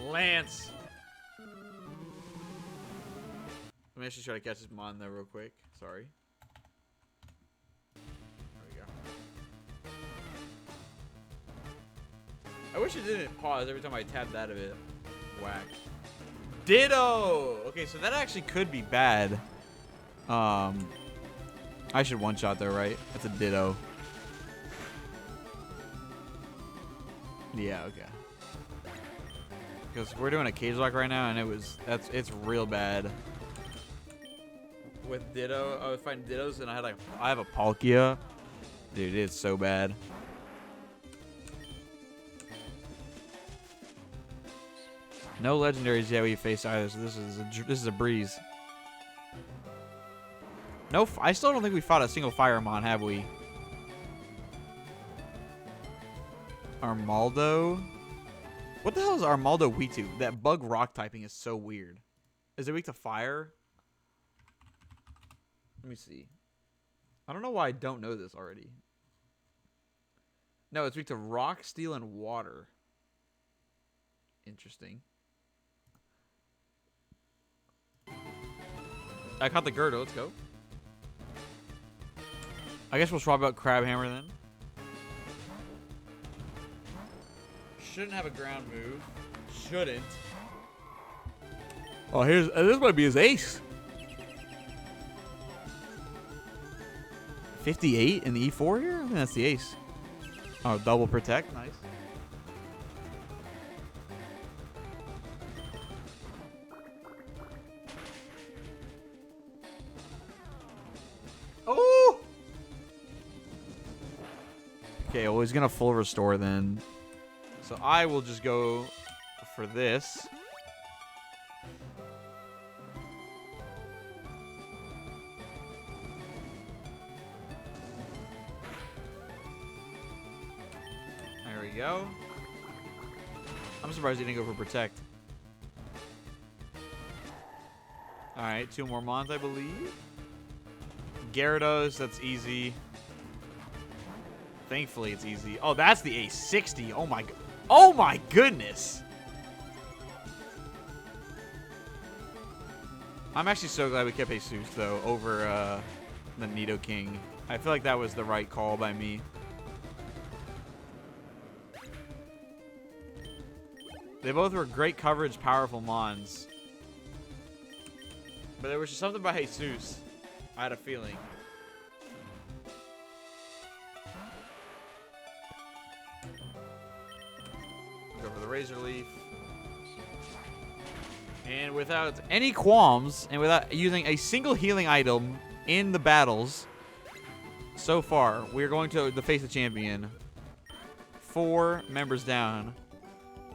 B: Lance! Let me actually try to catch this mon there real quick. Sorry. I wish it didn't pause every time I tapped out of it. Whack. Ditto! Okay, so that actually could be bad. I should one-shot though, right? That's a Ditto. Yeah, okay. Because we're doing a cage lock right now, and it's real bad. With Ditto, I was fighting Dittos, and I have a Palkia. Dude, it's so bad. No legendaries yet we face either, so this is a breeze. No, I still don't think we fought a single Firemon, have we? Armaldo? What the hell is Armaldo weak to? That bug rock typing is so weird. Is it weak to fire? Let me see. I don't know why I don't know this already. No, it's weak to rock, steel, and water. Interesting. I caught the Girder. Let's go. I guess we'll swap out Crabhammer then. Shouldn't have a ground move. Shouldn't. Oh, this might be his ace. 58 in the E4 here? I think that's the ace. Oh, double protect. Nice. Oh! Okay, well, he's going to full restore then. So I will just go for this. There we go. I'm surprised he didn't go for protect. Alright, 2 more mons, I believe. Gyarados, that's easy. Thankfully, it's easy. Oh, that's the A60. Oh my, oh my goodness. I'm actually so glad we kept Jesus though over the Nidoking. I feel like that was the right call by me. They both were great coverage, powerful Mons. But there was just something about Jesus. I had a feeling. Go for the Razor Leaf. And without any qualms, and without using a single healing item in the battles, so far, we're going to face the champion. 4 members down.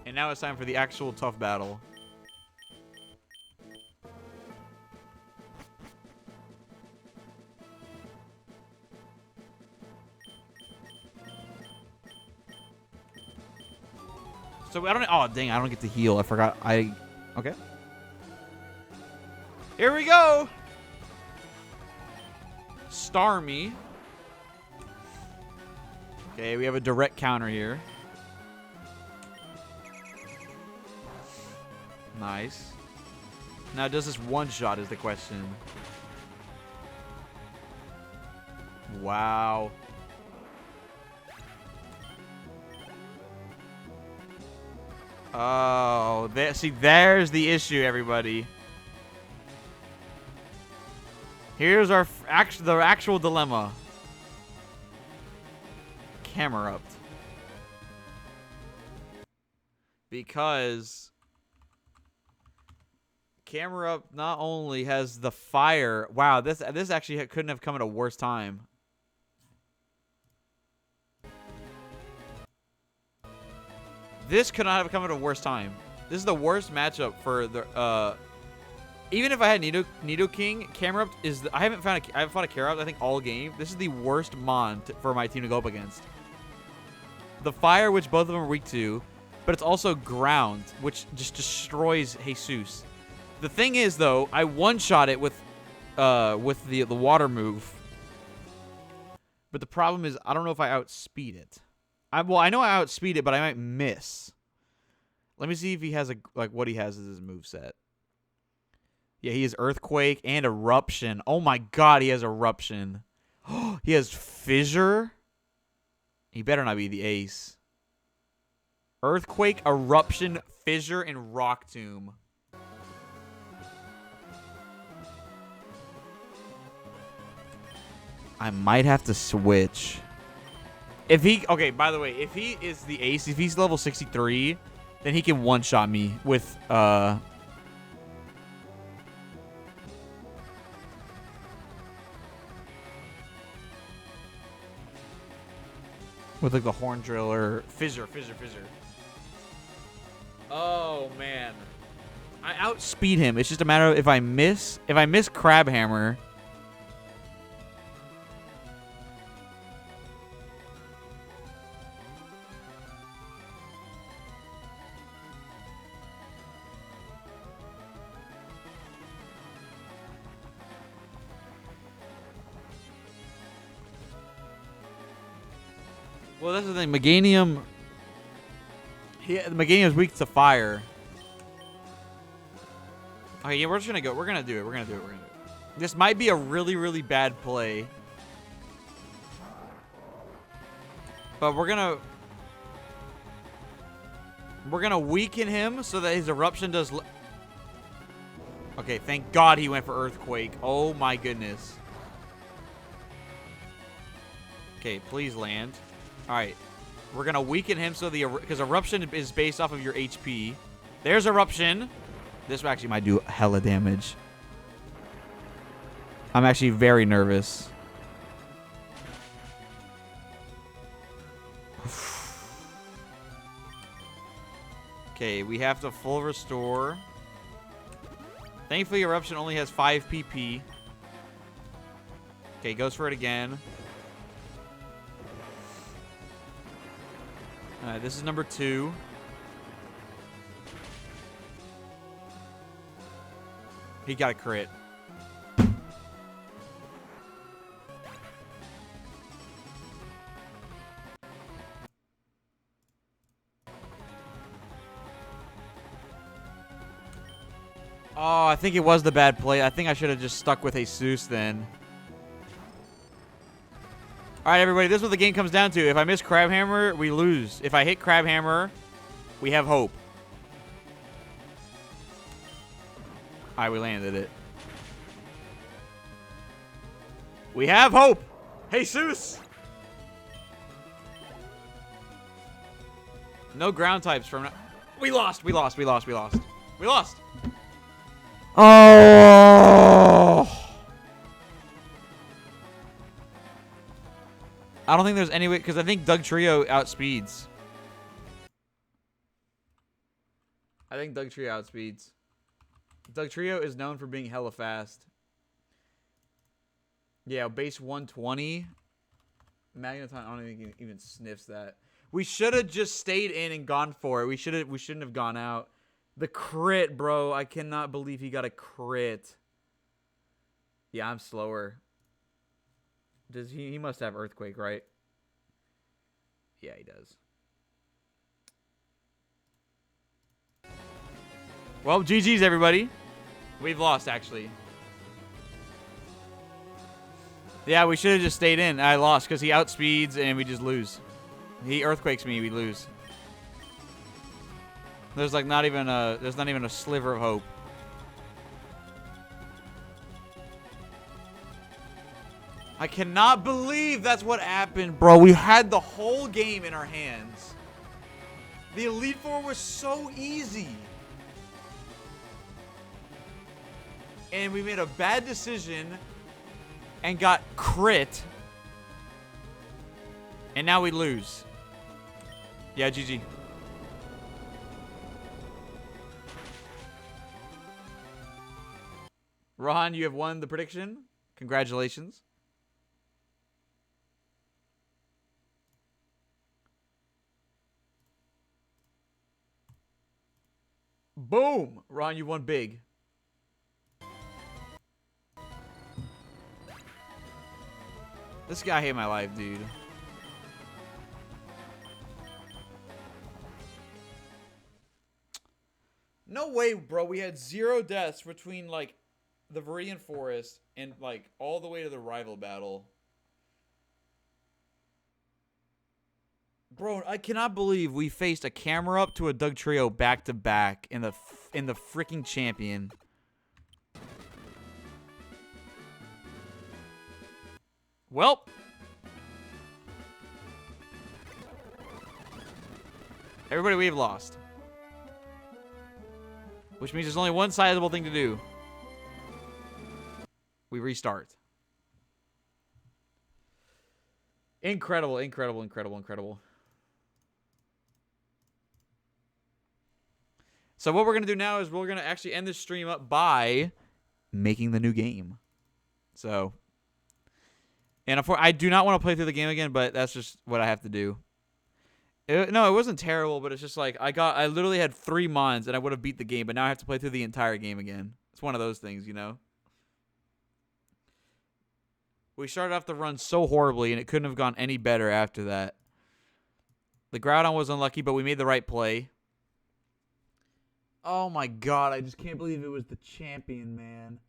B: And now it's time for the actual tough battle. So I don't. Oh dang! I don't get to heal. I forgot. Okay. Here we go. Starmie. Okay, we have a direct counter here. Nice. Now, does this one-shot is the question. Wow. Oh, see, there's the issue, everybody. Here's our the actual dilemma. Camerupt. Because Camerupt not only has the fire. Wow, this actually couldn't have come at a worse time. This could not have come at a worse time. This is the worst matchup for the even if I had Nidoking, Camerupt is I haven't fought a Camerupt I think all game. This is the worst Mon for my team to go up against. The fire, which both of them are weak to, but it's also ground, which just destroys Jesus. The thing is though, I one-shot it with the water move. But the problem is I don't know if I outspeed it. Well, I know I outspeed it, but I might miss. Let me see if he has what he has as his moveset. Yeah, he has Earthquake and Eruption. Oh my god, he has Eruption. He has Fissure. He better not be the ace. Earthquake, Eruption, Fissure, and Rock Tomb. I might have to switch. If he, okay, by the way, if he is the ace, if he's level 63, then he can one-shot me with, like the Horn Driller, Fissure. Oh, man. I outspeed him. It's just a matter of if I miss Crab Hammer. Well, that's the thing. Meganium. Meganium is weak to fire. Okay, yeah, we're just gonna go. We're gonna do it. This might be a really, really bad play, but we're gonna weaken him so that his eruption does. Okay, thank God he went for Earthquake. Oh my goodness. Okay, please land. All right, we're gonna weaken him so because Eruption is based off of your HP. There's Eruption. This actually might do hella damage. I'm actually very nervous. Okay, we have to full restore. Thankfully, Eruption only has 5 PP. Okay, goes for it again. Alright, this is number 2. He got a crit. I think it was the bad play. I think I should have just stuck with Jesus then. All right, everybody, this is what the game comes down to. If I miss Crabhammer, we lose. If I hit Crabhammer, we have hope. All right, we landed it. We have hope. Jesus. No ground types from... We lost. We lost. We lost. We lost. We lost. Oh. I don't think there's any way, because I think Doug Trio outspeeds. I think Doug Trio outspeeds. Doug Trio is known for being hella fast. Yeah, base 120. Magneton, I don't think he even sniffs that. We should have just stayed in and gone for it. We shouldn't have gone out. The crit, bro. I cannot believe he got a crit. Yeah, I'm slower. Does he must have Earthquake, right? Yeah, he does. Well, GG's, everybody. We've lost, actually. Yeah, we should have just stayed in. I lost because he outspeeds and we just lose. He Earthquakes me, we lose. There's like not even a sliver of hope. I cannot believe that's what happened, bro. We had the whole game in our hands. The Elite Four was so easy. And we made a bad decision and got crit. And now we lose. Yeah, GG. Rohan, you have won the prediction. Congratulations. Boom! Ron, you won big. This guy hate my life, dude. No way, bro. We had 0 deaths between, like, the Viridian Forest and, like, all the way to the rival battle. Bro, I cannot believe we faced a camera up to a Doug Trio back to back in the freaking champion. Well, everybody, we've lost. Which means there's only one sizable thing to do. We restart. Incredible, incredible, incredible, incredible. So what we're going to do now is we're going to actually end this stream up by making the new game. So, and I do not want to play through the game again, but that's just what I have to do. No, it wasn't terrible, but it's just like I literally had 3 mons and I would have beat the game, but now I have to play through the entire game again. It's one of those things, you know. We started off the run so horribly, and it couldn't have gone any better after that. The Groudon was unlucky, but we made the right play. Oh my god, I just can't believe it was the champion, man.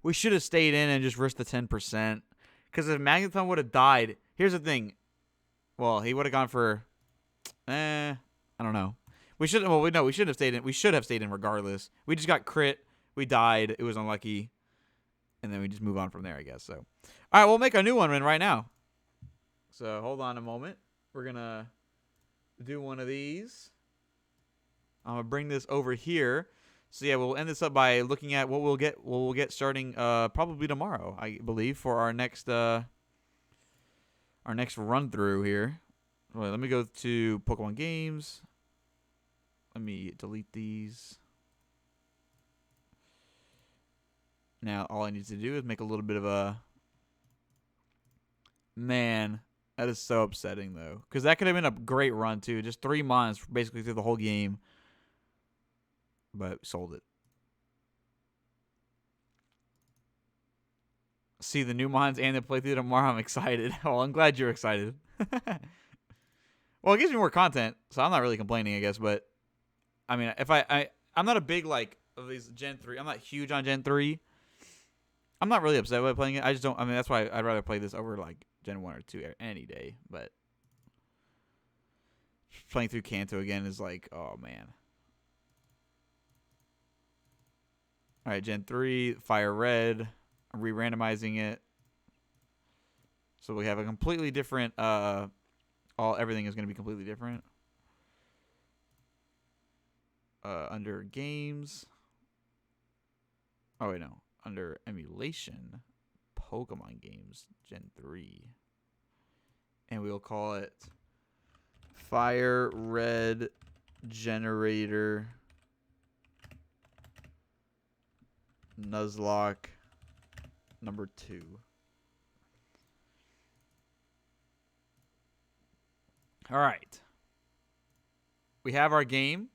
B: We should have stayed in and just risked the 10%. Because if Magneton would have died, here's the thing. Well, he would have gone for, I don't know. We should have stayed in. We should have stayed in regardless. We just got crit. We died. It was unlucky. And then we just move on from there, I guess. So, all right, we'll make a new one right now. So hold on a moment. We're gonna do one of these. I'm gonna bring this over here. So yeah, we'll end this up by looking at what we'll get. What we'll get starting probably tomorrow, I believe, for our next run through here. Wait, let me go to Pokemon games. Let me delete these. Now, all I need to do is make a little bit of a... Man, that is so upsetting, though. Because that could have been a great run, too. Just 3 mons basically through the whole game. But sold it. See the new mons and the playthrough tomorrow. I'm excited. Well, I'm glad you're excited. Well, it gives me more content, so I'm not really complaining, I guess. But, I mean, if I'm not a big, like... of these Gen 3. I'm not huge on Gen 3. I'm not really upset with playing it. I just don't. I mean, that's why I'd rather play this over like Gen 1 or 2 any day. But playing through Kanto again is like, oh man. All right, Gen 3, FireRed. I'm re-randomizing it. So we have a completely different. Everything is going to be completely different. Under games. Oh wait, no. Under emulation, Pokemon games, Gen 3. And we'll call it FireRed Generator Nuzlocke number 2. All right. We have our game.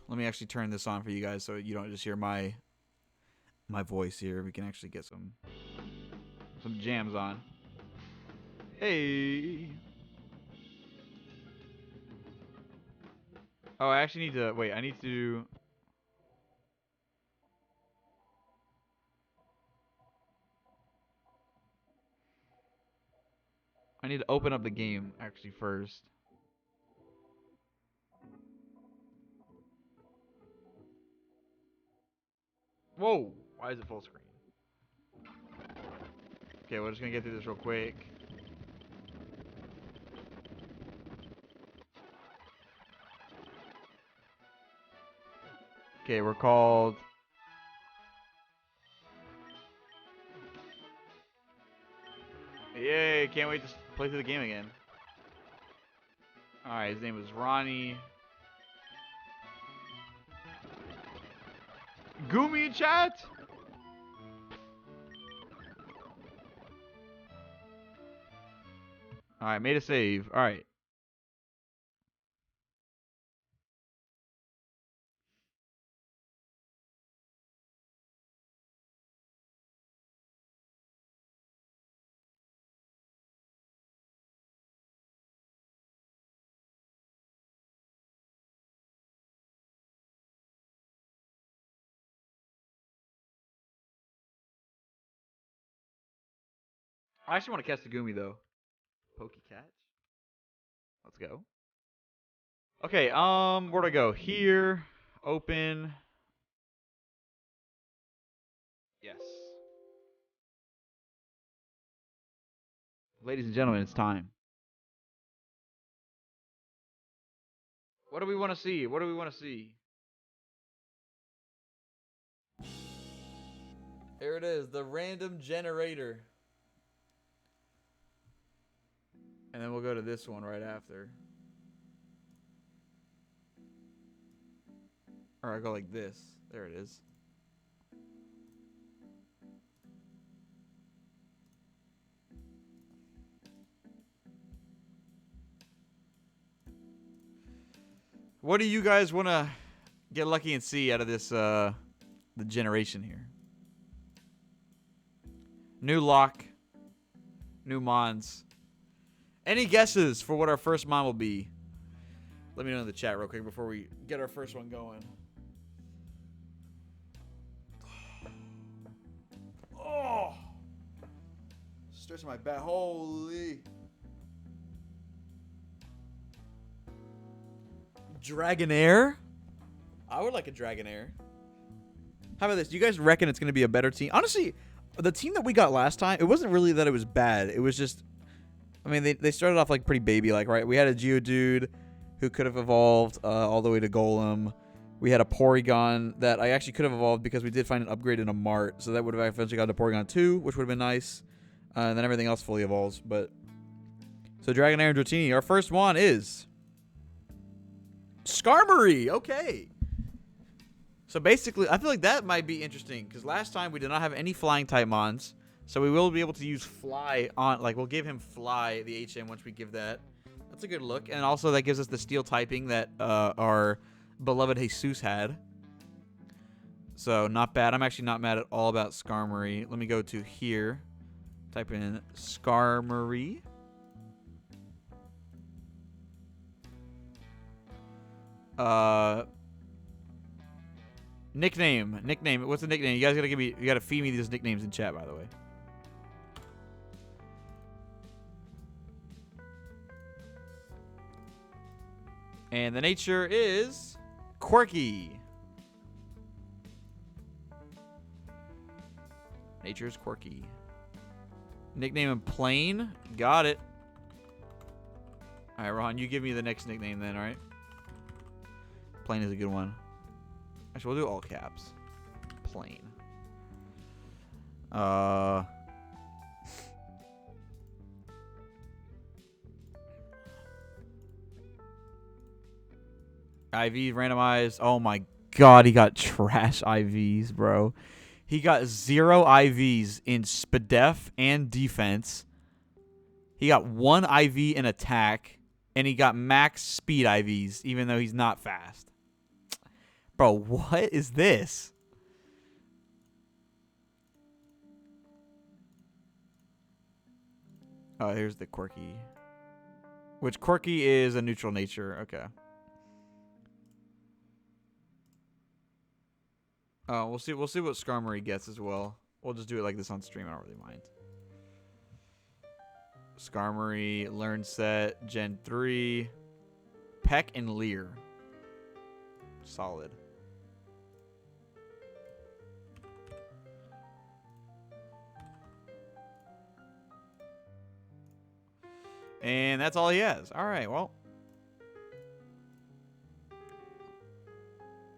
B: Let me actually turn this on for you guys so you don't just hear my voice here. We can actually get some jams on. Hey. Oh, I actually need to wait. I need to. I need to open up the game actually first. Whoa! Why is it full screen? Okay, we're just gonna get through this real quick. Okay, we're called. Yay! Can't wait to play through the game again. Alright, his name was Ronnie. Gumi chat? Alright, made a save. Alright. I actually want to catch the Gumi though. Catch. Let's go. Okay, where'd I go? Here. Open. Yes. Ladies and gentlemen, it's time. What do we want to see? What do we want to see? Here it is, the random generator. And then we'll go to this one right after. Or I go like this. There it is. What do you guys want to get lucky and see out of this, the generation here? New lock. New mons. Any guesses for what our first mon will be? Let me know in the chat real quick before we get our first one going. Oh! Stretching my back. Holy. Dragonair? I would like a Dragonair. How about this? Do you guys reckon it's going to be a better team? Honestly, the team that we got last time, it wasn't really that it was bad. It was just, I mean, they started off like pretty baby-like, right? We had a Geodude who could have evolved all the way to Golem. We had a Porygon that I actually could have evolved because we did find an upgrade in a Mart. So that would have eventually got to Porygon 2, which would have been nice. And then everything else fully evolves. But so Dragonair and Dratini. Our first one is Skarmory. Okay. So basically, I feel like that might be interesting because last time we did not have any flying type mons. So we will be able to use Fly on, like we'll give him Fly, the HM, once we give that. That's a good look. And also that gives us the steel typing that our beloved Jesus had. So not bad. I'm actually not mad at all about Skarmory. Let me go to here. Type in Skarmory. Nickname. Nickname. What's the nickname? You guys gotta give me. You gotta feed me these nicknames in chat, by the way. And the nature is quirky. Nature is quirky. Nickname him Plain. Got it. All right, Ron, you give me the next nickname then, all right? Plain is a good one. Actually, we'll do all caps. Plain. IV randomized. Oh my god, he got trash IVs, bro. He got 0 IVs in SPDEF and defense. He got 1 IV in attack. And he got max speed IVs, even though he's not fast. Bro, what is this? Oh, here's the quirky. Which quirky is a neutral nature. Okay. We'll see what Skarmory gets as well. We'll just do it like this on stream. I don't really mind. Skarmory, Learn Set, Gen 3, Peck, and Leer. Solid. And that's all he has. All right, well.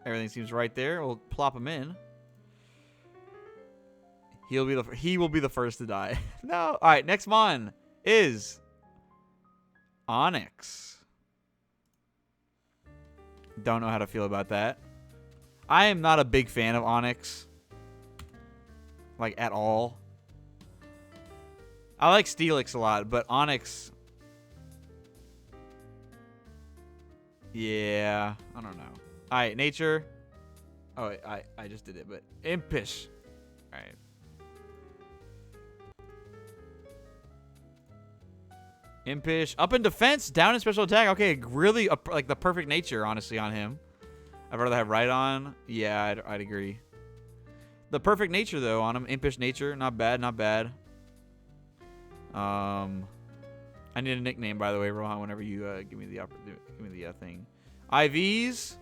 B: Everything seems right there. We'll plop him in. He will be the first to die. No. All right, next mon is Onyx. Don't know how to feel about that. I am not a big fan of Onyx. Like, at all. I like Steelix a lot, but Onyx... Yeah, I don't know. Alright, nature. Oh, wait, I just did it, but impish. Alright. Impish. Up in defense, down in special attack. Okay, really like the perfect nature, honestly, on him. I'd rather have right on. Yeah, I'd agree. The perfect nature, though, on him. Impish nature. Not bad, not bad. I need a nickname, by the way, Rohan, whenever you give me the thing. IVs.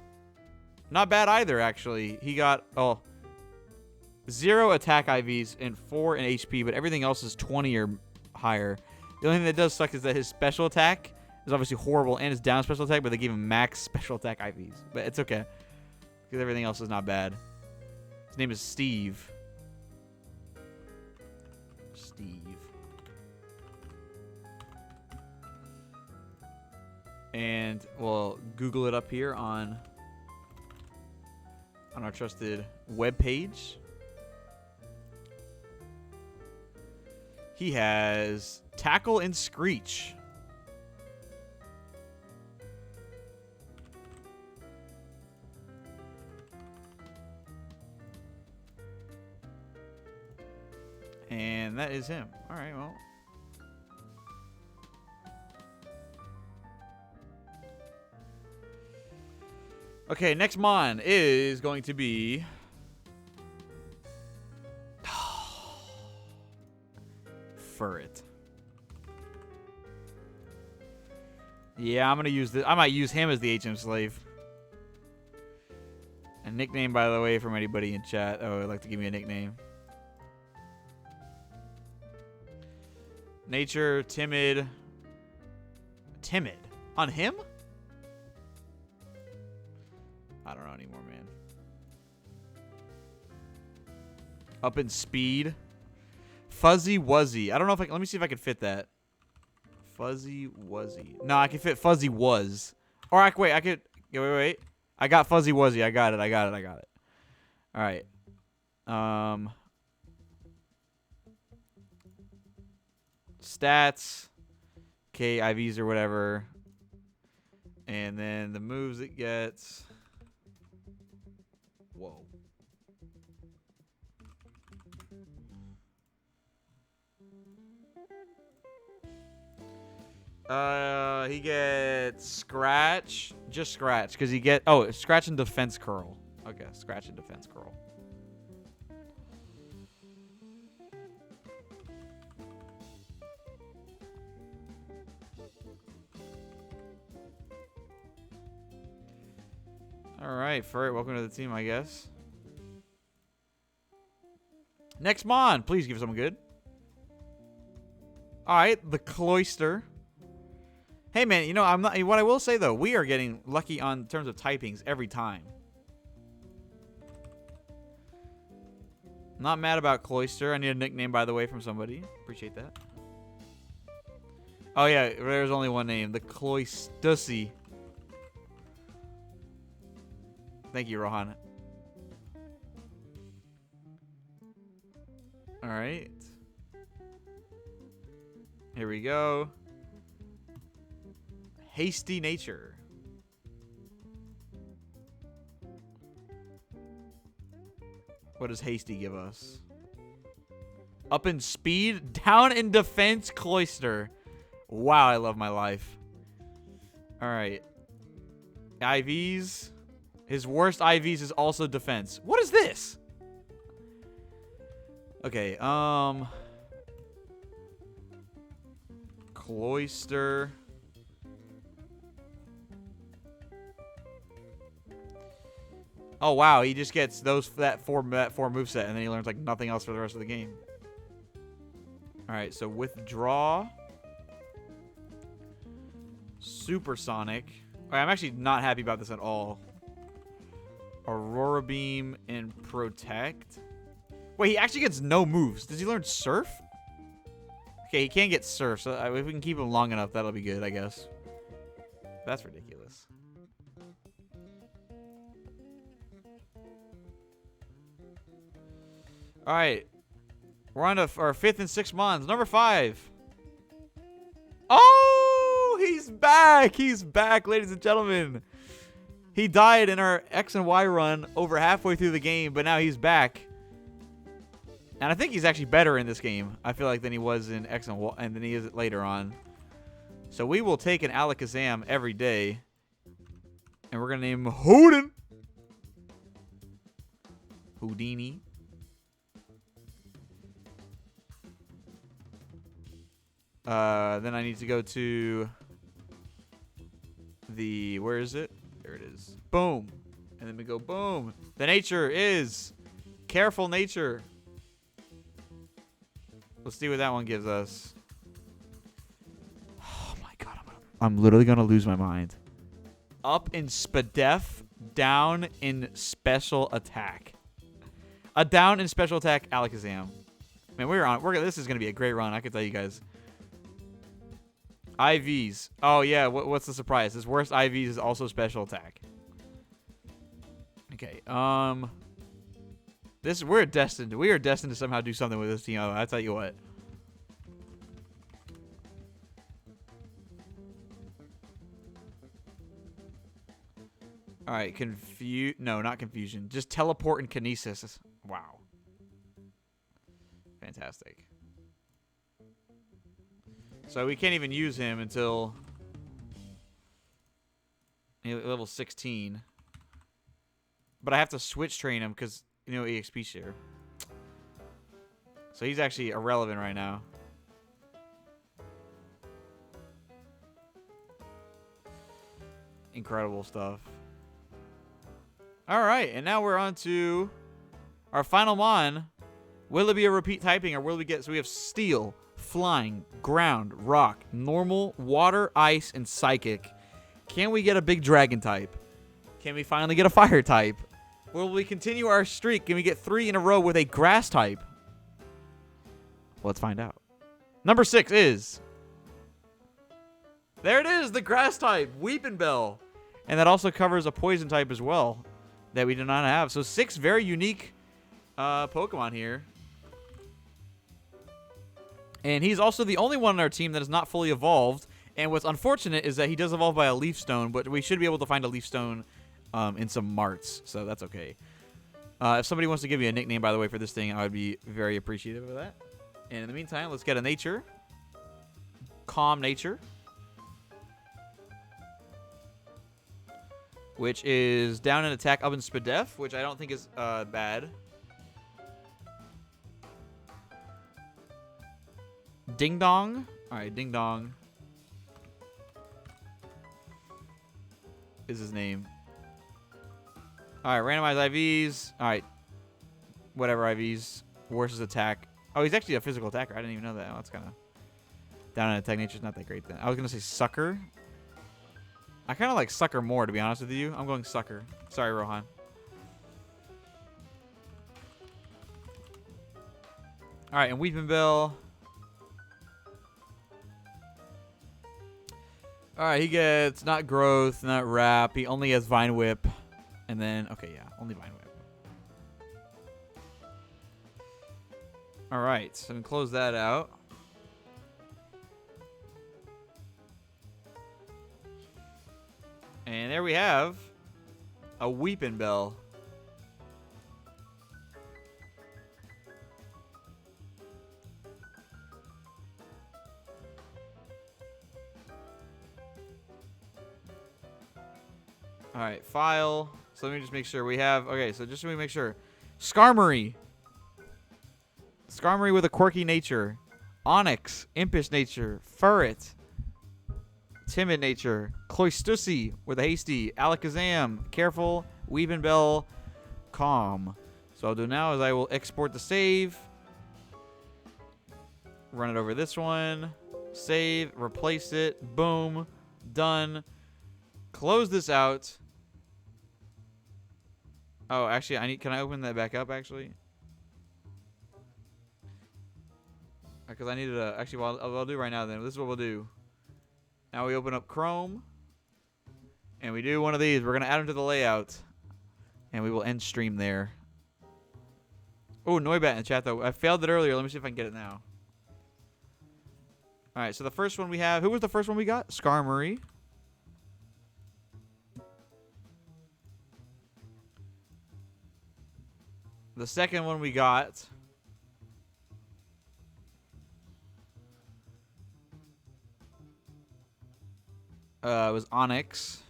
B: Not bad either, actually. He got 0 attack IVs and 4 in HP, but everything else is 20 or higher. The only thing that does suck is that his special attack is obviously horrible and his down special attack, but they gave him max special attack IVs. But it's okay. Because everything else is not bad. His name is Steve. Steve. And we'll Google it up here on our trusted webpage. He has Tackle and Screech. And that is him. All right, well. Okay, next mon is going to be... Furret. Yeah, I'm going to use this. I might use him as the HM slave. A nickname, by the way, from anybody in chat. Oh, I'd like to give me a nickname. Nature, timid. Timid? On him? I don't know anymore, man. Up in speed. Fuzzy Wuzzy. I don't know if I can... Let me see if I can fit that. Fuzzy Wuzzy. No, I can fit Fuzzy Wuzz. Or I could... Wait. I got Fuzzy Wuzzy. I got it. All right. Stats. Okay, IVs or whatever. And then the moves it gets... Whoa. He gets Scratch. Just Scratch. Because he get... Oh, Scratch and Defense Curl. Okay, scratch and defense curl. All right, FireRed, welcome to the team, I guess. Next Mon, please give someone good. All right, the Cloyster. Hey man, you know I'm not. What I will say though, we are getting lucky on terms of typings every time. Not mad about Cloyster. I need a nickname, by the way, from somebody. Appreciate that. Oh yeah, there's only one name, the Cloystussy. Thank you, Rohan. All right. Here we go. Hasty Nature. What does Hasty give us? Up in speed, down in defense, Cloyster. Wow, I love my life. All right. IVs. His worst IVs is also defense. What is this? Okay, Cloyster. Oh wow, he just gets that four moveset, and then he learns like nothing else for the rest of the game. All right, so withdraw, supersonic. All right, I'm actually not happy about this at all. Aurora Beam and protect. Wait, he actually gets no moves. Does he learn surf? Okay, he can't get surf, so if we can keep him long enough, that'll be good, I guess. That's ridiculous. All right, we're on to our 5th and 6th Mons. Number 5. Oh, he's back. He's back, ladies and gentlemen. He died in our X and Y run over halfway through the game, but now he's back. And I think he's actually better in this game, I feel like, than he was in X and Y, and than he is later on. So we will take an Alakazam every day. And we're going to name him Houdin. Houdini. Then I need to go to the... Where is it? There it is. Boom. And then we go boom. The nature is Careful Nature. Let's see what that one gives us. Oh my god, I'm literally gonna lose my mind. Up in Spadef, down in special attack. A down in special attack Alakazam. Man, this is gonna be a great run, I can tell you guys. IVs. Oh yeah, what's the surprise? His worst IVs is also special attack. Okay, we are destined to somehow do something with this team. I'll tell you what. All right, no, not confusion. Just teleport and kinesis. Wow. Fantastic. So we can't even use him until level 16. But I have to switch train him because, EXP share. So he's actually irrelevant right now. Incredible stuff. All right, and now we're on to our final Mon. Will it be a repeat typing, or will we get... So we have Steel, Flying, Ground, Rock, Normal, Water, Ice, and Psychic. Can we get a big Dragon type? Can we finally get a Fire type? Will we continue our streak? Can we get 3 in a row with a Grass type? Let's find out. Number 6 is... There it is, the Grass type, Weeping Bell. And that also covers a Poison type as well that we do not have. So 6 very unique Pokemon here. And he's also the only one on our team that is not fully evolved. And what's unfortunate is that he does evolve by a Leaf Stone, but we should be able to find a Leaf Stone in some marts, so that's okay. If somebody wants to give me a nickname, by the way, for this thing, I would be very appreciative of that. And in the meantime, let's get a Nature. Calm Nature. which is down in attack, up in Spadef, which I don't think is bad. Ding Dong. All right, Ding Dong is his name. All right, randomized IVs. All right, whatever IVs. Worst attack. Oh, he's actually a physical attacker. I didn't even know that. Oh, that's kind of down in attack. Nature's not that great then. I was gonna say Sucker. I kind of like Sucker more, to be honest with you. I'm going Sucker. Sorry, Rohan. All right, and Weeping Bell. All right, he gets not Growth, not Wrap. He only has Vine Whip. And then, okay, yeah, only Vine Whip. All right, so we can close that out. And there we have a Weeping Bell. All right, file. So let me just make sure we have. Okay, so just so we make sure. Skarmory. Skarmory with a quirky nature. Onyx, impish nature. Furret, timid nature. Cloystussy with a hasty. Alakazam, careful. Weeping Bell, calm. So I'll do now is I will export the save. Run it over this one. Save, replace it. Boom. Done. Close this out. Oh, actually, can I open that back up, actually? Because I needed a... Actually, what I'll do right now, then. This is what we'll do. Now we open up Chrome. And we do one of these. We're going to add them to the layout. And we will end stream there. Oh, Noibat in the chat, though. I failed it earlier. Let me see if I can get it now. All right, so the first one we have... Who was the first one we got? Skarmory. The second one we got was Onyx.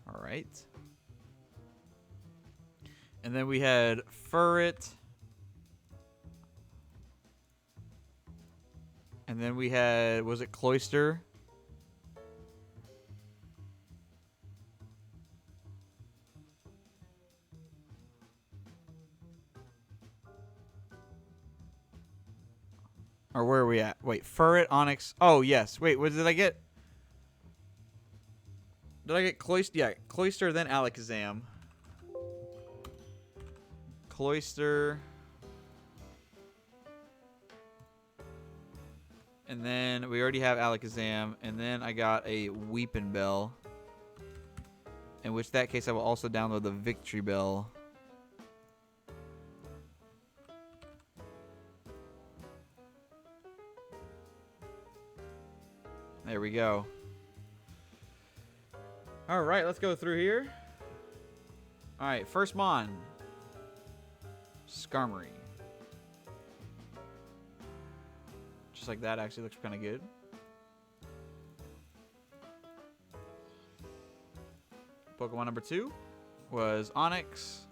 B: All right. And then we had Furret. And then we had, was it Cloyster? Or where are we at? Wait, Furret, Onyx. Oh, yes. Wait, what did I get? Did I get Cloyster? Yeah, Cloyster, then Alakazam. Cloyster. And then we already have Alakazam. And then I got a Weeping Bell. In which that case I will also download the Victory Bell. There we go. All right, let's go through here. All right, first Mon. Skarmory. Just like that, actually looks kind of good. Pokemon number 2 was Onyx.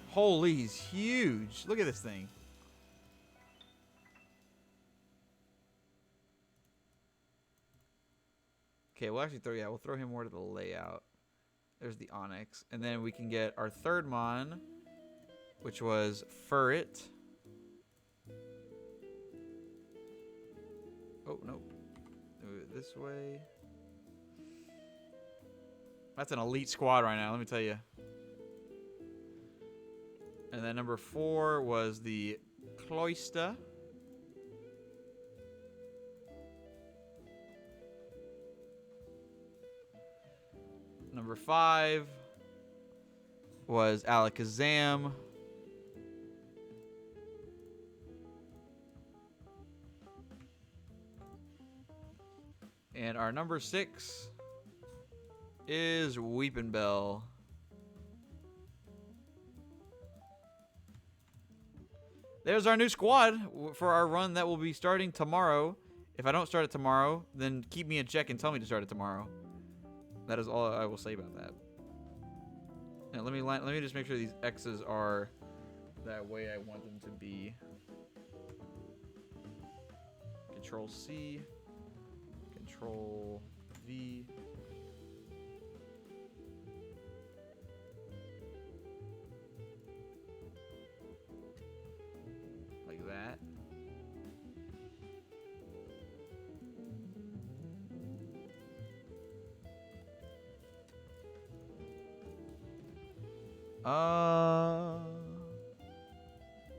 B: Holy, he's huge. Look at this thing. Okay, we'll actually we'll throw him more to the layout. There's the Onyx. And then we can get our third Mon, which was Furret. Oh, nope. Move it this way. That's an elite squad right now, let me tell you. And then number 4 was the Cloyster. Number 5 was Alakazam. And our number 6 is Weeping Bell. there's our new squad for our run that will be starting tomorrow. If I don't start it tomorrow, then keep me in check and tell me to start it tomorrow. That is all I will say about that. Now let me just make sure these X's are that way I want them to be. Control C, Control V. Like that.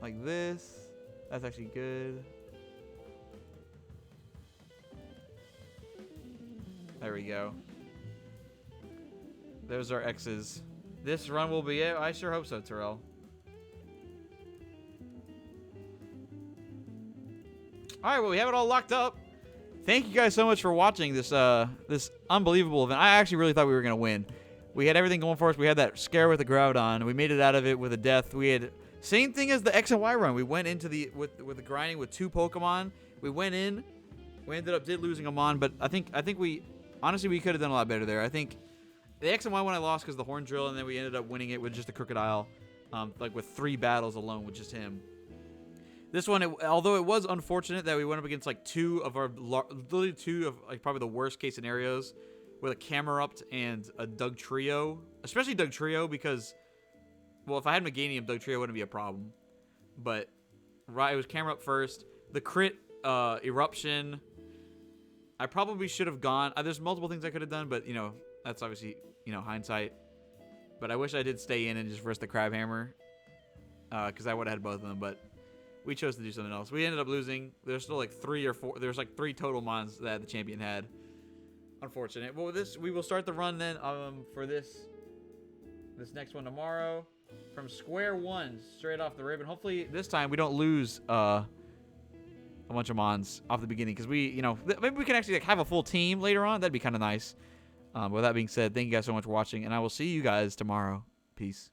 B: Like this. That's actually good. There we go. There's our X's. This run will be it. I sure hope so, Terrell. Alright, well, we have it all locked up. Thank you guys so much for watching this this unbelievable event. I actually really thought we were going to win. We had everything going for us. We had that scare with the Groudon. We made it out of it with a death. We had same thing as the X and Y run. We went into the with the grinding with 2 Pokemon. We went in. We ended up losing them on, but I think we honestly we could have done a lot better there. I think the X and Y one I lost because the Horn Drill, and then we ended up winning it with just the Crocodile, like with 3 battles alone with just him. This one, although it was unfortunate that we went up against like literally two of like probably the worst case scenarios, with a Camerupt and a Doug Trio, especially Doug Trio because, well, if I had Meganium, Doug Trio wouldn't be a problem. But right, it was Camerupt first. The crit Eruption, I probably should have gone. There's multiple things I could have done, but you know that's obviously hindsight. But I wish I did stay in and just risk the Crabhammer, because I would have had both of them. But we chose to do something else. We ended up losing. There's still like 3 or 4. There's like 3 total mons that the champion had. Unfortunate. Well, we will start the run then for this next one tomorrow from square one, straight off the ribbon. Hopefully this time we don't lose a bunch of mons off the beginning, because maybe we can actually like have a full team later on. That'd be kind of nice. With that being said, thank you guys so much for watching, and I will see you guys tomorrow. Peace.